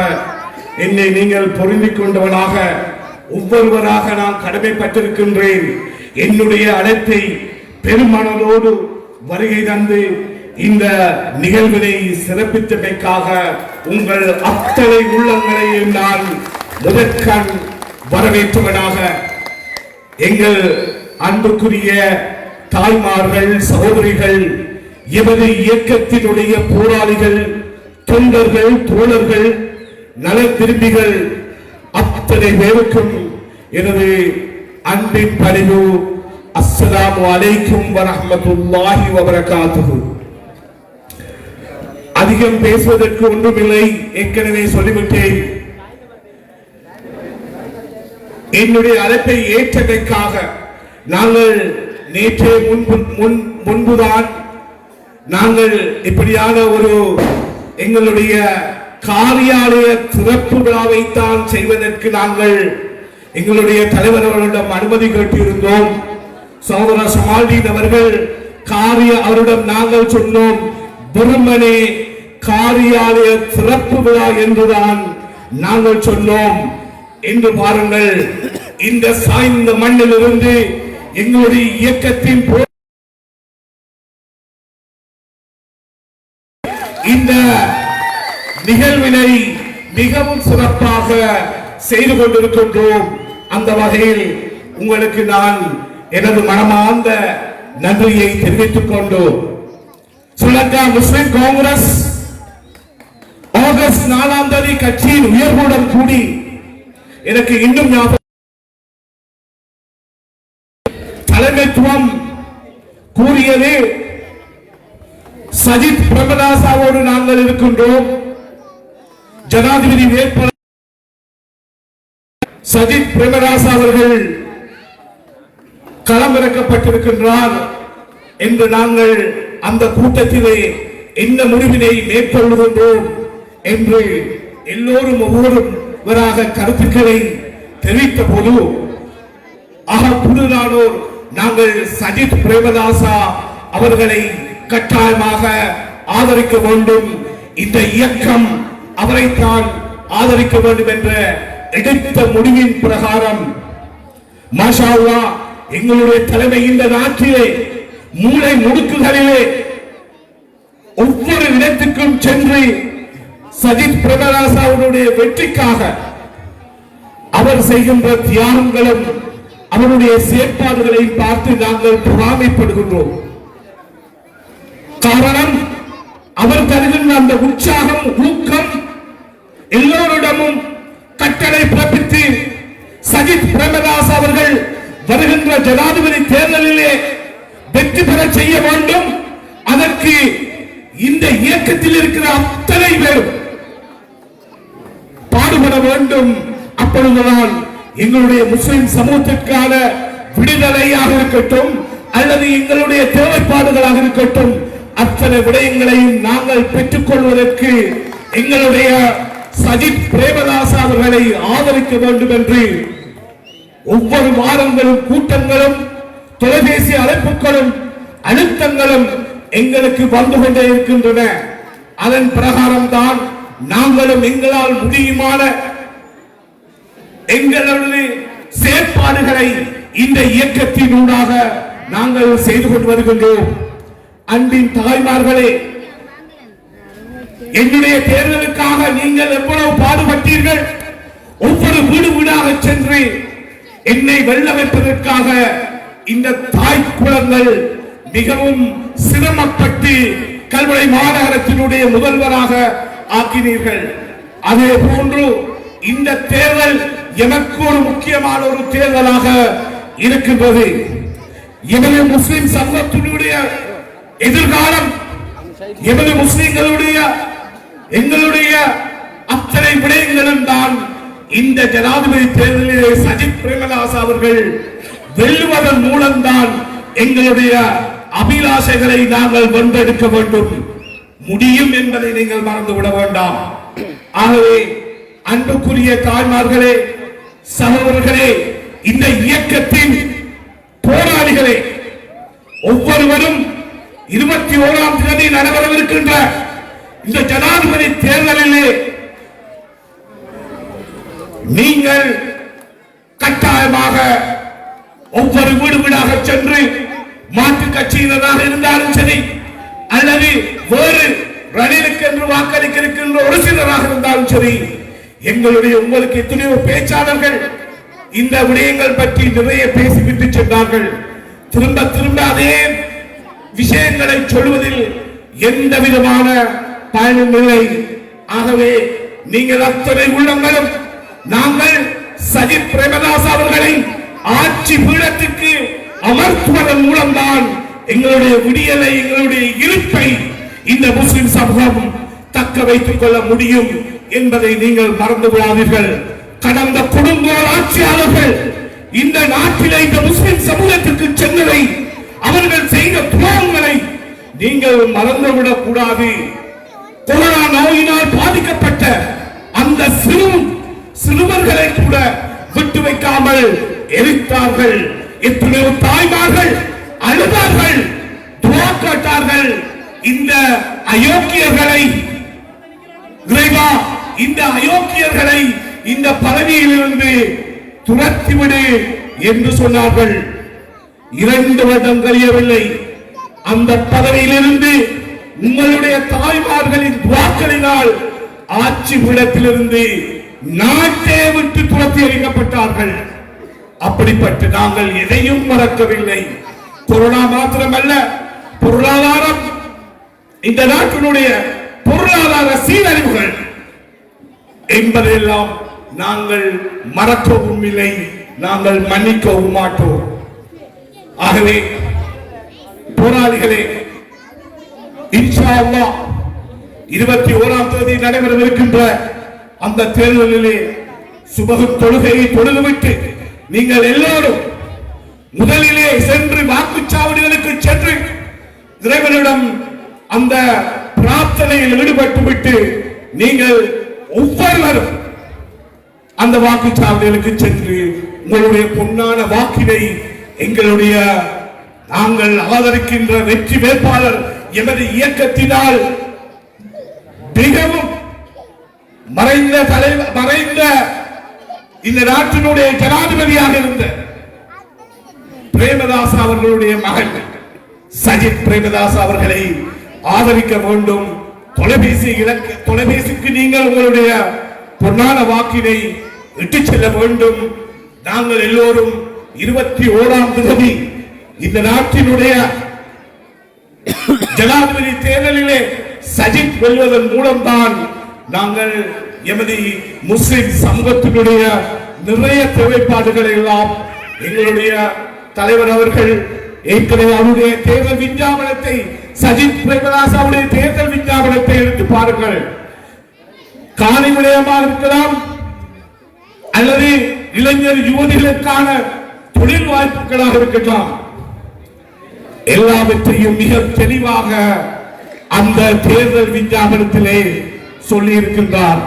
என்னை நீங்கள் பொருந்திக் கொண்டவனாக, ஒவ்வொருவராக நான் கடமைப்பட்டிருக்கின்றேன். என்னுடைய அழைப்பை பெருமனதோடு வருகை தந்து இந்த நிகழ்வினை சிறப்பித்தமைக்காக உங்கள் அத்தனை உள்ளங்களையும் நான் முதற்கண் வரவேற்றுவனாக. எங்கள் அன்புக்குரிய தாய்மார்கள், சகோதரிகள், எமது இயக்கத்தினுடைய போராளிகள், தொண்டர்கள், தோழர்கள், நல விரும்பிகள் அத்தனை பேருக்கும் எனது அன்பின் பணிவு. அஸ்ஸலாமு அலைக்கும் வரஹ்மத்துல்லாஹி வபரகாத்துஹு. அதிகம் பேசுவதற்கு ஒன்றுமில்லை, ஏற்கனவே சொல்லிவிட்டேன். என்னுடைய அழைப்பை ஏற்றதற்காக நாங்கள் நேற்றே முன்புதான் நாங்கள் இப்படியான ஒரு எங்களுடைய காரியாலய திறப்பு விழாவைத்தான் செய்வதற்கு நாங்கள் எங்களுடைய தலைவர் அவர்களிடம் அனுமதி கேட்டிருந்தோம். சகோதரர் சமால்தீன் அவர்கள் அவரிடம் நாங்கள் சொன்னோம், வெறுமனே காரியாலய திறப்பு விழா என்றுதான் நாங்கள் சொன்னோம் என்று பாருங்கள். இந்த சாய்ந்த மண்ணிலிருந்து எங்களுடைய இயக்கத்தின் இந்த நிகழ்வினை மிகவும் சிறப்பாக செய்து கொண்டிருக்கின்றோம். அந்த வகையில் உங்களுக்கு நான் எனது மனமார்ந்த நன்றியை தெரிவித்துக் கொண்டு ஸ்ரீலங்கா முஸ்லிம் காங்கிரஸ் ஆகஸ்ட் 4ஆம் தேதி கட்சியின் உயர்வுடன் கூடி எனக்கு இன்னும் தலைமைத்துவம் கூறியது, சஜித் பிரேமதாசாவோடு நாங்கள் இருக்கின்றோம். ஜனாதிபதி வேட்பாளர் சஜித் பிரேமதாசா அவர்கள் களமிறக்கப்பட்டிருக்கின்றார் என்று நாங்கள் அந்த கூட்டத்திலே என்ன முடிவினை மேற்கொள்கின்றோம் என்று எல்லோரும் ஒவ்வொருவராக கருத்துக்களை தெரிவித்த போது புதுநானோர் நாங்கள் சஜித் பிரேமதாசா அவர்களை கட்டாயமாக ஆதரிக்க வேண்டும், இந்த இயக்கம் அவரைத்தான் ஆதரிக்க வேண்டும் என்ற எடுத்த முடிவின் பிரகாரம் மாஷா அல்லாஹ் எங்களுடைய தலைமை இந்த நாட்டிலே மூளை முடுக்குகளிலே ஒவ்வொரு இடத்துக்கும் சென்று சஜித் பிரேமதாசாவுடைய வெற்றிக்காக அவர் செய்கின்ற தியாகங்களும் அவருடைய செயற்பாடுகளை பார்த்து நாங்கள் பொறாமைப்படுகின்றோம். காரணம், அவர் தருகின்ற அந்த உற்சாகம், ஊக்கம், எல்லோரிடமும் கட்டளை பிறப்பித்து சஜித் பிரேமதாஸ் அவர்கள் வருகின்ற ஜனாதிபதி தேர்தலிலே வெற்றி பெற செய்ய வேண்டும். அதற்கு இந்த இயக்கத்தில் இருக்கிற அத்தனை பேரும் பாடுபட வேண்டும். அப்பொழுதுதான் எங்களுடைய முஸ்லிம் சமூகத்திற்கான விடுதலையாக இருக்கட்டும் அல்லது எங்களுடைய தேவைப்பாடுகளாக இருக்கட்டும், அத்தனை விடயங்களையும் நாங்கள் பெற்றுக் கொள்வதற்கு எங்களுடைய சஜித் பிரேமதாஸ் அவர்களை ஆதரிக்க வேண்டும் என்று ஒவ்வொரு வாரங்களும் கூட்டங்களும் தொலைபேசி அழைப்புகளும் அழுத்தங்களும் எங்களுக்கு வந்து கொண்டே இருக்கின்றன. அதன் பிரகாரம் தான் நாங்களும் எங்களால் முடியுமான எங்களுடைய செயற்பாடுகளை இந்த இயக்கத்தினூடாக நாங்கள் செய்து கொண்டு வருகின்றோம். அன்பின் தாய்மார்களே, என்னுடைய தேர்தலுக்காக நீங்கள் எவ்வளவு பாடுபட்டீர்கள். ஒவ்வொரு வீடு வீடாக சென்று என்னை வெல்ல வைப்பதற்காக இந்த தாய் குலங்கள் மிகவும் சிரமப்பட்டு கல்முனை மாநகரத்தினுடைய முதல்வராக ஆக்கினீர்கள். அதே போன்று இந்த தேர்தல் எனக்கு ஒரு முக்கியமான ஒரு தேர்தலாக இருக்கின்றது. எமது முஸ்லிம் சமூகத்தினுடைய எதிர்காலம், எமது முஸ்லிம்களுடைய எங்களுடைய அத்தனை விடயங்களும் தான் இந்த ஜனாதிபதி தேர்தலிலே சஜித் பிரேமதாஸ் அவர்கள் வெல்லுவதன் மூலம்தான் எங்களுடைய அபிலாஷைகளை நாங்கள் வென்றெடுக்க வேண்டும், முடியும் என்பதை நீங்கள் மறந்துவிட வேண்டாம். ஆகவே அன்புக்குரிய தாய்மார்களே, சகோதரர்களே, இந்த இயக்கத்தின் போராளிகளே, ஒவ்வொருவரும் 21ஆம் தேதி நடைபெறவிருக்கின்ற இந்த ஜனாதிபதி தேர்தலிலே நீங்கள் கட்டாயமாக ஒவ்வொரு வீடு வீடாக சென்று மாற்று கட்சியினராக இருந்தாலும் சரி அல்லது வேறு ரணிலுக்கு என்று வாக்களிக்க இருக்கின்ற ஒரு சிலராக இருந்தாலும் சரி, எங்களுடைய உங்களுக்கு எத்தனையோ பேச்சாளர்கள் இந்த விடயங்கள் பற்றி நிறைய பேசிவிட்டு சென்றார்கள். திரும்ப திரும்ப அதே விஷயங்களை சொல்வதில் எந்த விதமான பயனும் இல்லை. ஆகவே நீங்கள் அத்தனை உள்ளங்களும் நாங்கள் சஜித் பிரேமதாஸ் அவர்களை ஆட்சி பீடத்திற்கு அமர்த்துவதன் மூலம்தான் எங்களுடைய விடியலை, எங்களுடைய இருப்பை இந்த முஸ்லிம் சமூகம் தக்க வைத்துக் கொள்ள முடியும் என்பதை நீங்கள் மறந்து விடாதீர்கள். கடந்த கொடுங்கோல் ஆட்சியாளர்கள் இந்த நாட்டிலே இந்த முஸ்லிம் சமூகத்திற்கு சென்றதை, அவர்கள் செய்த துரோகங்களை நீங்கள் மறந்துவிடக் கூடாது. கொரோனா நோயினால் பாதிக்கப்பட்ட அந்த சிறுவர்களை கூட விட்டு வைக்காமல் எரித்தார்கள். எத்தனையோ தாய்மார்கள் அழுதார்கள், துவா கேட்டார்கள். இந்த அயோக்கியர்களை இறைவா, இந்த அயோக்கியர்களை இந்த பதவியிலிருந்து துரத்திவிடு என்று சொன்னார்கள். 2 வருடம் கழியவில்லை. அந்த பதவியிலிருந்து உங்களுடைய தாய்மார்களின் துவாக்களினால் ஆட்சி பீடத்திலிருந்து நாட்டை விட்டு துரத்தி எறிக்கப்பட்டார்கள். அப்படிப்பட்ட நாங்கள் எதையும் மறக்கவில்லை. கொரோனா மாத்திரமல்ல, பொருளாதாரம், இந்த நாட்டினுடைய பொருளாதார சீரழிவுகள் என்பதெல்லாம் நாங்கள் மறக்கவும் இல்லை, நாங்கள் மன்னிக்கவும் மாட்டோம். ஆகவே போராளிகளே, இன்ஷா அல்லாஹ் 21ஆம் தேதி நடைபெறவிருக்கின்ற அந்த தேர்தலிலே சுபஹ் தொழுகையை தொழுதுவிட்டு நீங்கள் எல்லோரும் முதலிலே சென்று வாக்குச்சாவடிகளுக்கு சென்று இறைவனிடம் அந்த பிரார்த்தனையில் ஈடுபட்டு விட்டு நீங்கள் ஒவ்வொருவரும் அந்த வாக்குச்சாவடிகளுக்கு சென்று உங்களுடைய பொன்னான வாக்கினை எங்களுடைய நாங்கள் ஆதரிக்கின்ற வெற்றி வேட்பாளர் எமது இயக்கத்தினால் மிகவும் மறைந்த இந்த நாட்டினுடைய ஜனாதிபதியாக இருந்த பிரேமதாஸ் அவர்களுடைய மகன் சஜித் பிரேமதாஸ் அவர்களை ஆதரிக்க வேண்டும். தொலைபேசிக்கு நீங்கள் உங்களுடைய பொன்னான வாக்கினை இட்டுச் செல்ல வேண்டும். நாங்கள் எல்லோரும் 21ஆம் தேதி இந்த நாட்டினுடைய ஜனாதிபதி தேர்தலிலே சஜித் வெல்வதன் மூலம்தான் நாங்கள் எமது முஸ்லிம் சமூகத்தினுடைய நிறைய தேவைப்பாடுகளை எல்லாம் எங்களுடைய தலைவர் அவர்கள் ஏற்கனவே அவருடைய தேர்தல் விஞ்ஞாபனத்தை, சஜித் பிரேமதாஸ் அவருடைய தேர்தல் விஞ்ஞாபனத்தை எடுத்து பாருங்கள். காணி விடயமாக இருக்கலாம் அல்லது இளைஞர் யுவதிகளுக்கான தொழில் வாய்ப்புகளாக இருக்கலாம், எல்லாவற்றையும் மிக தெளிவாக அந்த தேர்தல் விஞ்ஞாபனத்திலே சொல்லி இருக்கின்றார்.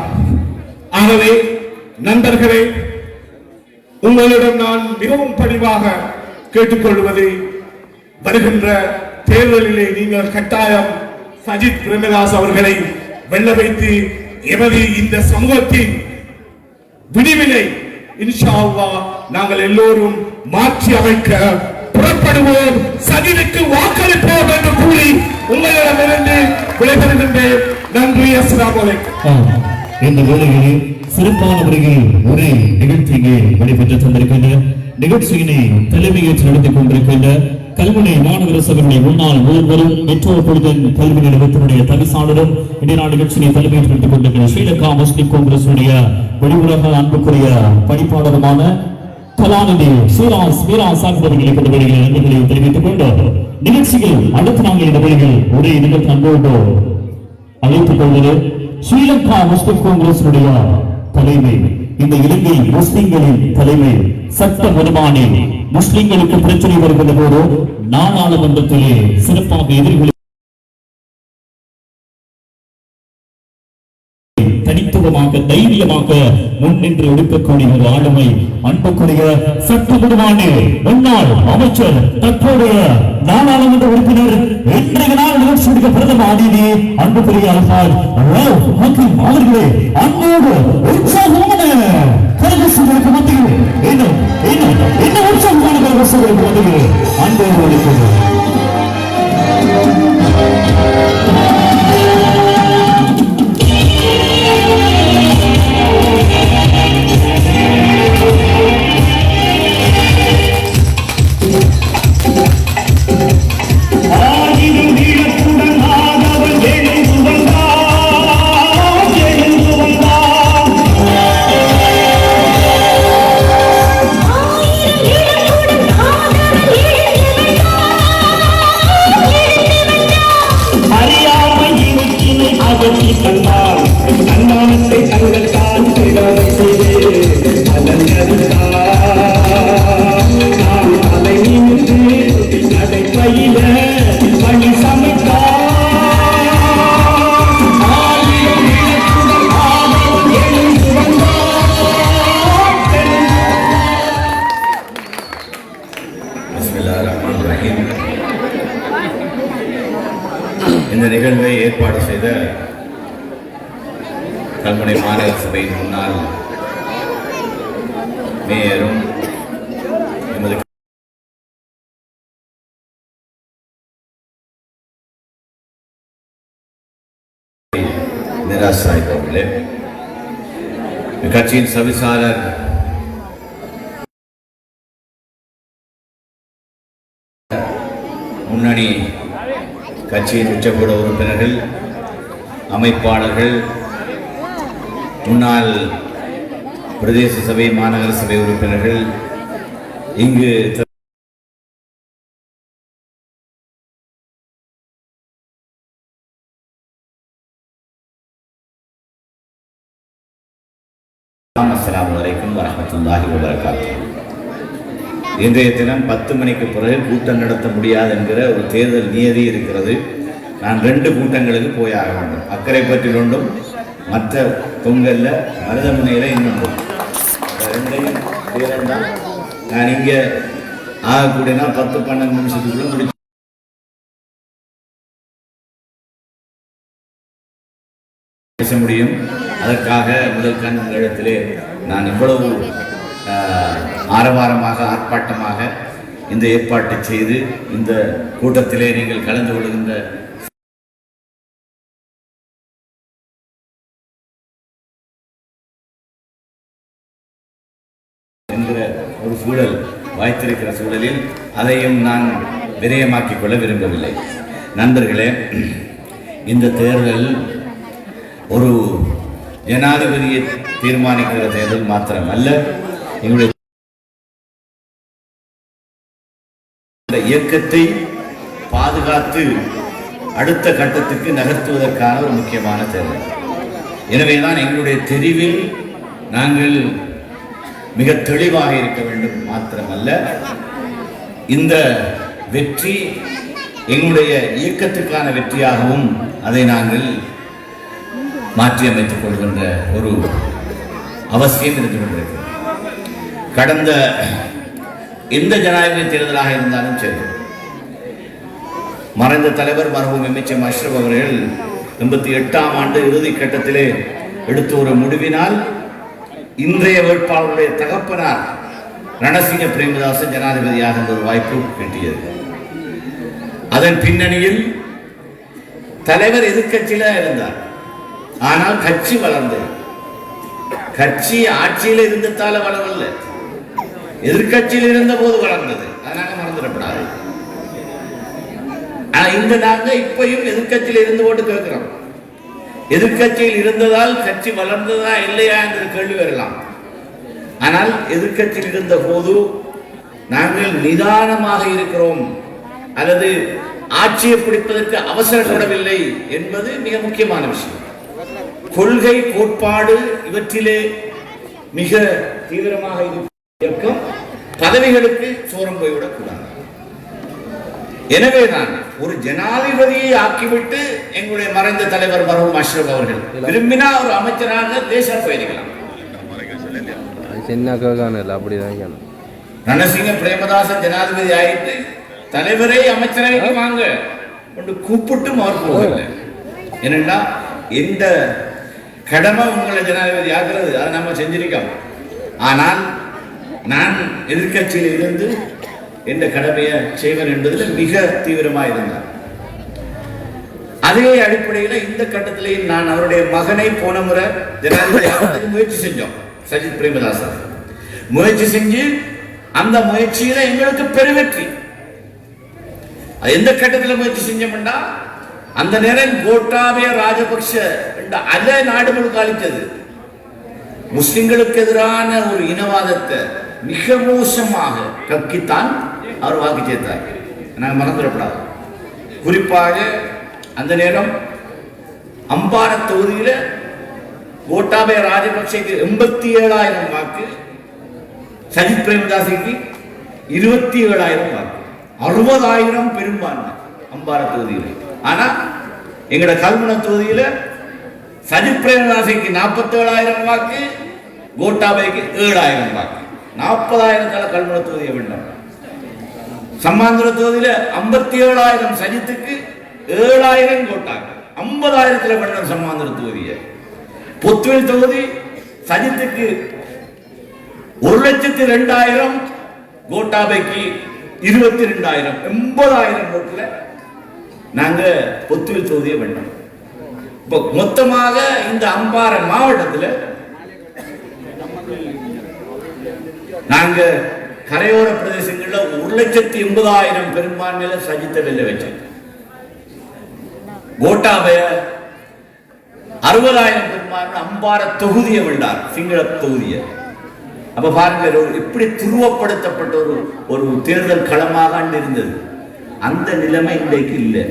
ஆகவே நண்பர்களே, உங்களிடம் நான் மிகவும் பணிவாக கேட்டுக்கொள்வது, வருகின்ற தேர்தலிலே நீங்கள் கட்டாயம் சஜித் பிரேமதாஸ் அவர்களை வெல்ல வைத்து எமது இந்த சமூகத்தின் விடிவினை இன்ஷா அல்லாஹ் நாங்கள் எல்லோரும் மாற்றி அமைக்க புறப்படுவோம். சஜித்துக்கு வாக்களிப்போம் என்று கூறி உங்களிடமிருந்து விடைபெறுகின்றேன். நன்றி. அஸ்ஸலாமு அலைக்கும். இந்த வேளையில் சிறப்பான முறையில் ஒரு நிகழ்ச்சியை நடைபெற்று தந்திருக்கின்ற நிகழ்ச்சியினை தலைமையேற்று நடத்திக் கொண்டிருக்கின்ற கல்முனை மாநகர சபையுடைய முன்னாள் முதல்வரும் மெட்ரோபாலிட்டன் கல்வி நிலையத்தினுடைய தவிசாளரும் இந்த நிகழ்ச்சியை தலைமையேற்று நடத்திக் கொண்டிருக்கிற ஸ்ரீலங்கா முஸ்லிம் காங்கிரஸ் வெளியுலக அன்புக்குரிய படிப்பாளருமான கலாநிதி சூராஸ் மீராஸ் ஆகியோர்களை கொண்டு வருகிற நன்றிகளை தெரிவித்துக் கொண்டு நிகழ்ச்சியில் அடுத்து நாங்கள் இந்த வழியில் ஒரே நிகழ்ச்சி அன்போடு அழைத்துக் கொள்வது ஸ்ரீலங்கா முஸ்லிம் காங்கிரஸ் தலைமை, இந்த இலங்கை முஸ்லிம்களின் தலைமை, சட்ட வருமானி முஸ்லிம்களுக்கு பிரச்சனை வருகின்ற போது நாடாளுமன்றத்திலே சிறப்பாக எதிர்கொள்ள தனித்துவமாக தைரியமாக முன்னின்று எடுக்கக்கூடிய ஒரு ஆளுமை, அன்புக்குரிய சட்டமன்றமான முன்னாள் அமைச்சர், தற்போதைய நாடாளுமன்ற உறுப்பினர், இன்றைய நாள் நிகழ்ச்சியுடைய பிரதம அதிதி அன்புக்குரிய அல்ஹாஜ் ரவுஃப் ஹக்கீம் அவர்களே அன்போடு உற்சாகமான கரகோஷங்களுக்கு மத்தியில் என்ன உற்சாகமான கரகோஷங்களுக்கு மத்தியில் அன்போடு அளிக்கிறோம். ஆயிரம் இந்த நிகழ்வை ஏற்பாடு செய்த கல்முனை மாநகர சபையின் முன்னாள் மேயரும் எமது நிராஜ் சாஹிப் அவர்களே, கட்சியின் சவிசாளர் முன்னணி கட்சியின் உச்சக்கூட உறுப்பினர்கள், அமைப்பாளர்கள், முன்னாள் பிரதேச சபை மாநகர சபை உறுப்பினர்கள், இங்கு அஸ்ஸலாமு அலைக்கும் வரஹ்மத்துல்லாஹி வபரகாத்துஹு. இன்றைய தினம் 10 மணிக்கு பிறகு கூட்டம் நடத்த முடியாது என்கிற ஒரு தேர்தல் நியதி இருக்கிறது. நான் 2 கூட்டங்களுக்கு போயாக வேண்டும். அக்கரைப்பற்றில் ஒன்றும், மற்ற தொங்கல்ல மருதமுனையில் இன்னொன்றும். ரெண்டையும் தேர்ந்தான் நான் இங்கே ஆகக்கூடியனா 10-12 நிமிஷத்துக்குள்ள முடிச்சு பேச முடியும். அதற்காக முதல் கண்களிடத்திலே நான் இவ்வளவு ஆரவாரமாக ஆர்ப்பாட்டமாக இந்த ஏற்பாட்டை செய்து இந்த கூட்டத்திலே நீங்கள் கலந்து கொள்கின்ற என்கிற ஒரு சூழல் வாய்த்திருக்கிற சூழலில் அதையும் நான் விரயமாக்கிக் கொள்ள விரும்பவில்லை. நண்பர்களே, இந்த தேர்தல் ஒரு ஜனாதிபதியை தீர்மானிக்கிற தேர்தல் மாத்திரமல்ல, எங்களுடைய இயக்கத்தை பாதுகாத்து அடுத்த கட்டத்துக்கு நகர்த்துவதற்கான ஒரு முக்கியமான தேர்தல். எனவேதான் எங்களுடைய தெரிவில் நாங்கள் மிக தெளிவாக இருக்க வேண்டும் மாத்திரமல்ல, இந்த வெற்றி எங்களுடைய இயக்கத்துக்கான வெற்றியாகவும் அதை நாங்கள் மாற்றியமைத்துக் கொள்கின்ற ஒரு அவசியம் இருந்து கொண்டிருக்கிறது. கடந்த எந்த ஜனாதிபதி தேர்தலாக இருந்தாலும் சரி, மறைந்த தலைவர் மரபும் எம்எச்எம் அஷ்ரப் அவர்கள் 88ஆம் ஆண்டு இறுதி கட்டத்திலே எடுத்த ஒரு முடிவினால் இன்றைய வேட்பாளருடைய தகப்பனார் ரணசிங்க பிரேமதாசன் ஜனாதிபதியாக ஒரு வாய்ப்பு கிட்டியது. அதன் பின்னணியில் தலைவர் எதிர்கட்சியில இருந்தார். ஆனால் கட்சி வளர்ந்தது. கட்சி ஆட்சியில் இருந்ததால வளரல, எதிர்கட்சியில் இருந்த போது வளர்ந்தது. அதனால மறந்துடப்படாது. ஆனா இந்த நாங்க இப்பயும் எதிர்கட்சியில் இருந்து போட்டு கேட்கிறோம், எதிர்கட்சியில் இருந்ததால் கட்சி வளர்ந்ததா இல்லையா என்ற கேள்வி வரலாம். ஆனால் எதிர்கட்சியில் இருந்த போது நாங்கள் நிதானமாக இருக்கிறோம் அல்லது ஆட்சியை பிடிப்பதற்கு அவசரப்படவில்லை என்பது மிக முக்கியமான விஷயம். கொள்கை கோட்பாடு இவற்றிலே மிக தீவிரமாக இருக்கும். பதவிகளுக்கு சோரம் போய்விடக் கூடாது. எனவேதான் ஒரு ஜனாதிபதியை ஆக்கிவிட்டு எங்களுடைய மறைந்த தலைவர் மரஹூம் அஷ்ரப் அவர்கள் விரும்பினா ஒரு அமைச்சராக தேசம் பயணிக்கலாம். ரணசிங்க பிரேமதாசன் ஜனாதிபதி ஆயிட்டு தலைவரை அமைச்சராக வாங்க கூப்பிட்டும் அவர் போகவில்லை. ஏனென்றா எந்த கடமை உங்களை ஜனாதிபதி ஆகிறது அதை நம்ம செஞ்சிருக்கோம். ஆனால் நான் எதிர்கட்சியில் இருந்து எந்த கடமையை செய்வேன் என்பதில் மிக தீவிரமாக இருந்தார். அதே அடிப்படையில் இந்த கட்டத்திலேயும் நான் அவருடைய மகனை போன முறை ஜனாதிபதி ஆகிறதுக்கு முயற்சி செஞ்சோம். சஜித் பிரேமதாசன் முயற்சி செஞ்சு அந்த முயற்சியில எங்களுக்கு பெருவெற்றி. எந்த கட்டத்தில் முயற்சி செஞ்சோம்னா அந்த நேரம் கோட்டாபய ராஜபக்ஷ அல நாடு முழுக்க அளித்தது. முஸ்லிம்களுக்கு எதிரான ஒரு இனவாதத்தை மிக மோசமாக கக்கித்தான் அவர் வாக்கு சேர்த்தார். நாங்கள் மறந்துடப்படாது. குறிப்பாக அந்த நேரம் அம்பார தொகுதியில கோட்டாபய ராஜபக்சேக்கு 87,000 வாக்கு, சஜித் பிரேமதாசுக்கு 27,000 வாக்கு, 60,000 பெரும்பான்மை அம்பார தொகுதியில். ஆனா எங்கட கல்முனை தொகுதியில சஜித் பிரேமதாசுக்கு 47,000 வாக்கு, கோட்டாபைக்கு 7,000 வாக்கு, 40,000 கல்முனை தொகுதியை வென்றார். சம்மாந்திர தொகுதியில 57,000 சஜித்துக்கு, 7000 கோட்டாங்க 50,000 பண்ண சமாந்திர தொகுதிய பொத்துவேல் தொகுதி சஜித்துக்கு 1,02,000 கோட்டாபைக்கு 22,000 80,000 ஓட்டுல நாங்க பொத்துவேல் தொகுதியை பண்ணோம். இப்போ மொத்தமாக இந்த அம்பாறை மாவட்டத்தில் நாங்க கரையோர பிரதேசங்களில் 1,80,000 பெரும்பான்மையில சஜித்த வெல்ல வச்சோம். கோட்டாபய 60,000 பெரும்பான்மை அம்பாறை தொகுதியை வென்றார், சிங்கள தொகுதியை. அப்ப பாருங்க எப்படி துருவப்படுத்தப்பட்ட ஒரு தேர்தல் களமாக இருந்தது. அந்த நிலைமை இன்றைக்கு இல்லை.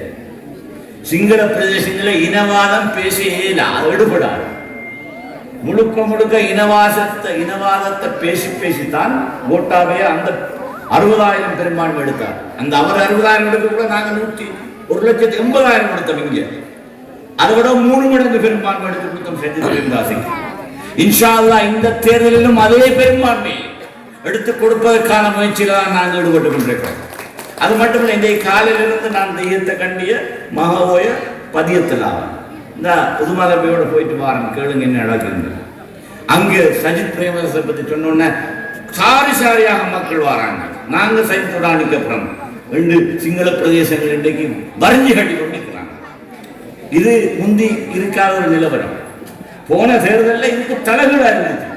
சிங்கள பிரதேசங்களில் இனவாதம் பேசியே ஈடுபடாது. முழுக்க முழுக்க இனவாதத்தை பேசித்தான் கோட்டாபய அந்த 60,000 பெரும்பான்மை எடுத்தார். அந்த அவர் 60,000 எடுக்க கூட நாங்கள் 1,80,000 எடுத்தோம். இங்க அதை விட 3 மடங்கு பெரும்பான்மை எடுத்து கொடுத்தோம் செஞ்சிருந்தாசிங்க. இன்ஷா அல்லாஹ் இந்த தேர்தலிலும் அதே பெரும்பான்மை எடுத்து கொடுப்பதற்கான முயற்சியில தான் நாங்கள் ஈடுபட்டுக் கொண்டிருக்கிறோம். அது மட்டுமல்ல, இன்றைய காலையிலிருந்து நான் தெய்யத்தை கண்டிய மகாவோய பதியத்தில் இந்த புதுமதப்பையோட போயிட்டு வாரன் கேளுங்க என்ன நடக்குது. அங்கு சஜித் பிரேமதாசை பற்றி சொன்னோன்னே சாரியாக மக்கள் வராங்க. நாங்க சஜித்தோட அனுக்கப்புறம் 2 சிங்கள பிரதேசங்கள் இன்றைக்கு வரைஞ்சி கட்டி கொண்டிருக்கிறாங்க. இது முந்தி இருக்காத ஒரு நிலவரம். போன தேர்தலில் இதுக்கு தலைகீழா இருந்துச்சு.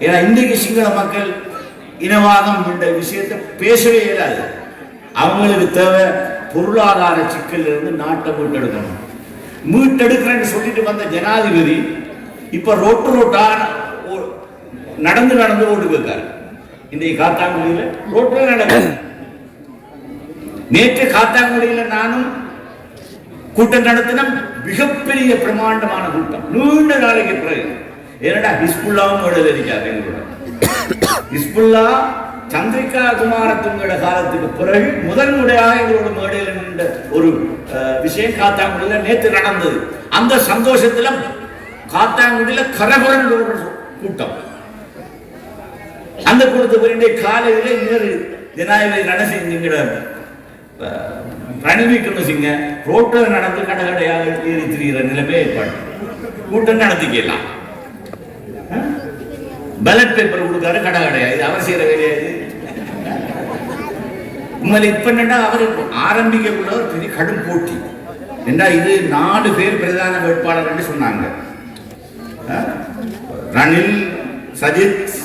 ஏன்னா இன்றைக்கு சிங்கள மக்கள் இனவாதம் என்ற விஷயத்தை பேசவே இயலாது. அவங்களுக்கு தேவை பொருளாதார சிக்கல் இருந்து நாட்டை மீட்டெடுக்கணும். மீட்டெடுக்கிறேன்னு சொல்லிட்டு வந்த ஜனாதிபதி இப்ப ரோட்டா நடந்து ஓட்டு வைக்காரு. இன்றைக்கு காத்தாங்குடியில ரோட்டில் நடக்குது. நேற்று காத்தாங்குடியில நானும் கூட்டம் நடத்தின மிகப்பெரிய பிரமாண்டமான கூட்டம், நீண்ட நாளைக்கு பிறகு. ஏன்னா ஹிஸ்புல்லாவும் எழுதியிருக்காரு. எங்களோட ஹிஸ்புல்லா சந்திரிகா குமாரத்துங்களோட காலத்துக்கு பிறகு முதல் முறையாக எங்களோட மேடையில் நின்ற ஒரு விஷயம் காத்தாங்குடியில நேற்று நடந்தது. அந்த சந்தோஷத்துல காத்தாங்குடியில கரகரன் ஒரு கூட்டம். அந்த கூட்டத்துக்கு காலையில இன்னொரு ஜனாதிபதி ரணசிங்க ரணில் விக்ரமசிங்க ரோட்டில் நடந்து கடகடையாக ஏறி திரிகிற நிலைமை ஏற்பாடு. கூட்டம் நடத்திக்கலாம். Ballot paper கொடுக்காரு கடகடையா. இது அவர் செய்யற வேலையாது. உண்மையில இப்ப என்னன்னா அவர் ஆரம்பிக்க கூட ஒரு பெரிய கடும் போட்டி. என்ன இது 4 பேர் பிரதான வேட்பாளர் என்று சொன்னாங்க. ரணில், சஜித்,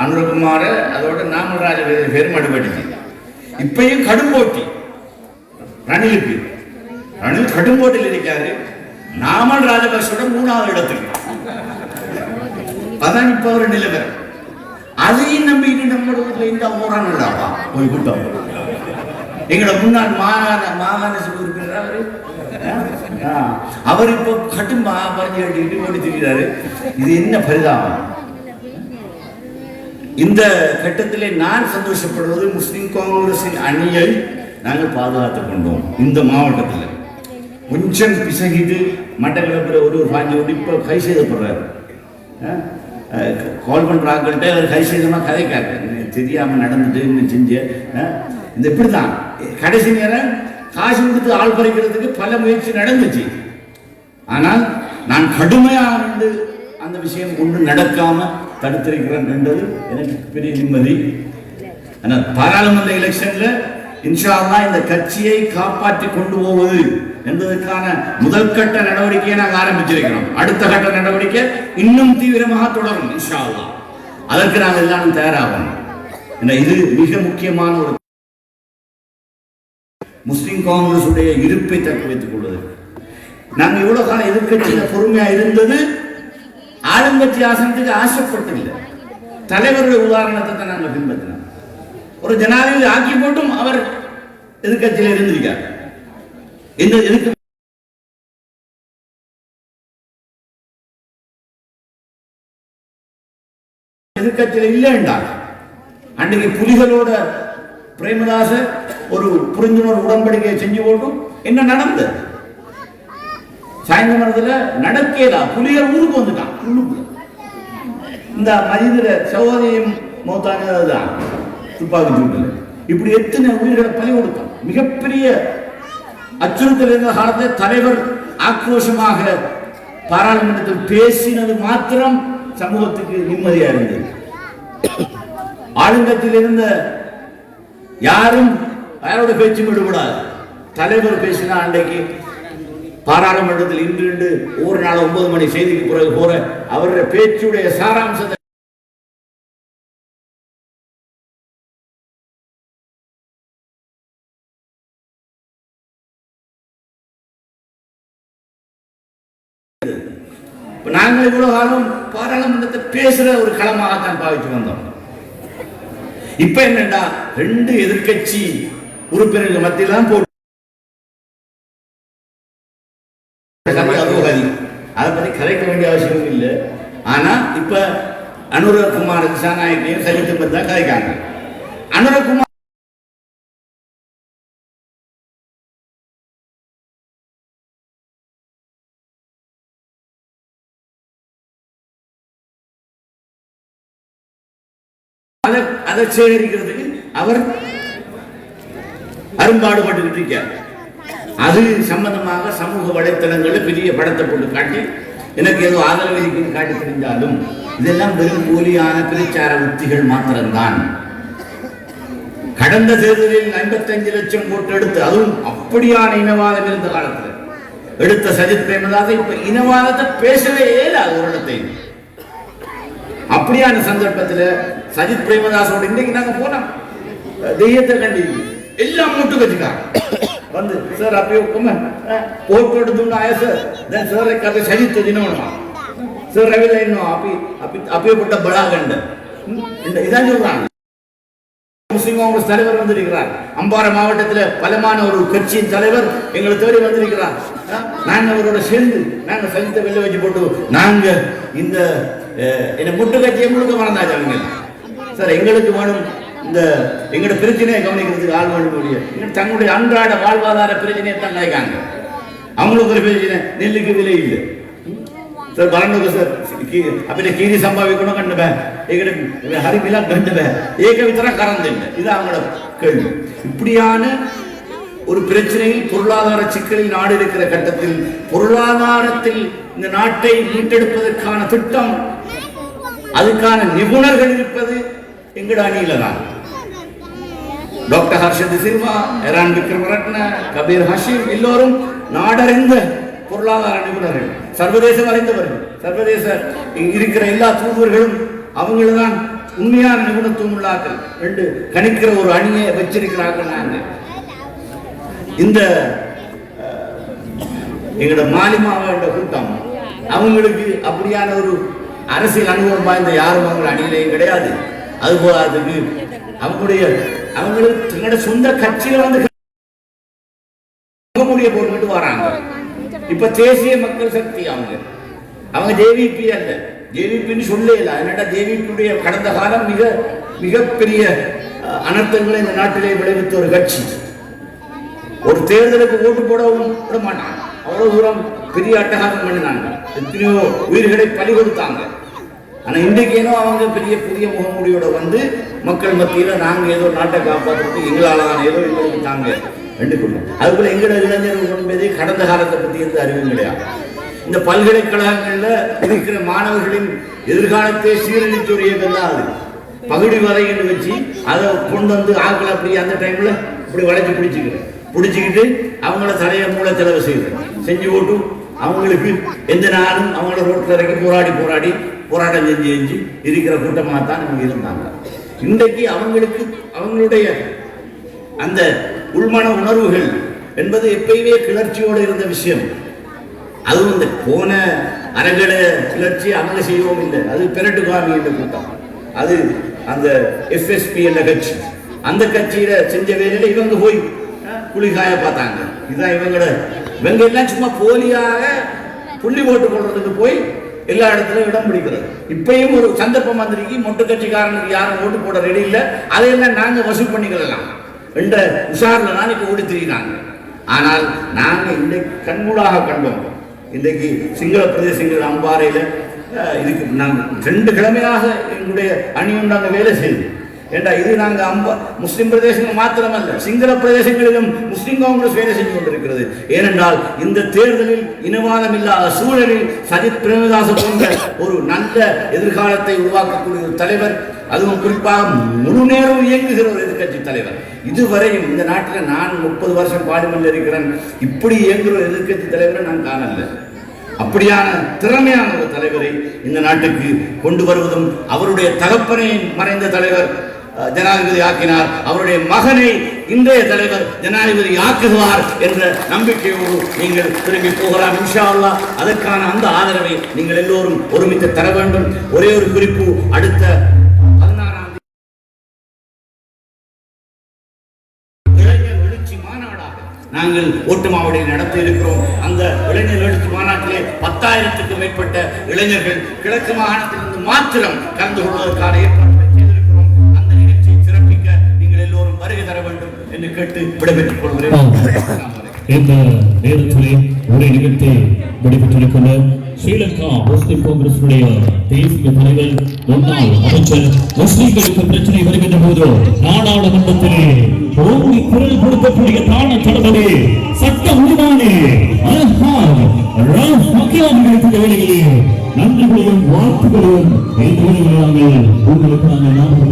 அனுரகுமார, அதோட நாமராஜ பேர் மடுபடிச்சு. இப்பயும் கடும் போட்டி ரணிலுக்கு. ரணில் கடும் போட்டியில் இருக்காரு. நாமல் ராஜபக்சோட 3வது இடத்துக்கு. அதான் இப்ப ஒரு நிலவரம். அதையும் நம்பிட்டு நம்ம வீட்டுல இந்த ஊரானடாவா போய் கூட்டம். எங்களோட முன்னாள் மாகாண சபை உறுப்பினர் அவர் இப்போ கட்டுமா பறிஞ்சு கட்டிக்கிட்டு ஓடி திரிகிறாரு. இது என்ன பரிதாபம். இந்த கட்டத்திலே நான் சந்தோஷப்படுவது முஸ்லிம் காங்கிரசின் அணியை நாங்கள் பாதுகாத்துக் கொண்டோம். இந்த மாவட்டத்தில் கொஞ்சம் பிசகிட்டு மட்டக்களப்பில் ஒரு பாஞ்சு ஓடி இப்போ கை செய்தப்படுறாரு. கால் பண்றாங்கள்ட்ட அவர் கை செய்தமா கதைக்காரு. தெரியாம நடந்துட்டு இன்னும் செஞ்ச இந்த இப்படிதான் கடைசி நேரம் காசு கொடுத்து ஆள் பறிக்கிறதுக்கு பல முயற்சி நடந்துச்சு. ஆனால் நான் கடுமையாக அந்த விஷயம் கொண்டு நடக்காம தடுத்திருக்கிறேன் என்றது எனக்கு பெரிய நிம்மதி. ஆனால் பாராளுமன்ற எலெக்ஷன்ல இன்ஷா அல்லாஹ் இந்த கட்சியை காப்பாற்றி கொண்டு போவது என்பதற்கான முதல் கட்ட நடவடிக்கையை நாங்கள் ஆரம்பிச்சிருக்கிறோம். அடுத்த கட்ட நடவடிக்கை இன்னும் தீவிரமாக தொடரும் இன்ஷா அல்லாஹ். அதற்கு நாங்கள் எல்லாரும் தயாராகணும். இது மிக முக்கியமான ஒரு முஸ்லிம் காங்கிரஸ் உடைய இருப்பை தக்க வைத்துக் கொள்வது. நாங்கள் இவ்வளவு காலம் எதிர்கட்சியில பொறுமையா இருந்தது ஆளுங்கட்சி ஆசனத்துக்கு ஆசைப்பட்டில்லை. தலைவருடைய உதாரணத்தை தான் நாங்கள் பின்பற்றினோம். ஒரு ஜனாதிபதி ஆக்கி போட்டும் அவர் எதிர்கட்சியில் இருந்திருக்கார். எதிர்கட்சியில் இல்லைன்றார். அன்றைக்கு புலிகளோட பிரேமதாச ஒரு புரிந்துணர்வு உடன்படிக்கையை செஞ்சு போட்டும் என்ன நடந்தது? சாயந்தரத்துல நடக்கேதா புலிகள் ஊருக்கு வந்துட்டான். இந்த மனிதர சகோதரியும் மௌத்தானதான் துப்பாக்கி சூட்டில் இப்படி எத்தனை உயிர்களை பலி கொடுத்தோம். மிகப்பெரிய அச்சுறுத்தல் இருந்த காலத்தில் தலைவர் ஆக்ரோஷமாக பாராளுமன்றத்தில் பேசினது மாத்திரம் சமூகத்துக்கு நிம்மதியா இருந்தது. ஆளுங்கத்தில் இருந்த யாரும் யாரோட பேச்சும் விடக்கூடாது. தலைவர் பேசினா அன்றைக்கு பாராளுமன்றத்தில் இன்று ஒரு நாள் 9 மணி செய்திக்கு பிறகு போற அவருடைய பேச்சுடைய சாராம்சத்தை நாங்கள் இவ்வளவு காலம் பாராளுமன்றத்தை பேசுற ஒரு களமாகத்தான் பாவித்து வந்தோம். இப்ப என்னண்டா 2 எதிர்கட்சி உறுப்பினர்கள் மத்தியில்தான் போட்டு அதை பத்தி கலைக்க வேண்டிய அவசியம் இல்லை. ஆனா இப்ப அனுரகுமார் திசாநாயக்கையும் சஜித்தும் பத்தி தான் கலைக்காங்க. அனுரகுமார் அதை சேகரிக்கிறதுக்கு அவர் அரும்பாடுபட்டு இருக்கார். அது சம்பந்தமாக சமூக வலைத்தளங்களில் பெரிய படத்தை போட்டு காட்டி எனக்கு ஏதோ ஆதரவு இருக்குன்னு காட்டி தெரிந்தாலும் இதெல்லாம் வெறும் போலியான பிரச்சார உத்திகள் மாத்திரம்தான். கடந்த தேர்தலில் 55 லட்சம் போட்டு எடுத்து அதுவும் அப்படியான இனவாதம் இருந்த காலத்தில் எடுத்த சஜித் பிரேமதாஸ் இப்ப இனவாதத்தை பேசவே இயலாது ஒரு இடத்தை. அப்படியான சந்தர்ப்பத்தில் சஜித் பிரேமதாசோட இன்னைக்கு நாங்க போனோம் தெய்யத்தை கண்டி எல்லாம் மூட்டு வச்சுக்காங்க வந்து சார் அப்பயே போட்டோ எடுத்து ஆயா சார் தென் சார் கதை சஜித் தினவனுமா சார் ரவில இன்னும் அப்பயே போட்ட பலா கண்ட இதான் சொல்றாங்க. முஸ்லிம் காங்கிரஸ் தலைவர் வந்திருக்கிறார். அம்பாறை மாவட்டத்தில் பலமான ஒரு கட்சியின் தலைவர் எங்களை தேடி வந்திருக்கிறார். நாங்க அவரோட சேர்ந்து நாங்க சஜித்தை வெளில வச்சு போட்டு நாங்க இந்த என்ன முட்டு கட்சியை முழுக்க மறந்தாச்சு அவங்க சார். எங்களுக்கு வேணும் இந்த எங்களோட பிரச்சனையை கவனிக்கிறதுக்கு ஆள் வேணும். தங்களுடைய அன்றாட வாழ்வாதார பிரச்சனையை தான் நினைக்காங்க. அவங்களுக்கு ஒரு பிரச்சனை நெல்லுக்கு விலை இல்லை சார் பரணுக்கு சார் அப்படி கீரி சம்பாதிக்கணும் கண்டுவேன் எங்களுக்கு ஹரிமிலா கண்டுவேன் ஏக வித்தரா கறந்து இல்லை. இது அவங்களோட கேள்வி. இப்படியான ஒரு பிரச்சனையில் பொருளாதார சிக்கலில் நாடு இருக்கிற கட்டத்தில் பொருளாதாரத்தில் இந்த நாட்டை மீட்டெடுப்பதற்கான திட்டம் அதுக்கான நிபுணர்கள் இருப்பது எங்கட அணியில தான். டாக்டர் ஹர்ஷத் சில்வா, எரான் விக்ரமரட்ன, கபீர் ஹஷீம் எல்லோரும் நாடறிந்த பொருளாதார நிபுணர்கள், சர்வதேசம் அறிந்தவர்கள். சர்வதேச இருக்கிற எல்லா தூதுவர்களும் அவங்களதான் உண்மையான நிபுணத்துவம் உள்ளாக்கள் என்று கணிக்கிற ஒரு அணியை வச்சிருக்கிறார்கள். நாங்கள் இந்த எங்களோட மாலிமாவோட கூட்டம் அவங்களுக்கு அப்படியான ஒரு அரசியல் அனுபவம் வாய்ந்த யாரும் அவங்க அணியிலேயும் கிடையாது. அதுபோல அதுக்கு அவங்களுக்கு தங்களோட சொந்த கட்சியில வந்து முடிய போட்டுக்கிட்டு வராங்க. இப்ப தேசிய மக்கள் சக்தி அவங்க ஜேவிபி அல்ல, ஜேவிபின்னு சொல்லல. அதனால ஜேவிபியுடைய கடந்த காலம் மிகப்பெரிய அனர்த்தங்களை இந்த நாட்டிலே விளைவித்த ஒரு கட்சி. ஒரு தேர்தலுக்கு ஓட்டு போடவும் விட மாட்டாங்க. அவ்வளவு தூரம் பெரிய அட்டகாசம் பண்ணினாங்க, எத்தனையோ உயிர்களை பலி கொடுத்தாங்க. ஆனா இன்றைக்கு ஏனோ அவங்க பெரிய புதிய முகமூடியோட வந்து மக்கள் மத்தியில நாங்க ஏதோ நாட்டை காப்பாற்றுறதுக்கு எங்களால் ஏதோ எங்களுக்கு தாங்க ரெண்டு கொள்ளும். அதுக்குள்ள எங்களோட இளைஞர்கள் என்பதே கடந்த காலத்தை பற்றி எந்த அறிவும் கிடையாது. இந்த பல்கலைக்கழகங்கள்ல இருக்கிற மாணவர்களின் எதிர்காலத்தை சீரழிச்ச ஒரு இயக்கம் தான் அது. பகுதி வரை என்று வச்சு அதை கொண்டு வந்து ஆட்கள் அப்படி அந்த டைம்ல இப்படி வளைச்சு பிடிச்சிக்கிட்டு அவங்கள தலைய மூல செலவு செஞ்சு போட்டு அவங்களுக்கு எந்த நாளும் அவங்கள ரோட்டில் இறக்கி போராட்டம் செஞ்சு இருக்கிற கூட்டமாக தான் அவங்க இருந்தாங்க. இன்றைக்கு அவங்களுடைய அந்த உள்மன உணர்வுகள் என்பது எப்பயுமே கிளர்ச்சியோடு இருந்த விஷயம். அதுவும் இந்த போன அரங்கட கிளர்ச்சி அவங்க செய்யவும் இல்லை. அது பெரட்டுகாமி என்ற கூட்டம், அது அந்த எஃப்எஸ்பி என்ற கட்சி, அந்த கட்சியில செஞ்ச வேலையில இவங்க போய் குளிகாய பார்த்தாங்க. இதுதான் இவங்க எல்லாம் சும்மா போலியாக புள்ளி ஓட்டு போடுறதுக்கு போய் எல்லா இடத்துலையும் இடம் பிடிக்கிறது. இப்பயும் ஒரு சந்தர்ப்பம் வந்திருக்கு, மொட்டு கட்சிக்காரனுக்கு யாரும் ஓட்டு போட ரெடி இல்லை, அதையெல்லாம் நாங்க வசூல் பண்ணிக்கலாம் என்ற உஷாரில் தான் இப்போ ஓடி திரிகிறாங்க. ஆனால் நாங்கள் இன்றைக்கு கண்கூடாக கண்டோம். இன்றைக்கு சிங்கள பிரதேசங்கள் அம்பாறையில் இதுக்கு நாங்கள் 2 கிழமையாக எங்களுடைய அணியும் நாங்கள் வேலை செய்து ஏண்டா இது நாங்கள் முஸ்லிம் பிரதேசங்கள் மாத்திரமல்ல, சிங்கள பிரதேசங்களிலும் முஸ்லிம் காங்கிரஸ் வேலை செஞ்சு கொண்டிருக்கிறது. ஏனென்றால் இந்த தேர்தலில் இனவாதம் இல்லாத சூழலில் சஜித் பிரேமதாச போன்ற ஒரு நல்ல எதிர்காலத்தை உருவாக்கக்கூடிய ஒரு தலைவர், அதுவும் குறிப்பாக முழு நேரம் இயங்குகிற ஒரு எதிர்கட்சி தலைவர். இதுவரையும் இந்த நாட்டில் நான் 30 வருஷம் பார்லிமெண்ட்ல இருக்கிறேன், இப்படி இயங்குகிற எதிர்கட்சி தலைவரை நான் காணல. அப்படியான திறமையான ஒரு தலைவரை இந்த நாட்டுக்கு கொண்டு வருவதும், அவருடைய தகப்பனை மறைந்த தலைவர் ஜனாதிபதி ஆக்கினார், அவருடைய மகனை இன்றைய தலைவர் ஜனாதிபதி ஆக்குவார் என்ற நம்பிக்கையோடு நீங்கள் திரும்பி போகலாம் இன்ஷா அல்லாஹ். அதற்கான அந்த ஆதரவை நீங்கள் எல்லோரும் ஒருமித்து தர வேண்டும். ஒரே ஒரு குறிப்பு, அடுத்த 16ஆம் இளைஞர் எழுச்சி மாநாடாக நாங்கள் ஓட்டுமாவடியில் நடத்த இருக்கிறோம். அந்த இளைஞர் எழுச்சி மாநாட்டிலே 10,000க்கும் மேற்பட்ட இளைஞர்கள் கிழக்கு மாகாணத்திலிருந்து மாத்திரம் கலந்து கொள்வதற்கான ஏற்பாடு வருகை தர வேண்டும் என்று கேட்டு விடைபெற்றுக் கொள்கிறேன். இந்த நேரத்திலே உரை நிகழ்த்தி விடைபெற்றிருக்கின்ற ஸ்ரீலங்கா முஸ்லிம் காங்கிரசுடைய தேசிய தலைவர், முன்னாள் அமைச்சர், முஸ்லிம்களுக்கு பிரச்சனை வருகின்ற போது நாடாளுமன்றத்திலே ஓங்கி குரல் கொடுக்கக்கூடிய தான தளபதி, சட்ட உருவானே வேலையிலே நன்றிகளையும் வாழ்த்துகளையும் நாங்கள் உங்களுக்கு நாங்கள்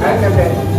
Thank you.